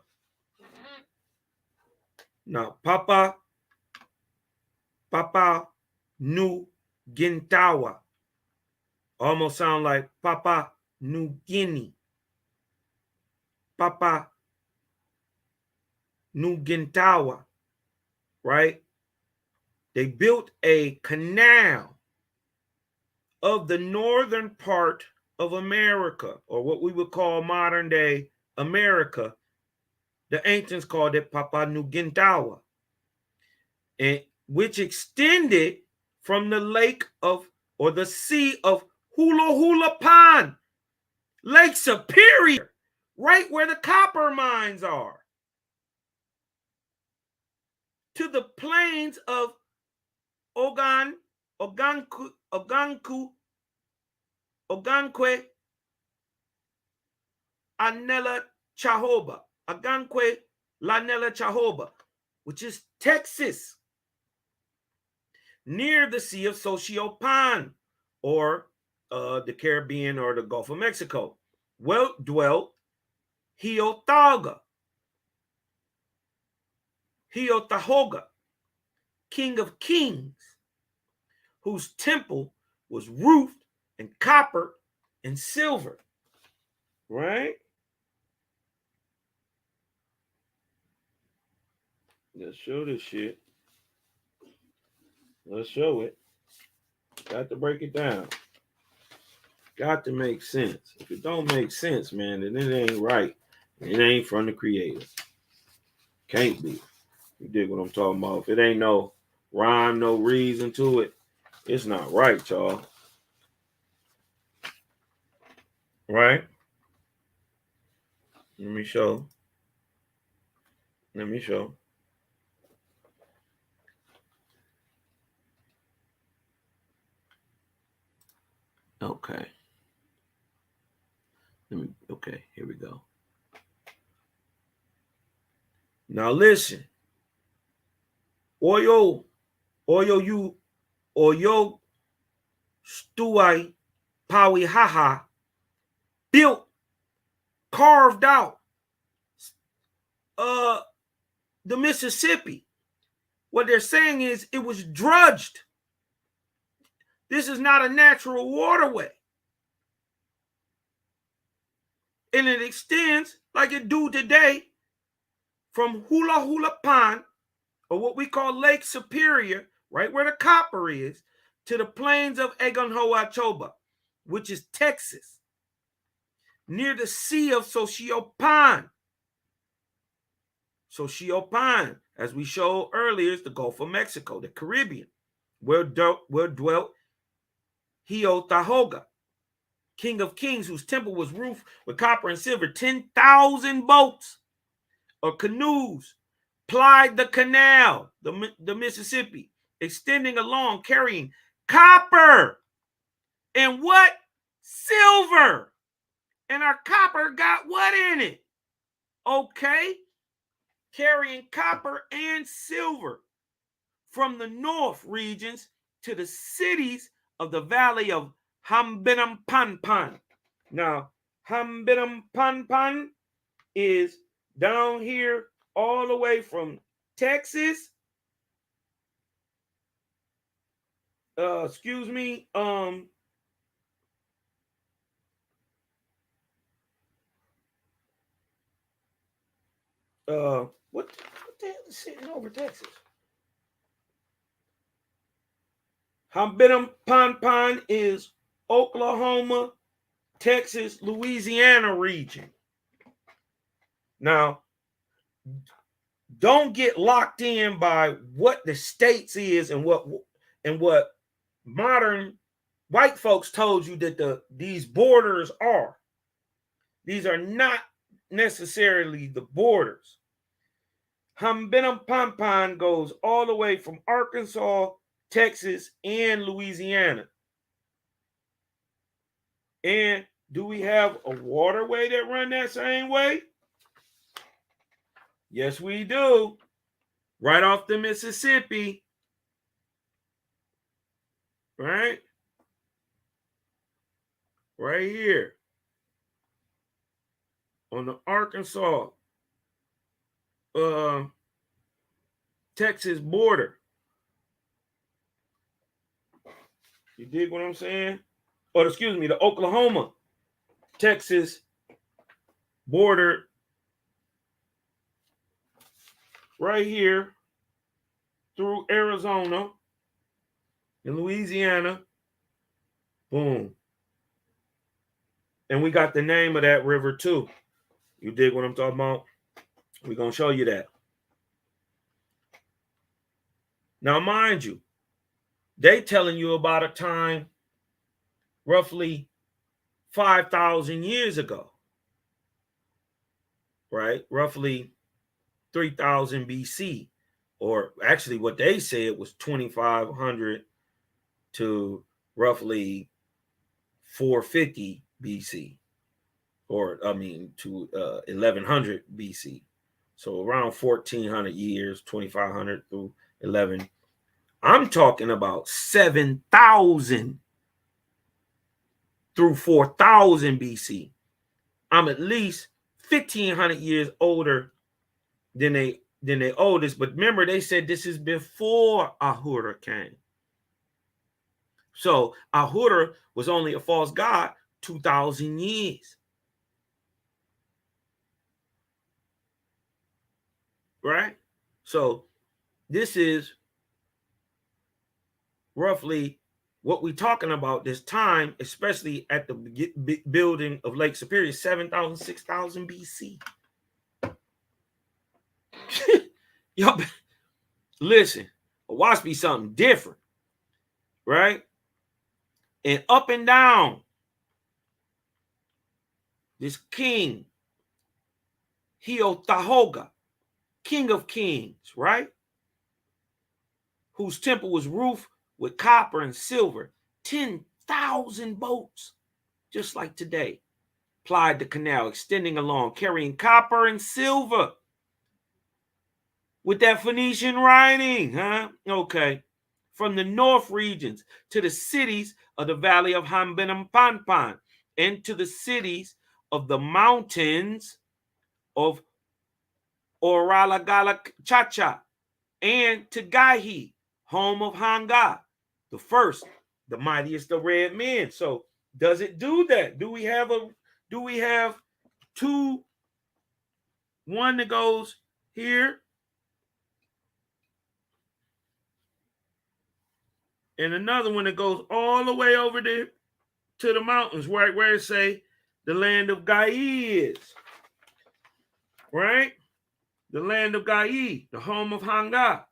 Now, Papua New Guinea Tower almost sound like Papua New Guinea. Papua New Guinea Tower, right? They built a canal of the northern part of America, or what we would call modern day America. The ancients called it Papua New Guinea Tower, and which extended from the lake of, or the sea of Hula Hula Pond, Lake Superior, right where the copper mines are, to the plains of Ogankwe, Anela Chahoba, Agankwe, Lanela Chahoba, which is Texas, near the Sea of Sociopan, or the Caribbean or the Gulf of Mexico. Well dwelt Hiothaga, king of kings, whose temple was roofed in copper and silver. Right? Let's show this shit. Let's show it. Got to break it down. Got to make sense. If it don't make sense, man, then it ain't right. It ain't from the creator. Can't be. You dig what I'm talking about? If it ain't no rhyme, no reason to it, it's not right, y'all. Right? Let me show. Okay. Okay, here we go. Now listen. Oyo Stuai Pawi Haha built, carved out the Mississippi. What they're saying is it was drudged. This is not a natural waterway. And it extends like it do today from Hula Hula Pond, or what we call Lake Superior, right where the copper is, to the plains of Egonhoachoba, which is Texas, near the Sea of Sociopan. Sociopan, as we showed earlier, is the Gulf of Mexico, the Caribbean, where dwelt Hiothahoga, king of kings, whose temple was roofed with copper and silver. 10,000 boats or canoes plied the canal, the Mississippi, extending along, carrying copper and what? Silver. And our copper got what in it? Okay. Carrying copper and silver from the north regions to the cities of the valley of Hambinampanpan. Now, Hambinampanpan is down here all the way from Texas. What the hell is sitting over Texas? Hambinampanpan is Oklahoma, Texas, Louisiana region. Now, don't get locked in by what the states is and what modern white folks told you that these borders are. These are not necessarily the borders. Hambinampanpan goes all the way from Arkansas, Texas, and Louisiana. And do we have a waterway that run that same way? Yes, we do. Right off the Mississippi. Right? Right here. On the Arkansas, Texas border. You dig what I'm saying? Or excuse me, the Oklahoma, Texas border right here through Arizona and Louisiana. Boom. And we got the name of that river too. You dig what I'm talking about? We're going to show you that. Now, mind you, they telling you about a time roughly 5,000 years ago, right? Roughly 3,000 BC, or actually what they said was 2,500 to roughly 450 BC, or to 1100 BC. So around 1,400 years, 2,500 through 11. I'm talking about 7,000 through 4,000 BC. I'm at least 1,500 years older than they oldest. But remember, they said this is before Ahura came. So Ahura was only a false god 2,000 years. Right? So this is roughly what we're talking about this time, especially at the building of Lake Superior, 7,000, 6,000 BC. Y'all listen, watch me something different, right? And up and down, this king, Heotahoga, king of kings, right? Whose temple was roofed with copper and silver, 10,000 boats, just like today, plied the canal, extending along, carrying copper and silver. With that Phoenician writing, huh? Okay. From the north regions to the cities of the valley of Hambenampanpan, and to the cities of the mountains of Oralagalachacha, and to Gaihi, home of Hanga, the first, the mightiest of red men. So does it do that? Do we have two, one that goes here and another one that goes all the way over there to the mountains, right where it say the land of Gai is, right? The land of Gai, the home of Hanga,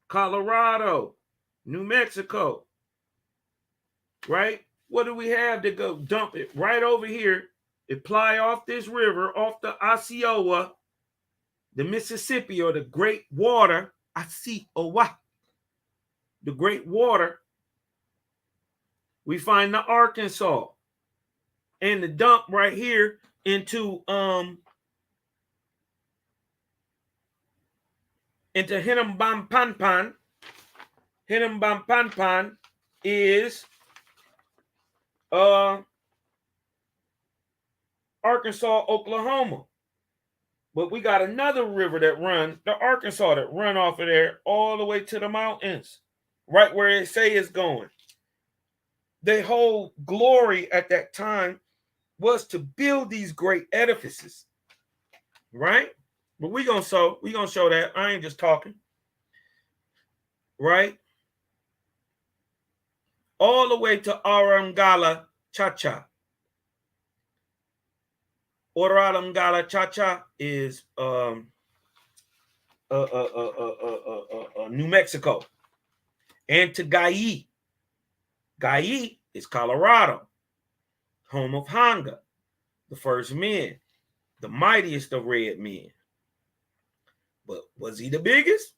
Colorado, New Mexico, right? What do we have to go dump it right over here? It ply off this river, off the Osceola, the Mississippi, or the Great Water, Osceola, the Great Water. We find the Arkansas and the dump right here into Hinambampanpan. Hinambampanpan is Arkansas, Oklahoma. But we got another river that runs, the Arkansas, that run off of there all the way to the mountains, right where it say it's going. The whole glory at that time was to build these great edifices, right? But we gonna show that. I ain't just talking, right? All the way to Orangala Chacha. Orangala Chacha is New Mexico, and to Gai. Gai is Colorado, home of Hanga, the first men, the mightiest of red men. But was he the biggest?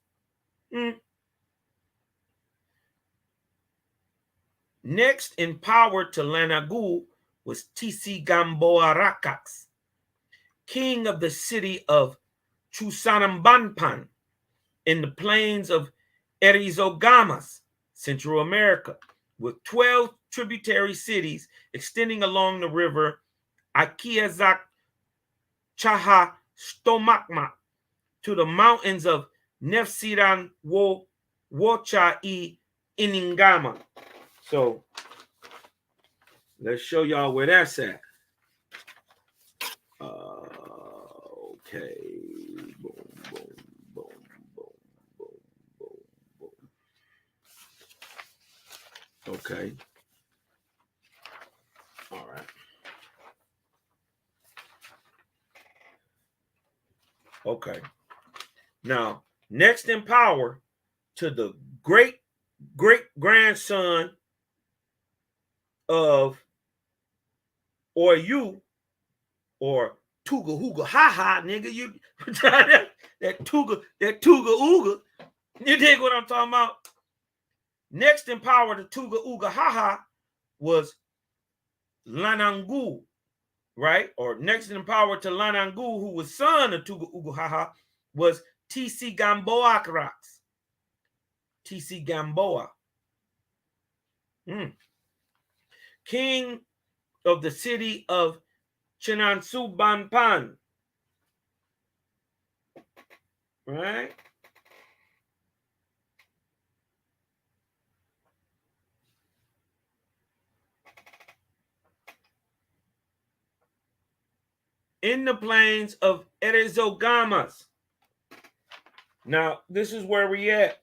Next in power to Lanagu was Tisigamboaracax, king of the city of Chusanambanpan in the plains of Erizogamas, Central America, with 12 tributary cities extending along the river Akiazak Chaha Stomakma to the mountains of Nefsiran Wocha Iningama. So let's show y'all where that's at. Okay. Boom, boom, boom, boom, boom, boom, boom. Okay. All right. Okay. Now, next in power to the great grandson of Oyu, or Tuga Hooga Ha Ha, nigga. You that Tuga Ooga. You dig what I'm talking about? Next in power to Tuga Ooga Ha Ha was Lanangu, right? Or next in power to Lanangu, who was son of Tuga Ooga Ha Ha, was T.C. Gamboa Krax. T.C. Gamboa. King of the city of Chinansu Banpan. Right? In the plains of Erizogamas. Now, this is where we at.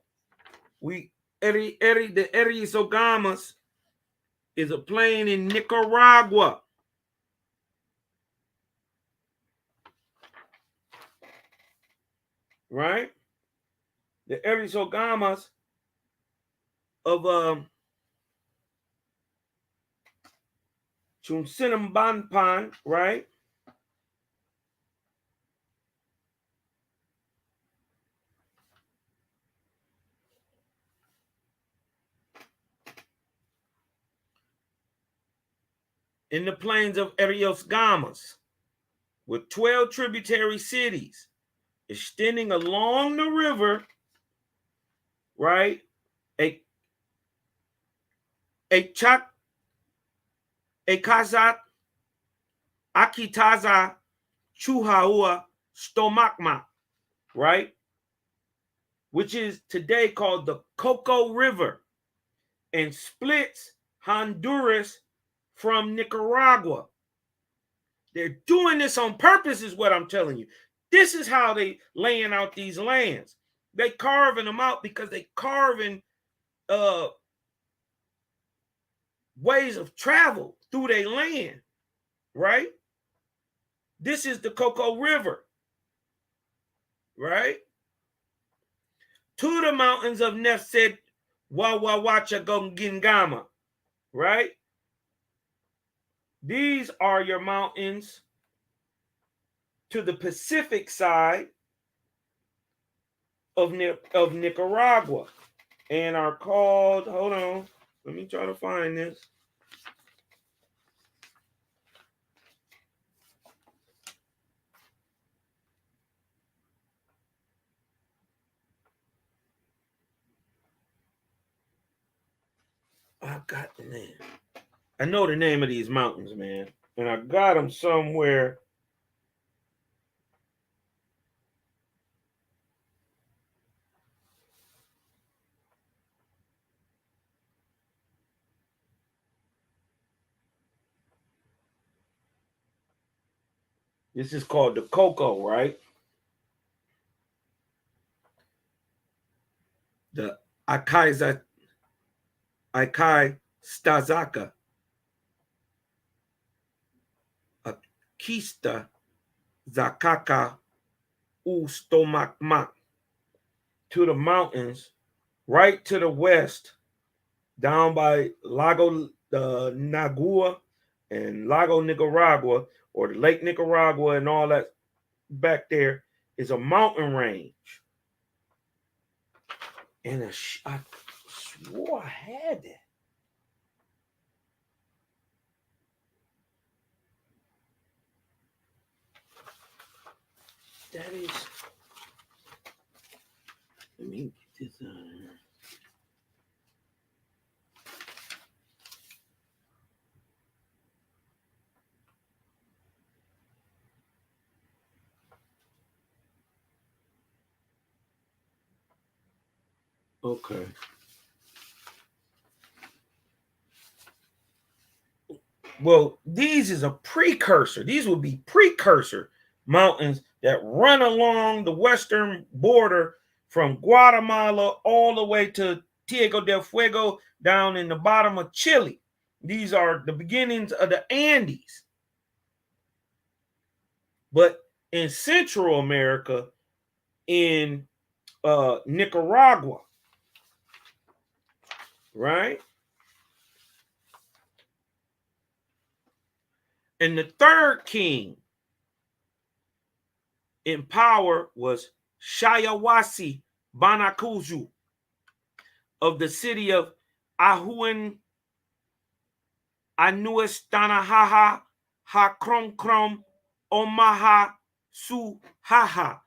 The Erizogamas is a plain in Nicaragua. Right? The Erizogamas of Chunsinambanpan, right? In the plains of Eriosgamas, with 12 tributary cities extending along the river, right? A Kazat, Akitaza, Chuhaua, Stomakma, right? Which is today called the Coco River and splits Honduras from Nicaragua. They're doing this on purpose, is what I'm telling you. This is how they laying out these lands. They carving them out because they carving ways of travel through their land, right? This is the Coco River, right? To the mountains of Nefset Wawawacha Gongingama, right? These are your mountains to the Pacific side of Nicaragua and are called, hold on, let me try to find this. I got the name. I know the name of these mountains, man, and I got them somewhere. This is called the Coco, right? The Akai Stazaka. Akista Zakaka Ustomakmak. To the mountains, right to the west, down by Lago Nagua and Lago Nicaragua, or the Lake Nicaragua and all that back there, is a mountain range. And I swore I had that. That is, let me get this out of here. Okay. Well, these is a precursor. These would be precursor mountains that run along the western border from Guatemala all the way to Tierra del Fuego down in the bottom of Chile. These are the beginnings of the Andes. But in Central America, in Nicaragua, right? And the third king in power was Shayawasi Banakuzu of the city of Ahuan Anuestanahaha Hakronkrom Omaha Suhaha.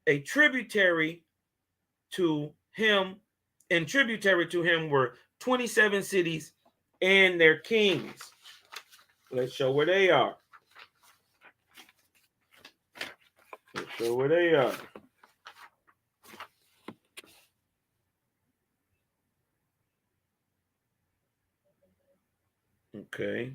A tributary to him, and tributary to him were 27 cities and their kings. Let's show where they are. So where they are. Okay.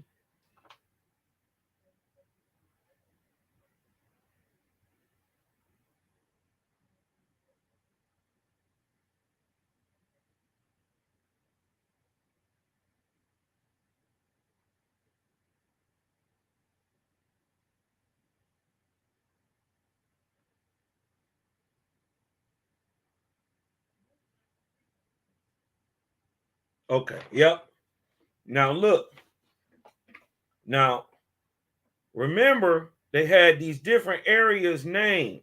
Okay. Yep. Now look. Now remember they had these different areas named,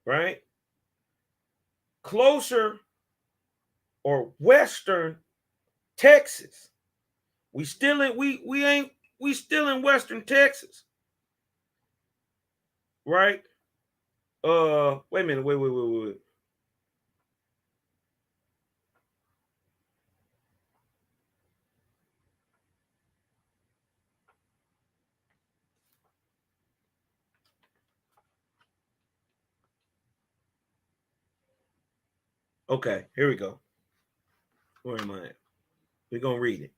right? Closer or western Texas. We still in we still in western Texas. Right? Wait a minute. Wait. Okay, here we go. Where am I at? We're gonna read it.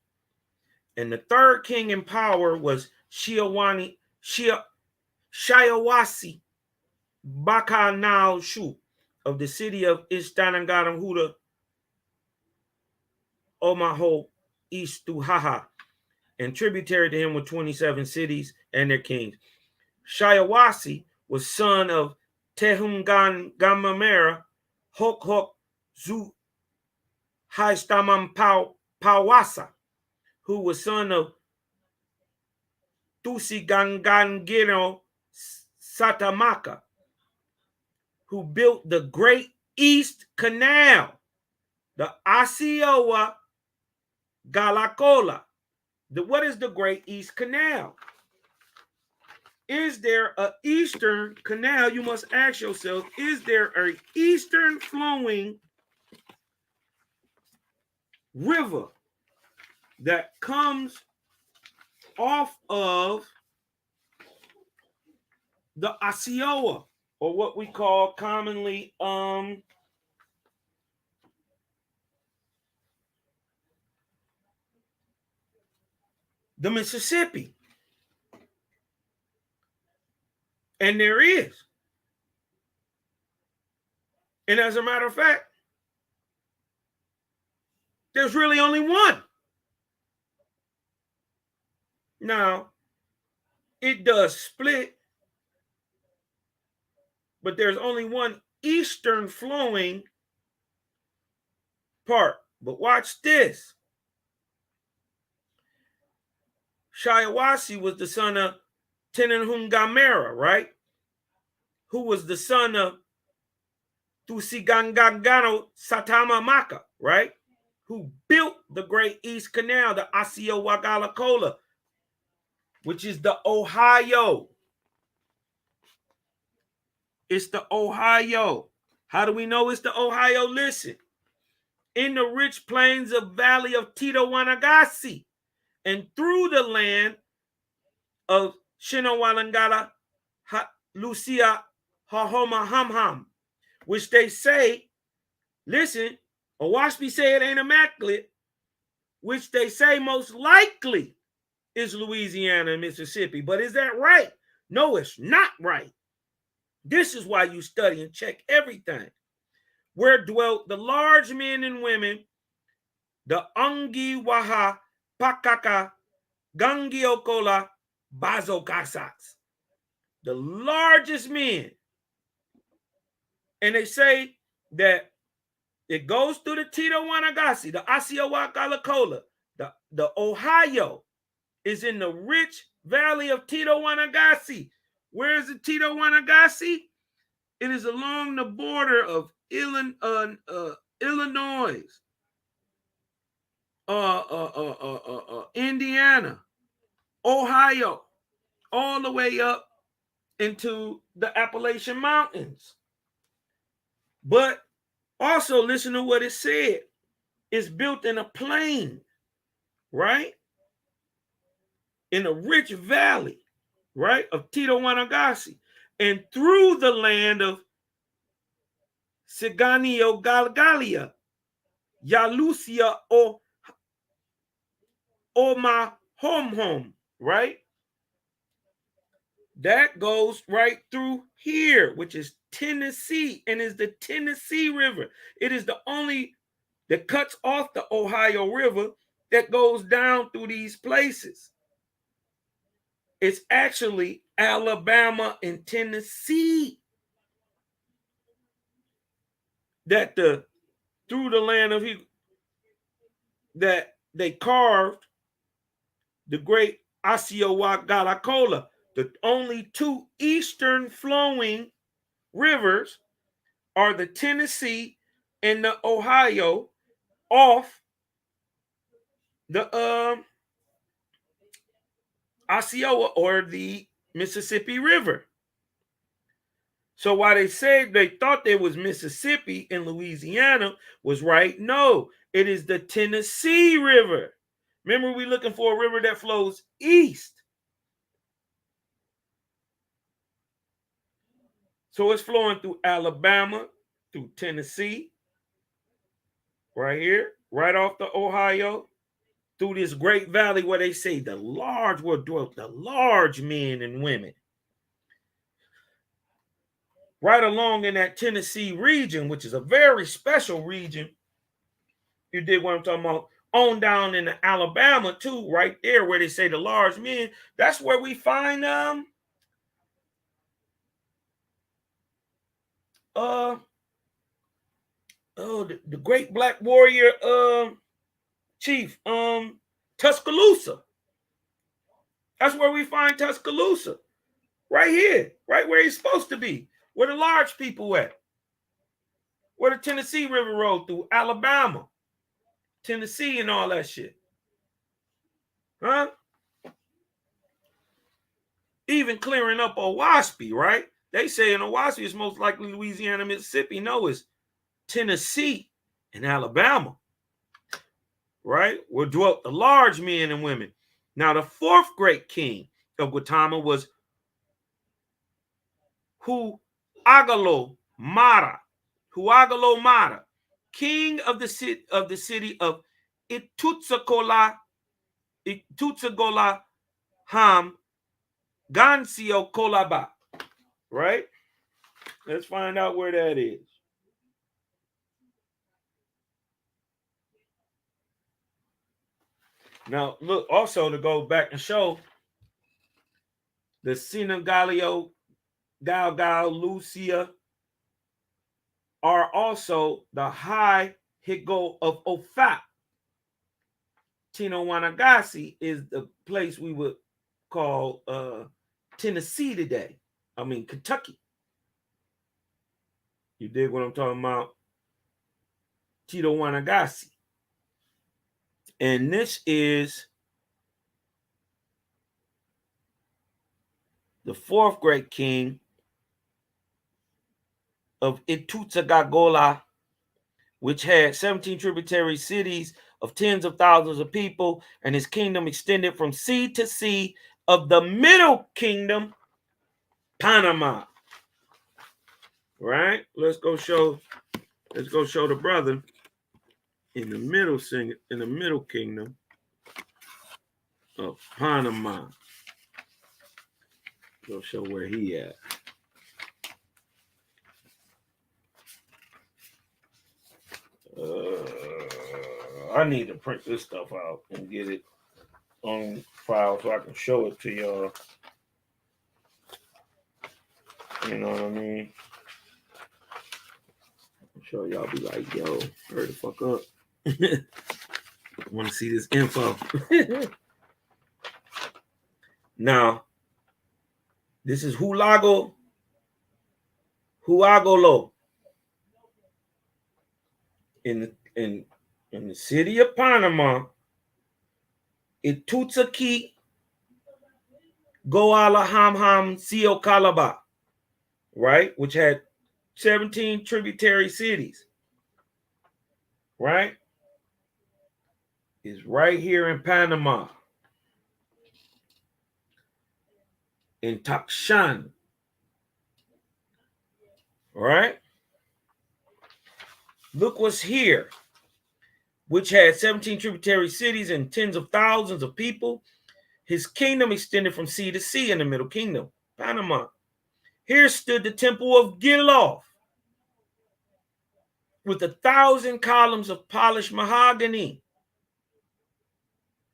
And the third king in power was Shiawasi Bakanal Shu of the city of Ishtanangaram Huda Omaho East to Haha, and tributary to him were 27 cities and their kings. Shiawasi was son of Tehumgan Gamamera Hok Zu Haistamam Pawasa, who was son of Tusigangangiro Satamaka, who built the Great East Canal, the Osceola Galacola. What is the Great East Canal? Is there an eastern canal? You must ask yourself, is there an eastern flowing river that comes off of the Osceola, or what we call commonly the Mississippi? And there is. And as a matter of fact, there's really only one. Now, it does split, but there's only one eastern flowing part. But watch this. Shiawasi was the son of Tenenhungamera, right? Who was the son of Tusigangangano Satamamaka, right? Who built the Great East Canal, the Osceola Galacola, which is the Ohio. It's the Ohio. How do we know it's the Ohio? Listen. In the rich plains of Valley of Tito-Wanagasi and through the land of Shinawalangala, Lucia, Hahoma Hamham, which they say, listen, Owashpi say it ain't immaculate, which they say most likely is Louisiana and Mississippi. But is that right? No, it's not right. This is why you study and check everything. Where dwelt the large men and women, the Ungi Waha Pakaka Gangiokola Bazokasats, the largest men. And they say that it goes through the Tito-Wanagasi, the Osceola Galacola, the Ohio is in the rich valley of Tito-Wanagasi. Where is the Tito-Wanagasi? It is along the border of Illinois, Indiana, Ohio, all the way up into the Appalachian Mountains. But also listen to what it said. It's built in a plain, right? In a rich valley, right, of Tito-Wanagasi. and through the land of Siganio Galgalia, Yalusia or my home, right? That goes right through here, which is Tennessee, and is the Tennessee River. It is the only that cuts off the Ohio River that goes down through these places. It's actually Alabama and Tennessee that through the land of that they carved the great Asiowagalacola, the only two eastern flowing rivers are the Tennessee and the Ohio off the Osceola or the Mississippi River. So while they said they thought there was Mississippi in Louisiana was right, no, it is the Tennessee River. Remember, we're looking for a river that flows east. So it's flowing through Alabama, through Tennessee, right here, right off the Ohio, through this great valley where they say the large will dwell, the large men and women. Right along in that Tennessee region, which is a very special region. You dig what I'm talking about? On down in Alabama too, right there where they say the large men. That's where we find the great black warrior chief Tuscaloosa. That's where we find Tuscaloosa. Right here, right where he's supposed to be. Where the large people at. Where the Tennessee River rolled through Alabama, Tennessee, and all that shit. Huh? Even clearing up Owaspie, right? They say in Owaspie is most likely Louisiana, Mississippi. No, it's Tennessee and Alabama, right? Where dwelt the large men and women. Now, the fourth great king of Gautama was Huagalo Mara, king of the city of Itutsagola Ham Gansio Kolaba. Right? Let's find out where that is. Now, look, also to go back and show the Sinagalio, Galgal, Lucia are also the high Higo of Ofat. Tinowanagasi is the place we would call Tennessee today. I mean, Kentucky. You dig what I'm talking about? Tinowanagasi. And this is the fourth great king of Itutagagola, which had 17 tributary cities of tens of thousands of people, and his kingdom extended from sea to sea of the middle kingdom, Panama. Right? Let's go show the brother in the middle kingdom of Panama. Go show where he at. I need to print this stuff out and get it on file so I can show it to y'all. You know what I mean? I'm sure y'all be like, yo, hurry the fuck up. I want to see this info. Now, this is Huagolo. In the city of Panama, Itutsaki Goala Ham Sio Calaba, right? Which had 17 tributary cities, right? Is right here in Panama. In Takshan, All right. Look what's here, which had 17 tributary cities and tens of thousands of people. His kingdom extended from sea to sea in the Middle Kingdom, Panama. Here stood the temple of Gilof, with 1,000 columns of polished mahogany.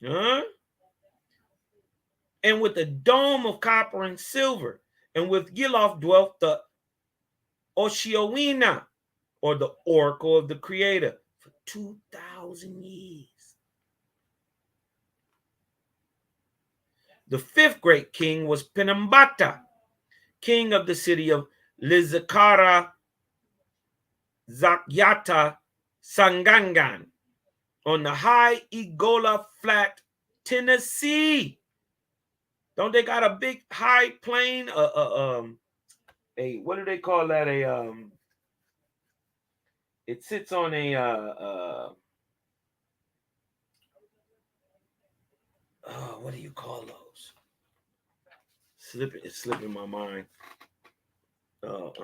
And with a dome of copper and silver. And with Gilof dwelt the Oshioina, or the oracle of the Creator, for 2,000 years. The fifth great king was Pinambata, king of the city of Lizakara Zakyata Sangangan, on the high Egola Flat, Tennessee. Don't they got a big high plain? What do they call that? It sits on what do you call those? It's slipping my mind. But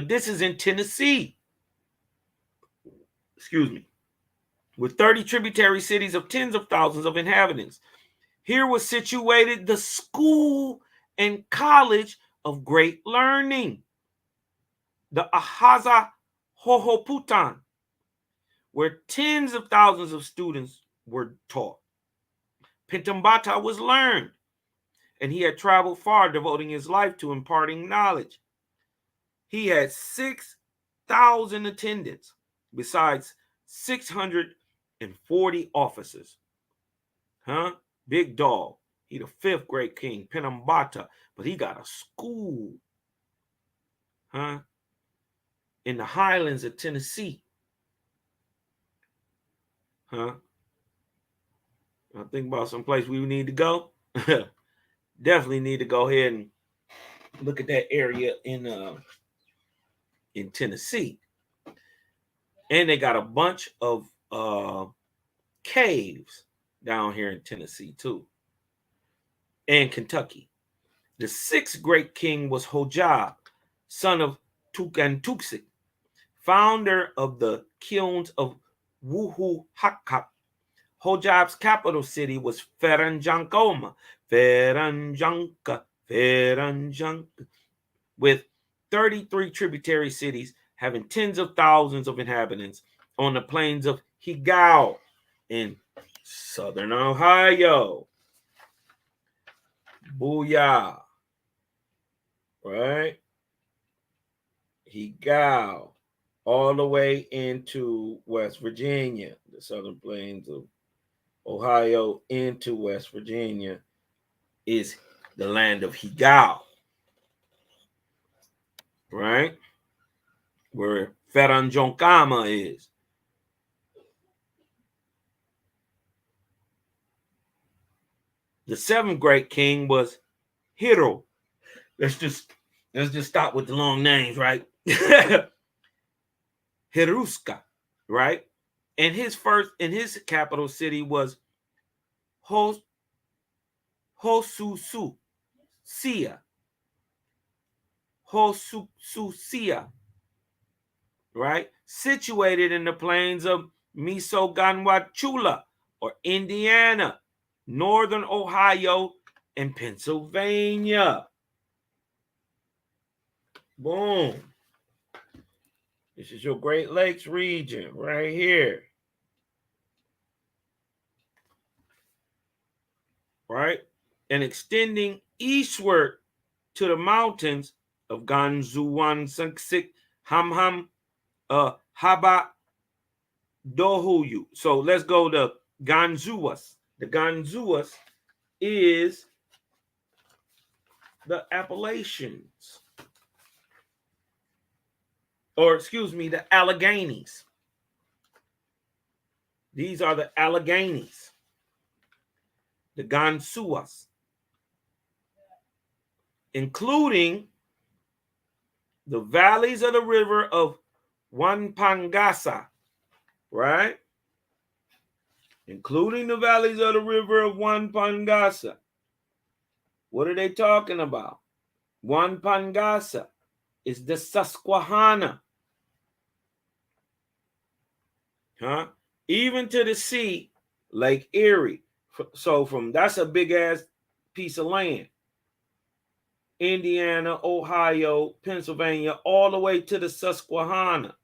this is in Tennessee. Excuse me. With 30 tributary cities of tens of thousands of inhabitants. Here was situated the school and college of great learning, the Ahaza Hohoputan, where tens of thousands of students were taught. Pintambata was learned, and he had traveled far, devoting his life to imparting knowledge. He had 6,000 attendants, besides 640 officers. Big dog. He the fifth great king, Pinambata, but he got a school. In the highlands of Tennessee. I think about some place we need to go. Definitely need to go ahead and look at that area in Tennessee. And they got a bunch of caves down here in Tennessee too, and Kentucky. The sixth great king was Hojab, son of Tukantuksik, founder of the kilns of Wuhu-Hakap. Hojab's capital city was Feranjankoma, with 33 tributary cities having tens of thousands of inhabitants on the plains of Higao in southern Ohio. Booyah. Right? Higao. All the way into West Virginia, the southern plains of Ohio into West Virginia is the land of Higao. Right? Where Feranjonkama is. The seventh great king was Hiro. Let's just stop with the long names, right? Hiruska, right? And his capital city was Hosususia, right? Situated in the plains of Misoganwachula, or Indiana, northern Ohio, and Pennsylvania. Boom. This is your Great Lakes region right here. Right? And extending eastward to the mountains of Ganzuan, Sanksik, Hamham, Haba, Dohuyu. So let's go to Ganzuas. The Ganzuas is the Appalachians. Or excuse me, the Alleghenies. These are the Alleghenies. The Gansuas. Including the valleys of the river of Wanpangasa, right? Including the valleys of the river of Wanpangasa. What are they talking about? Juan Pangasa is the Susquehanna. Huh? Even to the sea, Lake Erie. So from that's a big ass piece of land. Indiana, Ohio, Pennsylvania, all the way to the Susquehanna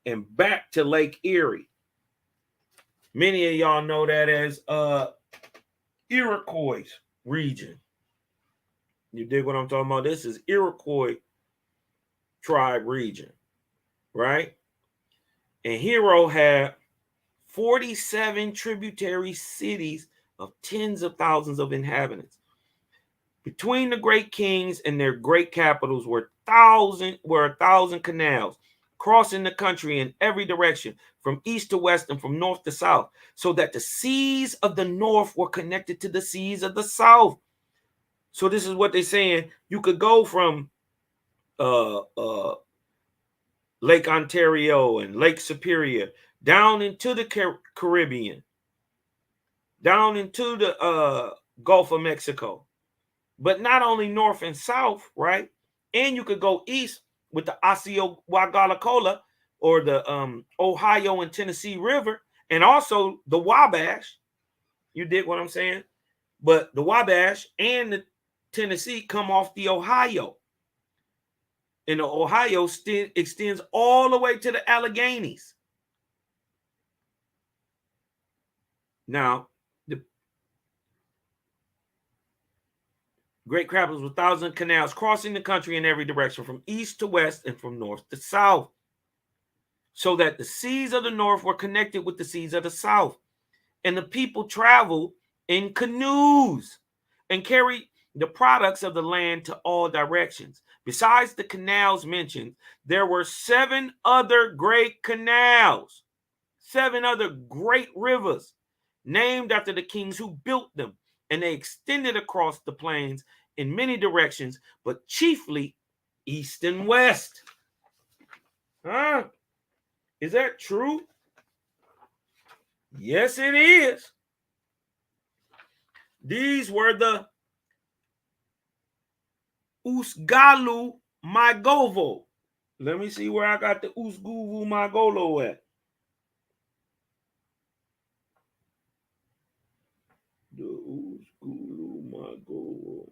and back to Lake Erie. Many of y'all know that as Iroquois region. You dig what I'm talking about? This is Iroquois tribe region, right? And Hero had 47 tributary cities of tens of thousands of inhabitants. Between the great kings and their great capitals were a thousand canals crossing the country in every direction, from east to west and from north to south, so that the seas of the north were connected to the seas of the south. So this is what they're saying. You could go from Lake Ontario and Lake Superior down into the Caribbean, down into the Gulf of Mexico. But not only north and south, right? And you could go east with the Osceola or the Ohio and Tennessee River, and also the Wabash. You dig what I'm saying? But the Wabash and the Tennessee come off the Ohio. And the Ohio extends all the way to the Alleghenies. Now, the great capitals with 1,000 canals crossing the country in every direction, from east to west and from north to south, so that the seas of the north were connected with the seas of the south. And the people traveled in canoes and carried the products of the land to all directions. Besides the canals mentioned, there were 7 other great canals, 7 other great rivers, named after the kings who built them, and they extended across the plains in many directions, but chiefly east and west. Huh? Is that true? Yes, it is. These were the Usgalu Magovo. Let me see where I got the Usguvu Magolo at. The Usgulu Magolo.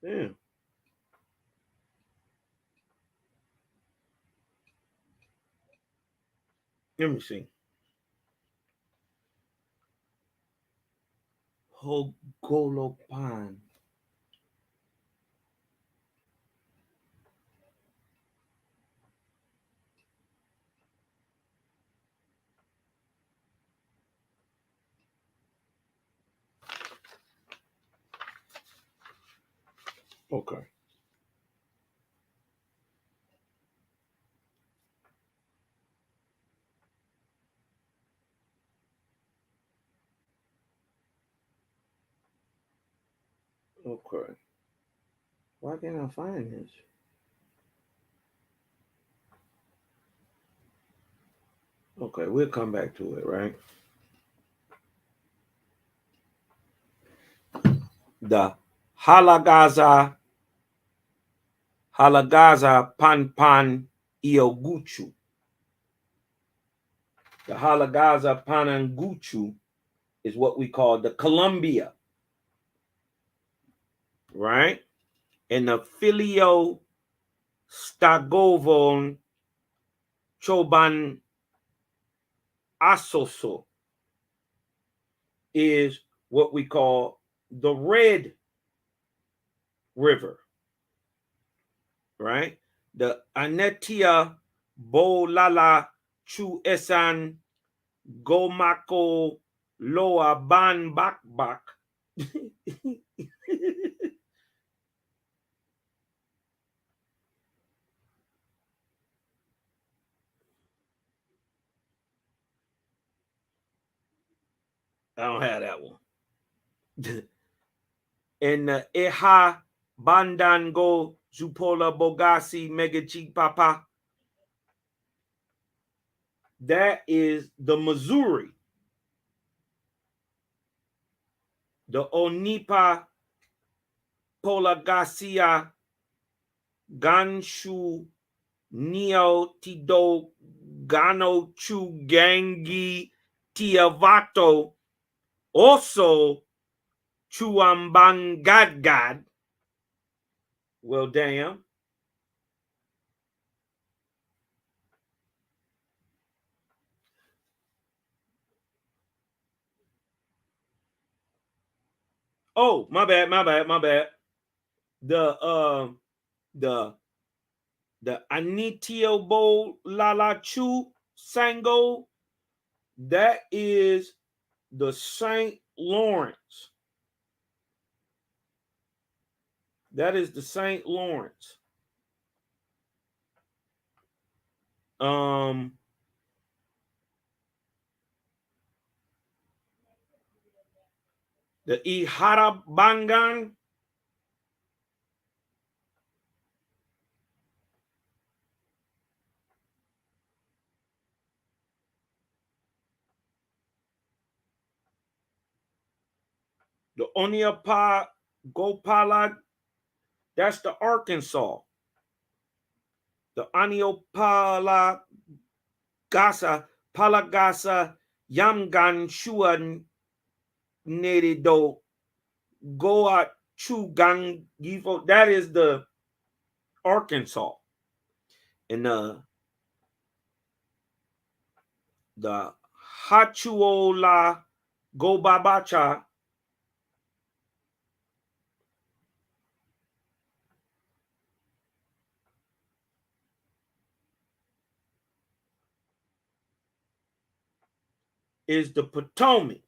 Yeah. Let me see. Hogolopan. Okay. Okay. Why can't I find this? Okay, we'll come back to it, right? The Halagaza Panpan Ioguchu. The Halagaza Pananguchu is what we call the Columbia, right? And the Filio Stagovon Choban Asoso is what we call the Red River, right? The Anetia Bolala Chu Esan Gomako Loa Ban Bak Bak. I don't have that one. And Eha Bandango Zupola Bogasi Megachi Papa. That is the Missouri. The Onipa Polagasia Ganshu Neo Tido Gano Chu Gangi Tiavato also Chuambangadgad. Well, damn. Oh, my bad. The Anitiobo Lala Chu Sango, that is the St. Lawrence. That is the St. Lawrence. The Iharabangan. The Oniapa Gopala, that's the Arkansas. The Aniopala Gasa, Palagasa, Yamgan Shuan Nerido, Goa Chugang Givo, that is the Arkansas. And the Hachuola Gobabacha, is the Potomac.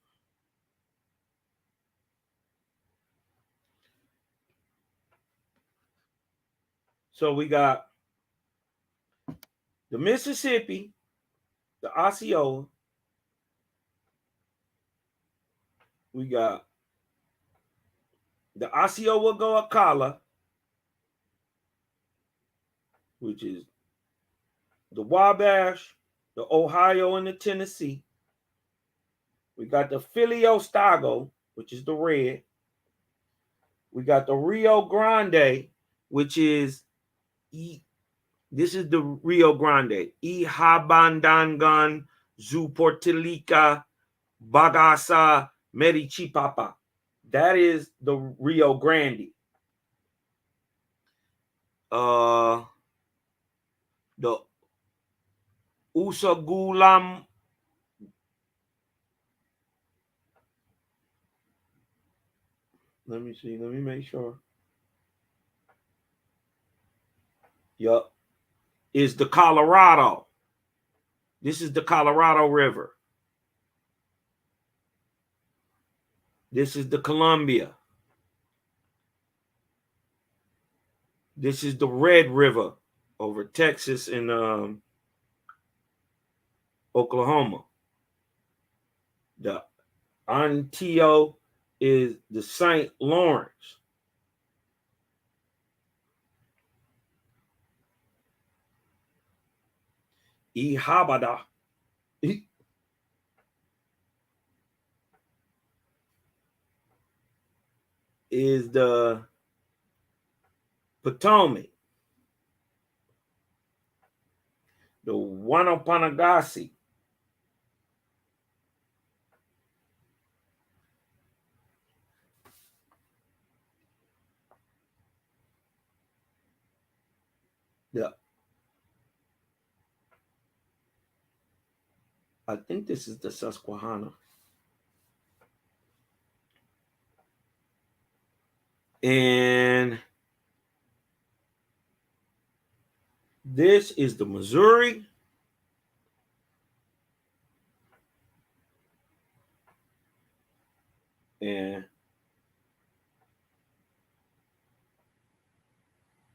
So we got the Mississippi, the Osceola. We got the Osceola Goakala, which is the Wabash, the Ohio, and the Tennessee. We got the Filiostago, which is the red. We got the Rio Grande, which is this is the Rio Grande. Ihabandangan, Zuportilica, Bagasa, Medichipapa. That is the Rio Grande. The Usagulam. Let me see. Let me make sure. Yup. Is the Colorado. This is the Colorado River. This is the Columbia. This is the Red River over Texas and Oklahoma. The Antio is the St. Lawrence. Ihabada is the Potomac. The Wanapanagasi. Yeah. I think this is the Susquehanna. And this is the Missouri. And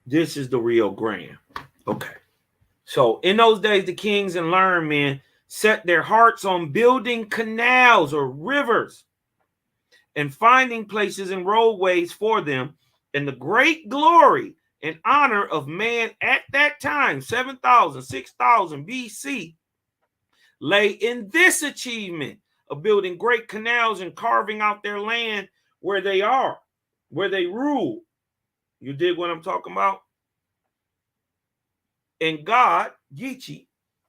this is the Rio Grande. Okay. So in those days, the kings and learned men set their hearts on building canals or rivers and finding places and roadways for them. And the great glory and honor of man at that time, 7,000, 6,000 BC, lay in this achievement of building great canals and carving out their land where they are, where they rule. You dig what I'm talking about? And God, Yichi,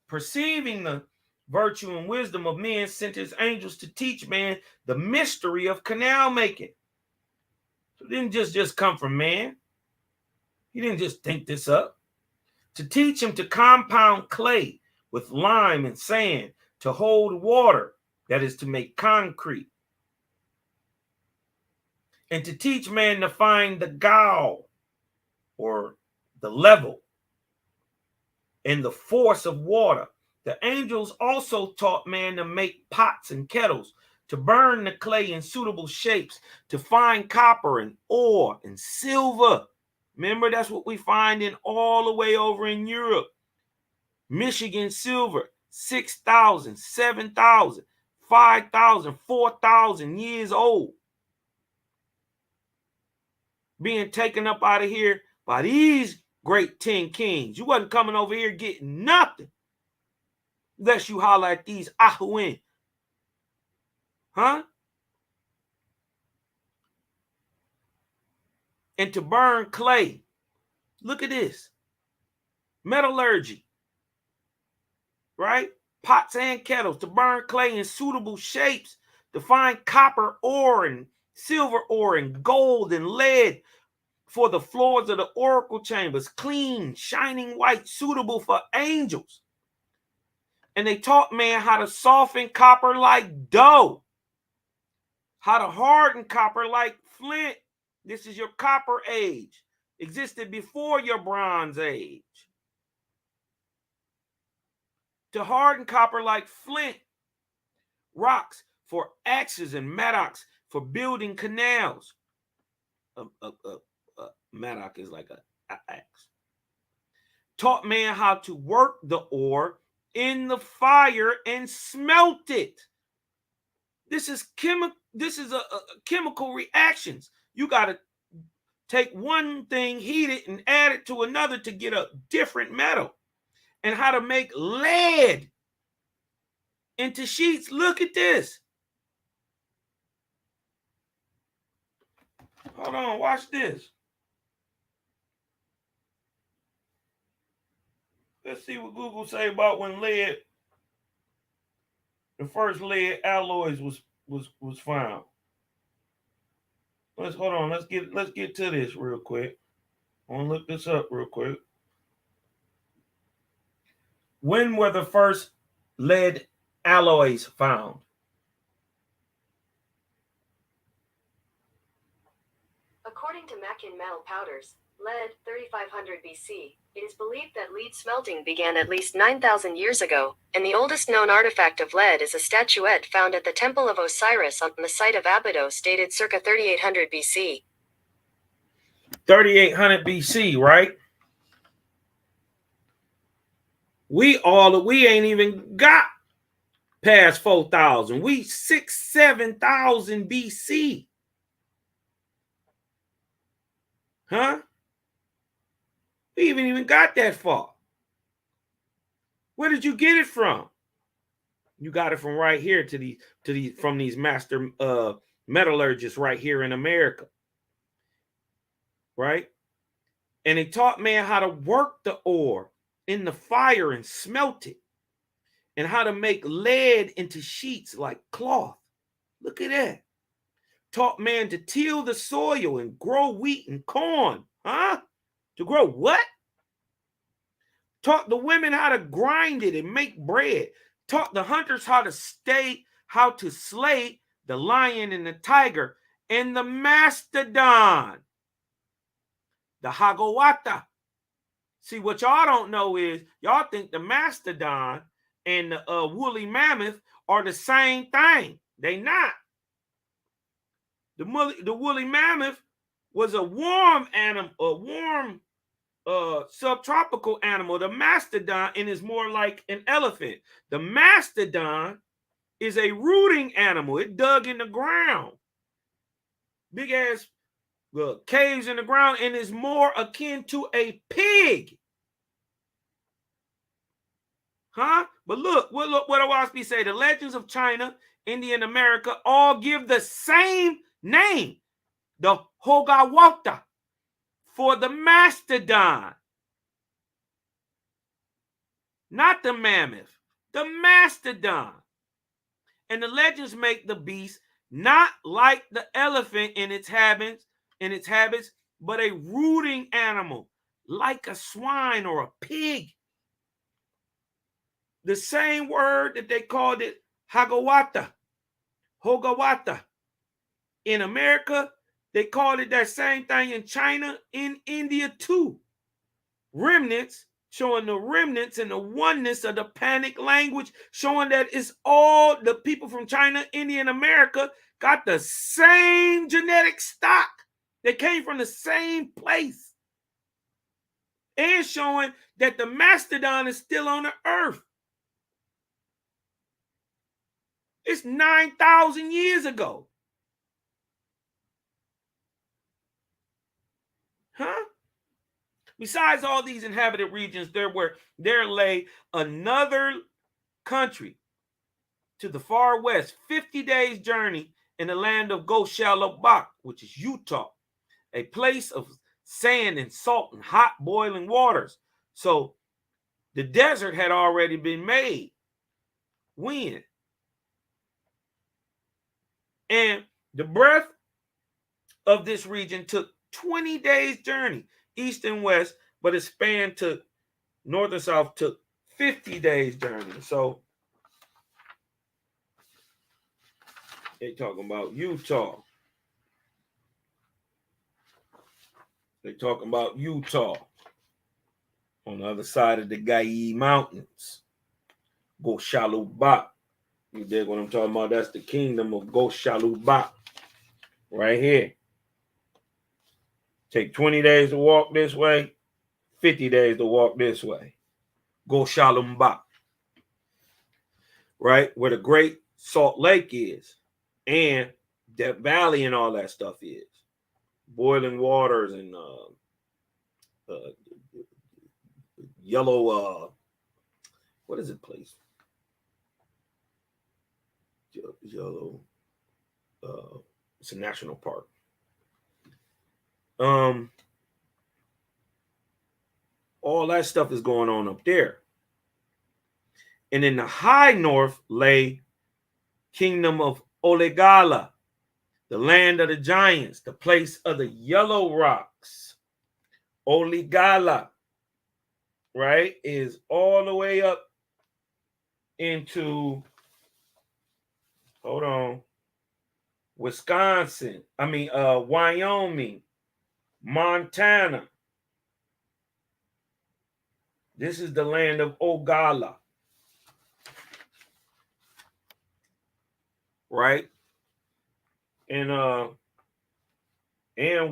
perceiving the virtue and wisdom of men, sent his angels to teach man the mystery of canal making. So it didn't just come from man. He didn't just think this up. To teach him to compound clay with lime and sand, to hold water, that is to make concrete. And to teach man to find the gow, or the level, and the force of water. The angels also taught man to make pots and kettles, to burn the clay in suitable shapes, to find copper and ore and silver. Remember, that's what we find in all the way over in Europe. Michigan silver, 6,000, 7,000, 5,000, 4,000 years old. Being taken up out of here by these great 10 kings. You wasn't coming over here getting nothing unless you holler at these Ahuin. Huh? And to burn clay. Look at this. Metallurgy. Right? Pots and kettles. To burn clay in suitable shapes. To find copper ore and silver ore and gold and lead for the floors of the oracle chambers. Clean, shining white, suitable for angels. And they taught man how to soften copper like dough. How to harden copper like flint. This is your copper age. Existed before your bronze age. To harden copper like flint. Rocks for axes and mattocks for building canals. Mattock is like an axe. Taught man how to work the ore in the fire and smelt it. This is chemical reactions. You got to take one thing, heat it, and add it to another to get a different metal. And how to make lead into sheets. Look at this. Hold on, watch this. Let's see what Google say about when lead, the first lead alloys was found. Hold on. Let's get to this real quick. I want to look this up real quick. When were the first lead alloys found? According to Mackin Metal Powders, lead, 3500 BC, it is believed that lead smelting began at least 9,000 years ago, and the oldest known artifact of lead is a statuette found at the Temple of Osiris on the site of Abydos dated circa 3800 BC. 3800 BC, right? We ain't even got past 4,000. We 7,000 BC. Huh? We haven't even got that far. Where did you get it from? You got it from right here from these master metallurgists right here in America. Right? And they taught man how to work the ore in the fire and smelt it. And how to make lead into sheets like cloth. Look at that. Taught man to till the soil and grow wheat and corn. Huh? To grow what? Taught the women how to grind it and make bread. Taught the hunters how to slay the lion and the tiger and the mastodon. The hagawata. See, what y'all don't know is y'all think the mastodon and the woolly mammoth are the same thing. They not. The woolly mammoth was a warm animal, a warm subtropical animal, the mastodon, and is more like an elephant. The mastodon is a rooting animal. It dug in the ground, big ass caves in the ground, and is more akin to a pig. Huh? But look what Owaspi say. The legends of China, India, and America all give the same name, the Hogawata, for the mastodon. Not the mammoth, the mastodon. And the legends make the beast not like the elephant in its habits, but a rooting animal, like a swine or a pig. The same word that they called it Hogawata. In America, they called it that same thing in China, in India too. Remnants, showing the remnants and the oneness of the Panic language, showing that it's all the people from China, India, and America got the same genetic stock. They came from the same place. And showing that the mastodon is still on the earth. It's 9,000 years ago. Huh? Besides all these inhabited regions, there lay another country to the far west, 50 days' journey in the land of Goshalobak, which is Utah, a place of sand and salt and hot boiling waters. So the desert had already been made. When? And the breadth of this region took 20 days' journey, east and west, but it spanned to north and south, took 50 days' journey. So they talking about Utah. They talking about Utah on the other side of the Gai Mountains. Goshalobak. You dig what I'm talking about? That's the kingdom of Goshalobak right here. Take 20 days to walk this way, 50 days to walk this way. Goshalobak. Right? Where the Great Salt Lake is and that valley and all that stuff is. Boiling waters and yellow, what is it place? Yellow, it's a national park. All that stuff is going on up there. And in the high north lay kingdom of Olegala, the land of the giants, the place of the yellow rocks. Olegala, right, is all the way up into, Wisconsin. Wyoming, Montana. This is the land of Ogala. Right? And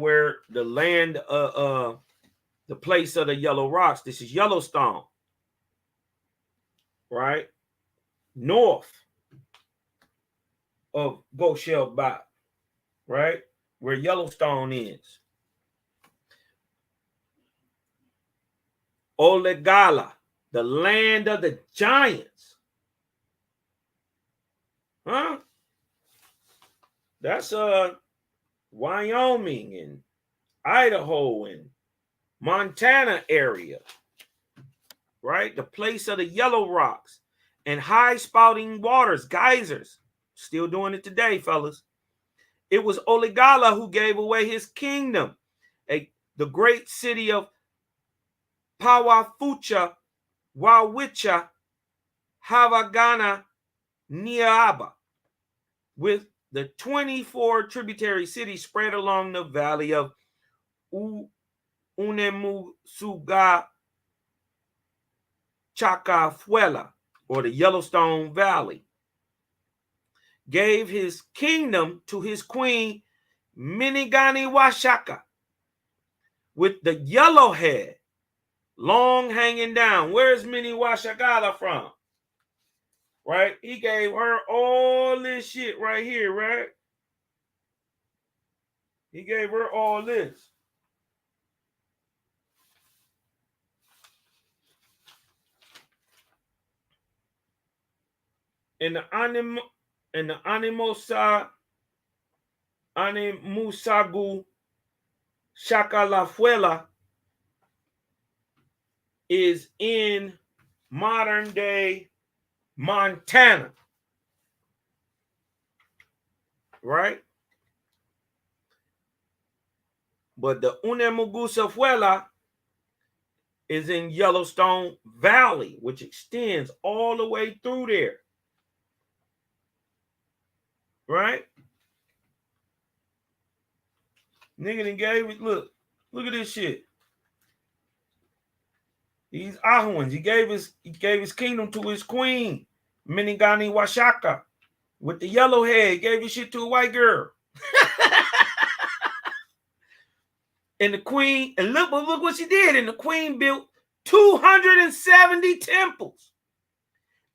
where the land the place of the yellow rocks. This is Yellowstone. Right? North of Goshalobak, right? Where Yellowstone is. Olegala, the land of the giants. Huh? That's Wyoming and Idaho and Montana area. Right? The place of the yellow rocks and high spouting waters, geysers. Still doing it today, fellas. It was Olegala who gave away his kingdom, the great city of Pawafucha, Wawicha, Havagana, Niaba, with the 24 tributary cities spread along the valley of Unemusuga Chacafuela, or the Yellowstone Valley. Gave his kingdom to his queen Minigani Washaka with the yellow head, long hanging down. Where's Mini Washagala from? Right? He gave her all this shit right here, right? He gave her all this. And the Animusagu Shakalafuela is in modern day Montana. Right? But the Unemugusafuela is in Yellowstone Valley, which extends all the way through there. Right? Nigga done gave it, look at this shit. These Ahuans, he gave his kingdom to his queen, Minigani Washaka, with the yellow hair. He gave his shit to a white girl. And the queen, and look what she did. And the queen built 270 temples,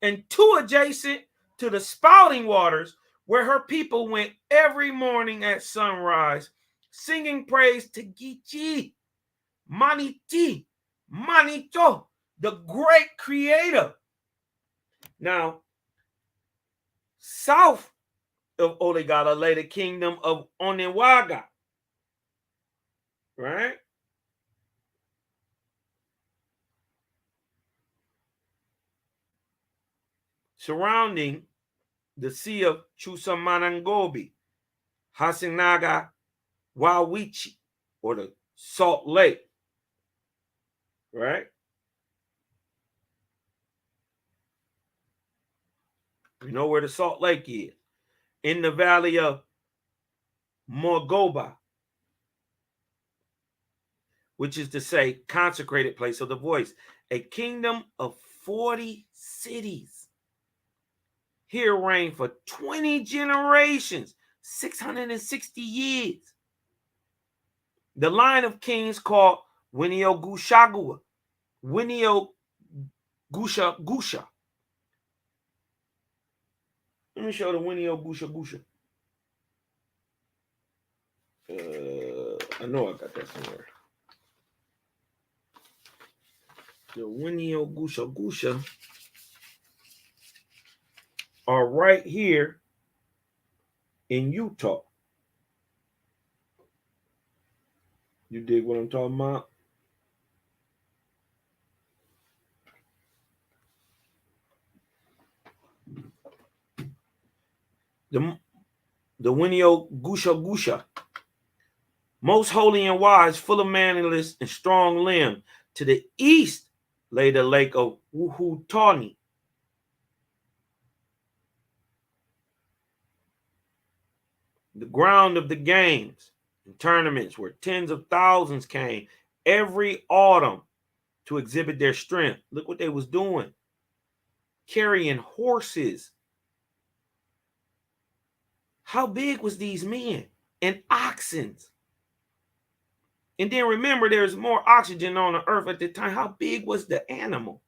and 2 adjacent to the spouting waters, where her people went every morning at sunrise, singing praise to Gichi, Maniti, Manito, the great creator. Now, south of Oligala lay the kingdom of Onewaga, right? Surrounding the Sea of Chusamanangobi, Hasinaga Wawichi, or the Salt Lake, right? You know where the Salt Lake is? In the valley of Mogoba, which is to say, consecrated place of the voice, a kingdom of 40 cities. Here reigned for 20 generations, 660 years. The line of kings called Winio Gushagua, Winio Gusha. Let me show the Winio Gusha. I know I got that somewhere. The Winio Gusha are right here in Utah. You dig what I'm talking about? The Winio Gusha, most holy and wise, full of manliness and strong limb. To the east lay the lake of Wuhutani. The ground of the games and tournaments where tens of thousands came every autumn to exhibit their strength. Look what they was doing. Carrying horses. How big was these men? And oxen. And then remember, there's more oxygen on the earth at the time. How big was the animal?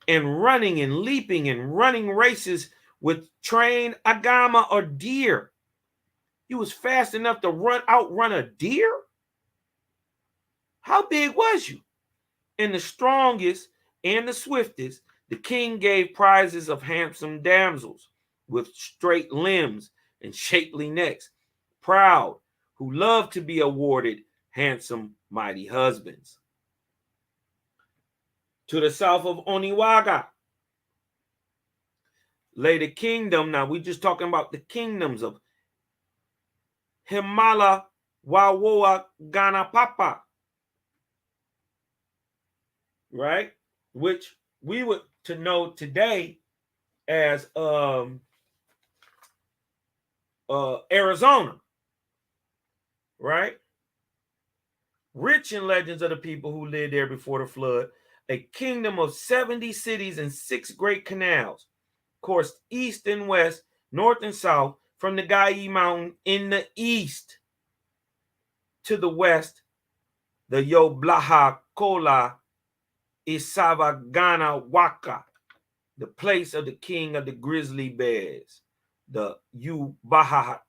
And running and leaping and running races with trained agama or deer. You was fast enough to outrun a deer? How big was you? And the strongest and the swiftest, the king gave prizes of handsome damsels with straight limbs and shapely necks, proud, who loved to be awarded handsome, mighty husbands. To the south of Oniwaga lay the kingdom. Now, we're just talking about the kingdoms of Himala Wawoa Ganapapa, right? Which we would to know today as Arizona, right? Rich in legends of the people who lived there before the flood, a kingdom of 70 cities and 6 great canals, coursed east and west, north and south, from the Gai Mountain in the east to the west, the Yoblaha Kola Isavagana Waka, the place of the king of the grizzly bears, the Yubaha,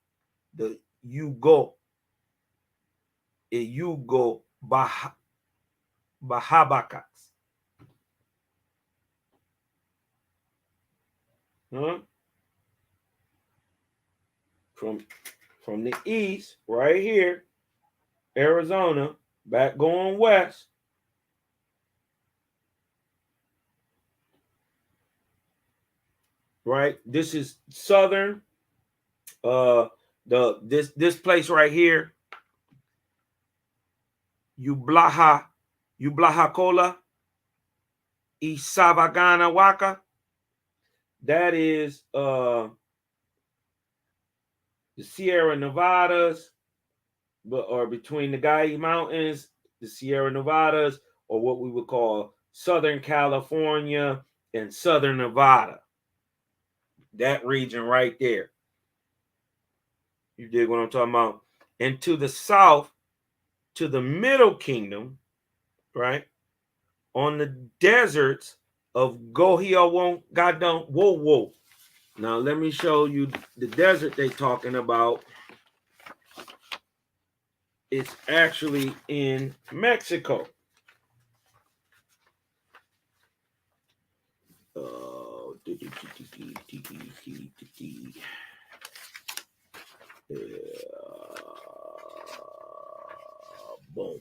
the Yugo Bahabakats. Huh? From the east, right here, Arizona, back going west. Right, this is southern. This place right here, Yublaha Kola Isavagana Waka. That is the Sierra Nevadas, or between the Gaia Mountains, the Sierra Nevadas, or what we would call Southern California and Southern Nevada. That region right there. You dig what I'm talking about? And to the south, to the Middle Kingdom, right? On the deserts of Gohiawon Gadon. Whoa. Now let me show you the desert they're talking about. It's actually in Mexico. Boom.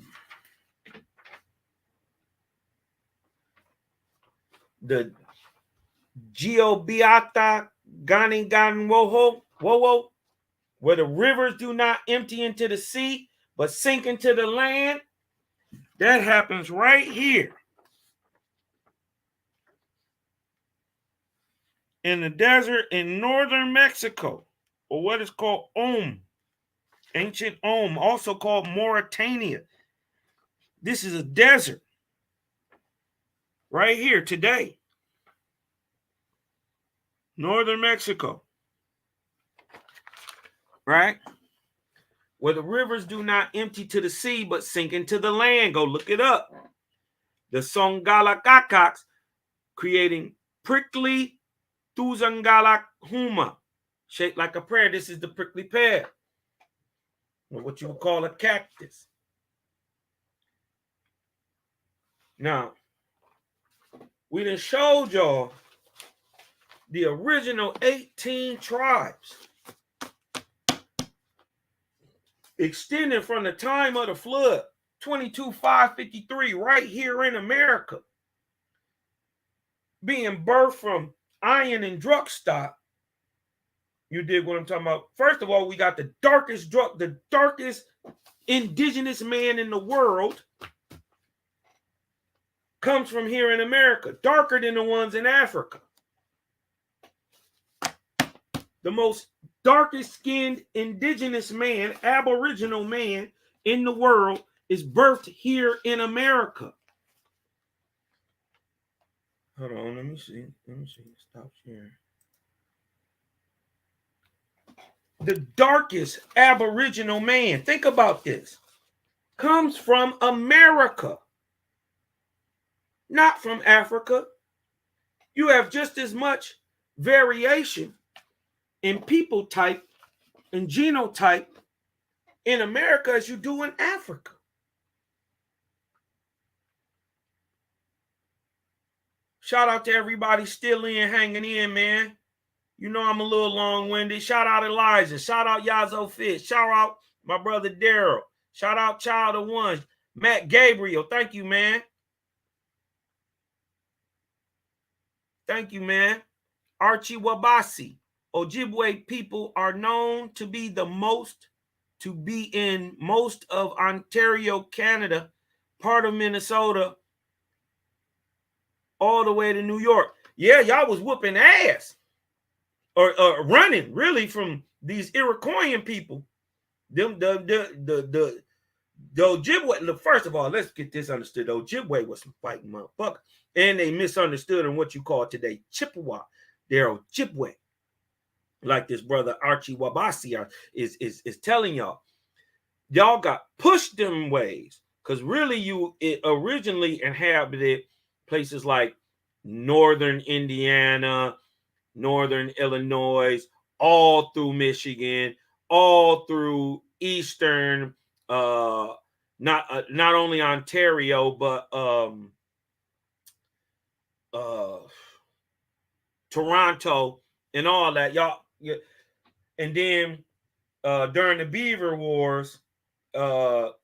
The Geobiata Ganingan Woho, where the rivers do not empty into the sea, but sink into the land. That happens right here in the desert in northern Mexico, or what is called ancient also called Mauritania. This is a desert right here today. Northern Mexico, right? Where the rivers do not empty to the sea, but sink into the land. Go look it up. The Songalakakaks creating prickly Tuzangalak Huma, shaped like a pear. This is the prickly pear, or what you would call a cactus. Now, we done showed y'all the original 18 tribes, extending from the time of the flood, 22,553, right here in America, being birthed from iron and drug stock. You dig what I'm talking about? First of all, we got the darkest indigenous man in the world comes from here in America, darker than the ones in Africa. The most darkest skinned indigenous man, aboriginal man in the world is birthed here in America. Hold on, let me see. Stop sharing. The darkest aboriginal man, think about this, comes from America, not from Africa. You have just as much variation in people type and genotype in America as you do in Africa. Shout out to everybody still hanging in, man. You know I'm a little long-winded. Shout out Elijah. Shout out Yazo Fish. Shout out my brother Daryl. Shout out Child of One. Matt Gabriel. Thank you, man. Thank you, man. Archie Wabasi. Ojibwe people are known to be in most of Ontario, Canada, part of Minnesota, all the way to New York. Yeah, y'all was whooping ass or running really from these Iroquoian people. The Ojibwe. First of all, let's get this understood. The Ojibwe was some fighting motherfuckers, and they misunderstood in what you call today Chippewa. They're Ojibwe. Like this brother Archie Wabasi is telling y'all. Y'all got pushed them ways. because really it originally inhabited places like northern Indiana, northern Illinois, all through Michigan, all through eastern, not only Ontario, but Toronto and all that, y'all. And then during the Beaver Wars, the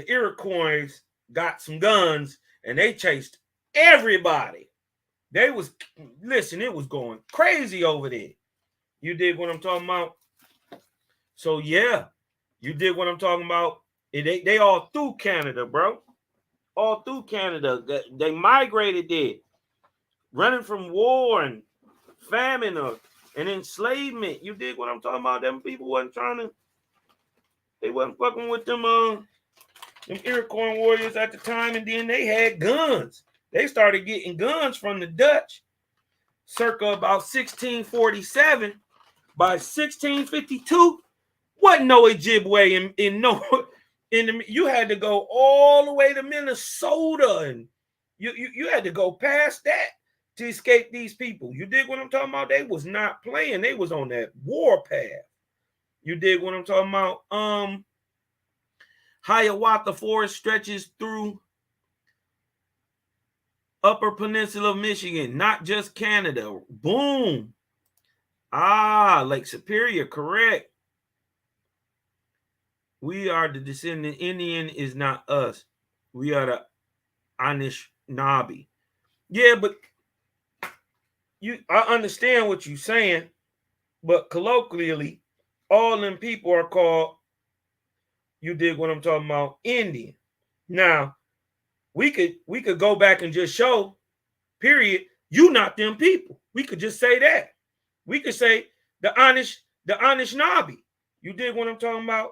Iroquois got some guns and they chased everybody. They was, listen, it was going crazy over there. You dig what I'm talking about? So yeah, you dig what I'm talking about? They all through Canada, bro. All through Canada. They migrated there, running from war and famine and enslavement. You dig what I'm talking about? Them people they wasn't fucking with them Iroquois warriors at the time, and then they had guns. They started getting guns from the Dutch circa about 1647. By 1652, wasn't no Ojibwe you had to go all the way to Minnesota, and you had to go past that to escape these people. You dig what I'm talking about? They was not playing. They was on that war path. You dig what I'm talking about? Hiawatha Forest stretches through Upper Peninsula of Michigan, not just Canada. Boom. Lake Superior, correct. We are the descendant. Indian is not us. We are the Anishinaabe. Yeah, but I understand what you're saying, but colloquially, all them people are called, you dig what I'm talking about, Indian. Now, we could go back and just show, period, you not them people. We could just say that. We could say the Anishinaabe. You dig what I'm talking about?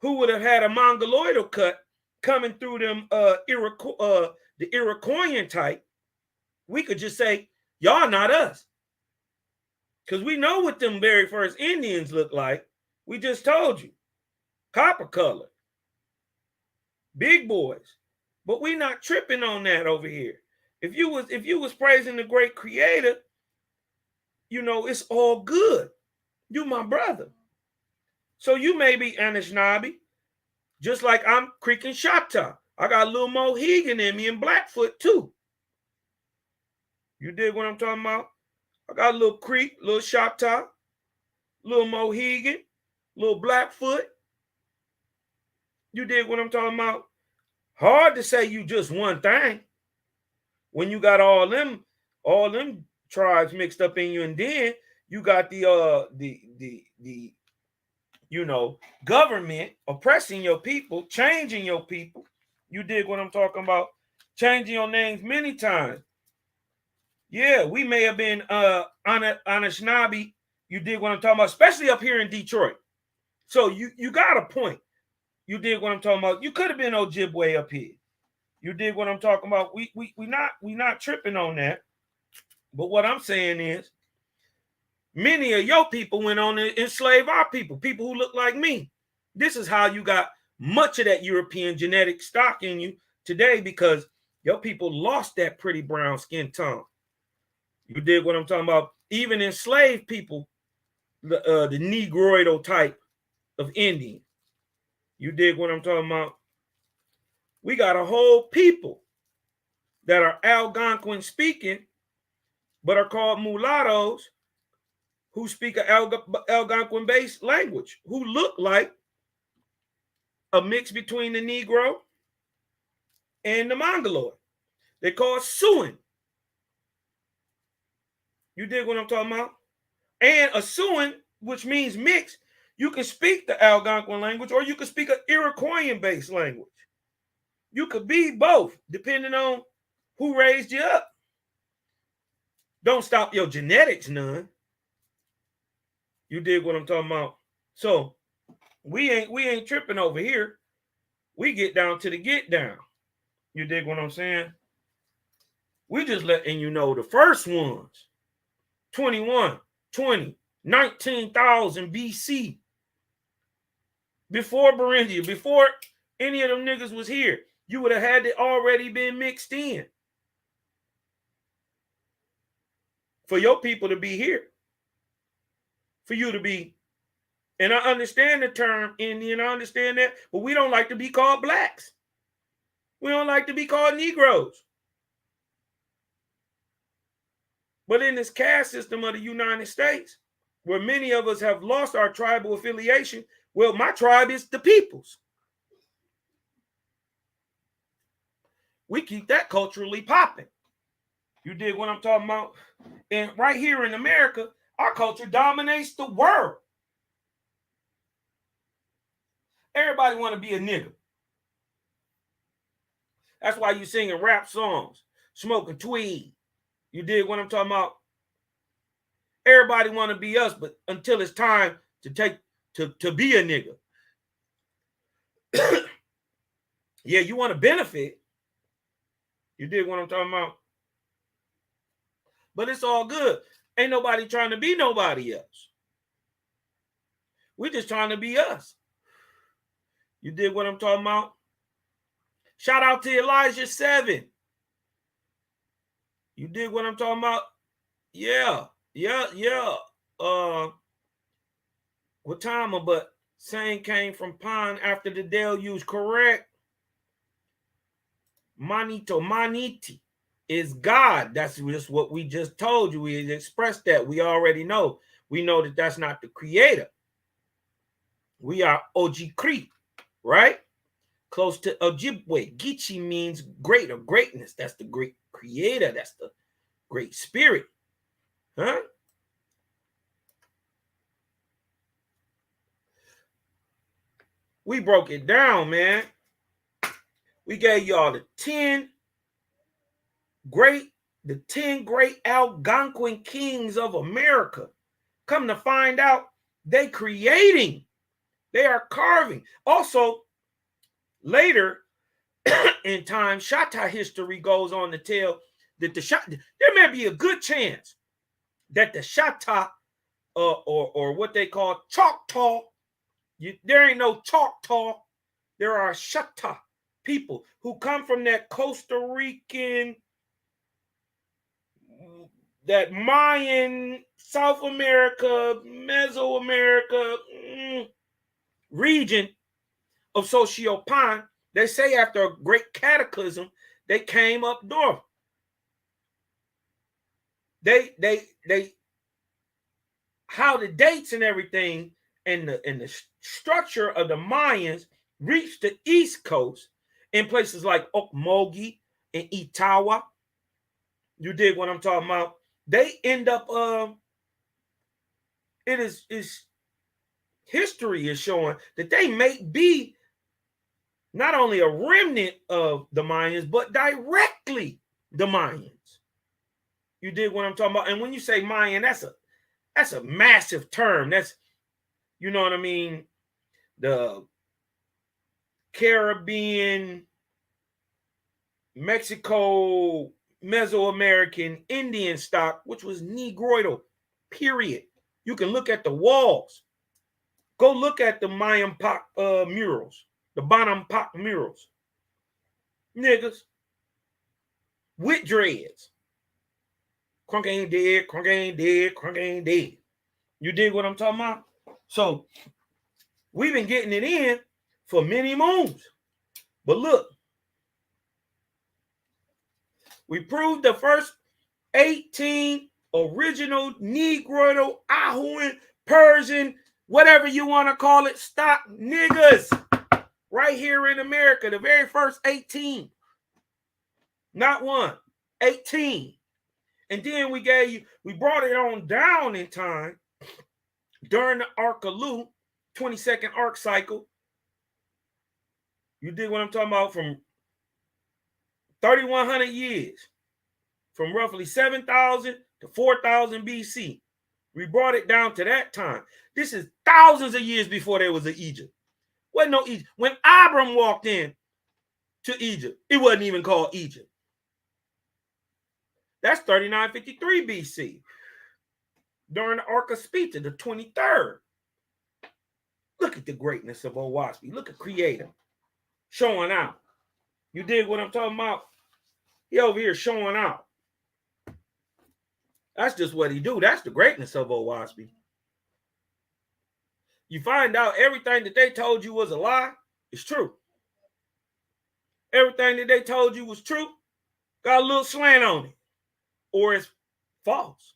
Who would have had a mongoloidal cut coming through them the Iroquoian type? We could just say, y'all not us. Because we know what them very first Indians look like. We just told you. Copper color. Big boys. But we not tripping on that over here. If you was praising the great creator, you know, it's all good. You my brother. So you may be Anishinaabe, just like I'm Creek and Choctaw. I got a little Mohegan in me and Blackfoot too. You dig what I'm talking about? I got a little Creek, little Choctaw, little Mohegan, little Blackfoot. You dig what I'm talking about? Hard to say you just one thing when you got all them tribes mixed up in you, and then you got the you know, government oppressing your people, changing your people. You dig what I'm talking about? Changing your names many times. Yeah, we may have been Anishinaabe. You dig what I'm talking about? Especially up here in Detroit. So you got a point. You dig what I'm talking about? You could have been Ojibwe up here. You dig what I'm talking about? We not tripping on that. But what I'm saying is, many of your people went on to enslave our people who look like me. This is how you got much of that European genetic stock in you today, because your people lost that pretty brown skin tone. You dig what I'm talking about? Even enslaved people, the negroidal type of Indian. You dig what I'm talking about? We got a whole people that are Algonquin speaking, but are called mulattoes, who speak an Algonquin-based language, who look like a mix between the Negro and the Mongoloid. They call it Siouan. You dig what I'm talking about? And a Siouan, which means mix, you can speak the Algonquin language or you can speak an Iroquoian-based language. You could be both, depending on who raised you up. Don't stop your genetics none. You dig what I'm talking about? So we ain't tripping over here. We get down to the get down. You dig what I'm saying? We just letting you know the first ones, 21, 20, 19,000 BC. Before Beringia, before any of them niggas was here. You would have had it already been mixed in for your people to be here, for you to be. And I understand the term Indian, I understand that, but we don't like to be called blacks. We don't like to be called Negroes. But in this caste system of the United States, where many of us have lost our tribal affiliation, well, my tribe is the peoples. We keep that culturally popping. You dig what I'm talking about? And right here in America, our culture dominates the world. Everybody want to be a nigga. That's why you singing rap songs, smoking tweed. You dig what I'm talking about? Everybody want to be us, but until it's time to be a nigga. Yeah, you want to benefit. You dig what I'm talking about? But it's all good. Ain't nobody trying to be nobody else. We're just trying to be us. You dig what I'm talking about? Shout out to Elijah 7. You dig what I'm talking about? Yeah. What time? But saying came from pond after the deluge, correct? Maniti is God. That's just what we just told you. We expressed that. We already know. We know that that's not the creator. We are Ojikri, right? Close to Ojibwe. Gichi means great or greatness. That's the great creator. That's the great spirit. Huh? We broke it down, man. We gave y'all the 10 great Algonquin kings of America. Come to find out, they are carving. Also, later in time, Shatta history goes on to tell that there may be a good chance that the Shatta or what they call Choctaw, there ain't no Choctaw, there are Shatta people who come from that Costa Rican, that Mayan, South America, Mesoamerica region of Sociopan. They say after a great cataclysm, they came up north. They how the dates and everything and the structure of the Mayans reached the East Coast in places like Okmulgee and Itawa. You dig what I'm talking about? They end up history is showing that they may be not only a remnant of the Mayans, but directly the Mayans. You dig what I'm talking about? And when you say Mayan, that's a massive term. That's, you know what I mean? The Caribbean, Mexico, Mesoamerican Indian stock, which was Negroidal, period. You can look at the walls. Go look at the Mayan murals, the Bonampak murals. Niggas with dreads. Crunk ain't dead, crunk ain't dead, crunk ain't dead. You dig what I'm talking about? So we've been getting it in for many moons. But look, we proved the first 18 original Negroidal, Ahuan, Persian, whatever you want to call it, stock niggas right here in America. The very first 18. Not one, 18. And then we brought it on down in time during the Ark of Lu, 22nd arc cycle. You dig what I'm talking about? From 3,100 years, from roughly 7,000 to 4,000 BC. We brought it down to that time. This is thousands of years before there was an Egypt. Wasn't no Egypt. When Abram walked in to Egypt, it wasn't even called Egypt. That's 3953 BC. During the Ark of Spita, the 23rd. Look at the greatness of Owaspy. Look at Creator showing out. You dig what I'm talking about? He over here showing out. That's just what he do. That's the greatness of Owaspi. You find out everything that they told you was a lie is true. Everything that they told you was true got a little slant on it, or it's false.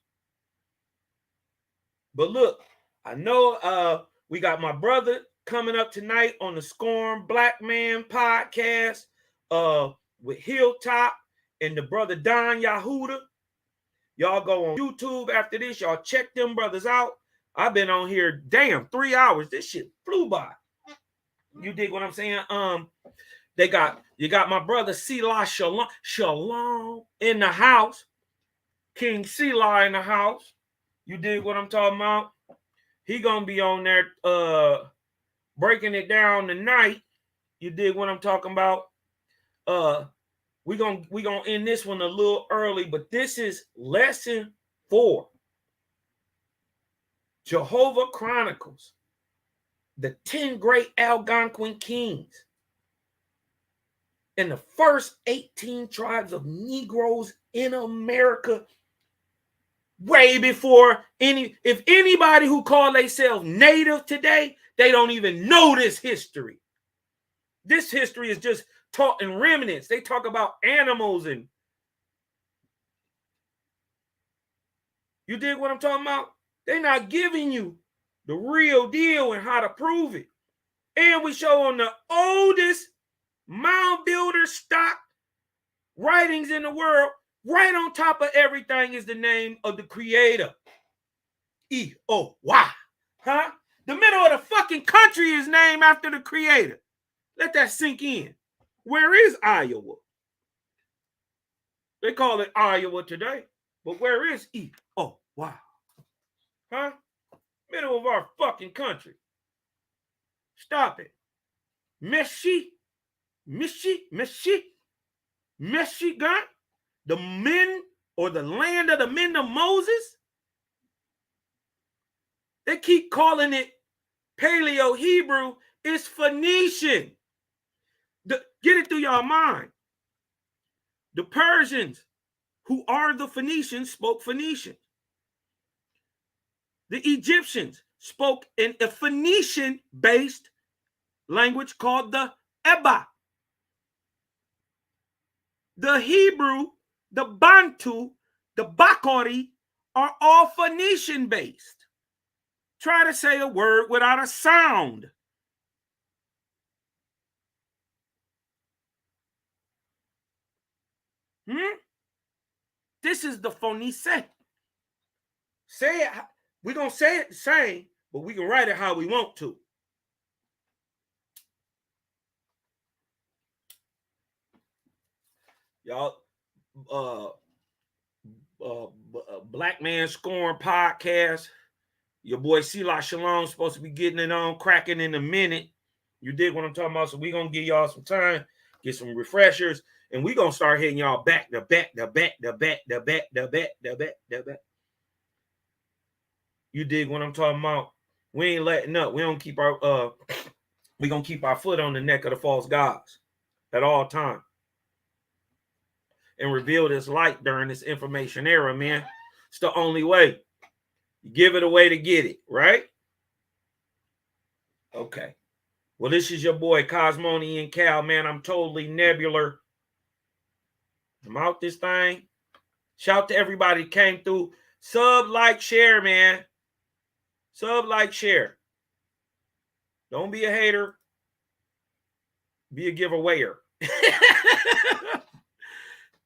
But look, I know we got my brother coming up tonight on the Scorn Black Man podcast with Hilltop and the brother Don Yahuda. Y'all go on YouTube after this. Y'all check them brothers out. I've been on here, 3 hours. This shit flew by. You dig what I'm saying? You got my brother Selah Shalom in the house. King Selah in the house. You dig what I'm talking about? He gonna be on there breaking it down tonight. You dig what I'm talking about? We gonna end this one a little early, but this is lesson 4. Jehovah Chronicles, the 10 great Algonquin kings, and the first 18 tribes of Negroes in America, way before if anybody who call themselves native today, they don't even know this history. This history is just taught in remnants. They talk about animals and you dig what I'm talking about? They're not giving you the real deal and how to prove it. And we show on the oldest mound builder stock writings in the world, right on top of everything is the name of the creator. E-O-Y. Huh? The middle of the fucking country is named after the creator. Let that sink in. Where is Iowa? They call it Iowa today. But where is E-O-Y? Huh? Middle of our fucking country. Stop it. Michigan, the men or the land of the men of Moses. They keep calling it Paleo-Hebrew. It's Phoenician. Get it through your mind. The Persians, who are the Phoenicians, spoke Phoenician. The Egyptians spoke in a Phoenician-based language called the Eba. The Hebrew, the Bantu, the Bakori are all Phoenician-based. Try to say a word without a sound. This is the Phoenician. Say it. We're going to say it the same, but we can write it how we want to. Y'all, Black Man Scorn podcast. Your boy Selah Shalom supposed to be getting it on, cracking in a minute. You dig what I'm talking about? So we're going to give y'all some time, get some refreshers, and we're going to start hitting y'all back. You dig what I'm talking about? We ain't letting up. We don't keep our we're gonna keep our foot on the neck of the false gods at all times. And reveal this light during this information era, man. It's the only way. You give it away to get it, right? Okay. Well, this is your boy Cosmoni and Cal, man. I'm totally nebular. I'm out this thing. Shout to everybody that came through. Sub, like, share, man. Sub, like, share. Don't be a hater. Be a giveawayer.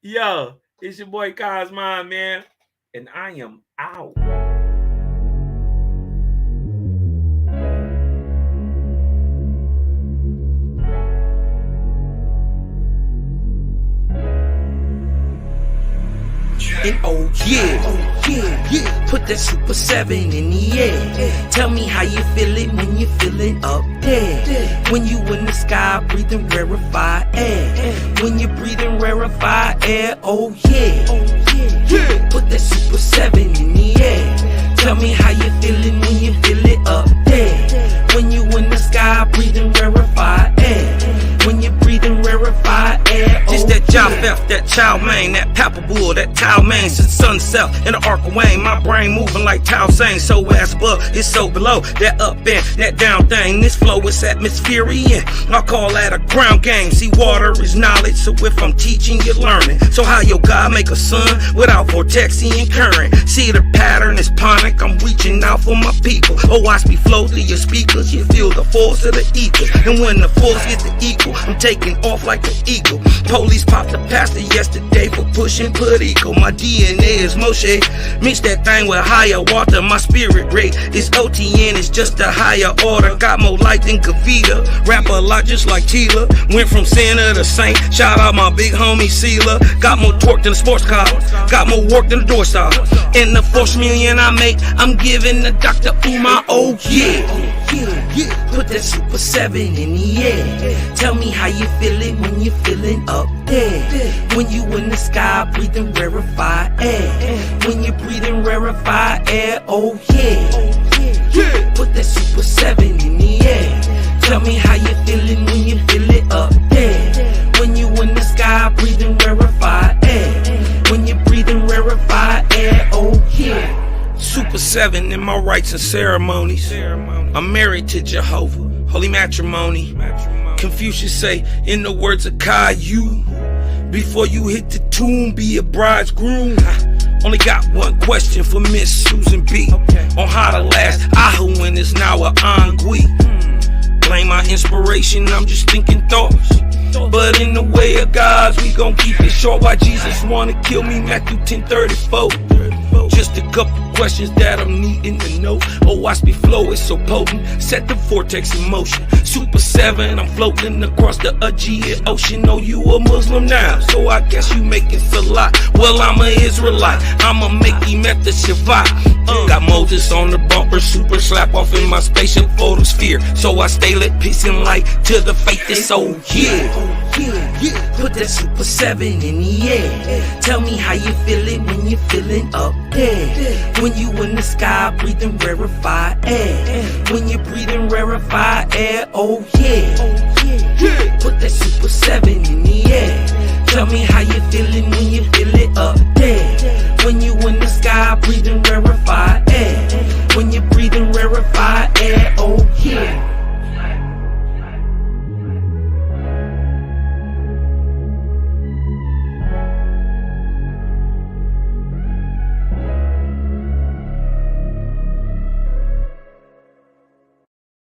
Yo, it's your boy Cosmon, man. And I am out. And oh yeah, put that Super 7 in the air. Tell me how you feeling when you feeling up there. When you in the sky breathing rarefied air. When you breathing rarefied air, oh yeah. Put that Super 7 in the air. Tell me how you feeling when you feel it up there. When you in the sky breathing rarefied air. When you breathing rarefied air. theft, that chow mein, that papa bull, that towel mein, since sunset in the arc of Wayne. My brain moving like Tao saying, so as above, it's so below. That up and that down thing, this flow is atmospherian. I call that a ground game. See, water is knowledge, so if I'm teaching, you're learning. So how your God make a sun without vortexing current? See, the pattern is ponic, I'm reaching out for my people. Oh, watch me flow through your speakers, you feel the force of the ether. And when the force gets the equal, I'm taking off like an eagle. Police popped the pastor yesterday for pushing put equal. My DNA is Moshe, mix that thing with higher water. My spirit rate is OTN, it's just a higher order. Got more light than Kavita, rap a lot just like Tila. Went from sinner to saint, shout out my big homie Sela. Got more torque than a sports car, got more work than a door star. In the 4 million I make, I'm giving the Dr. Umar, oh yeah. Put that Super 7 in the air. Tell me how you feeling when you're feeling up there. When you in the sky breathing rarefied air. When you're breathing rarefied air, oh yeah. Put that Super 7 in the air. Tell me how you feeling when you feel it up there. When you in the sky breathing rarefied air. When you're breathing rarefied air, oh yeah. Super 7 in my rites and ceremonies. I'm married to Jehovah, holy matrimony. Confucius say, in the words of Caillou, before you hit the tomb, be a bridegroom. Only got one question for Miss Susan B. On how to last Ahu when it's now a ennui. Blame my inspiration, I'm just thinking thoughts. But in the way of God's, we gon' keep it short. Why Jesus wanna kill me, Matthew 10:34. Just a couple questions that I'm needing to know. Oh, watch me flow, it's so potent. Set the vortex in motion. Super 7, I'm floating across the Aegean Ocean. Oh, you a Muslim now, so I guess you making salat. Well, I'm a Israelite, I'ma make him at the Shabbat. Got Moses on the bumper, super slap off in my spaceship photosphere. So I stay lit, peace and light to the faith is so yeah. Put that Super 7 in the air. Tell me how you feeling when you're feeling up there. When you in the sky breathing rarefied air. When you're breathing rarefied air, oh yeah. Put that Super 7 in the air. Tell me how you feeling when you feel it up there. When you in the sky breathing rarefied air. When you're breathing rarefied air, oh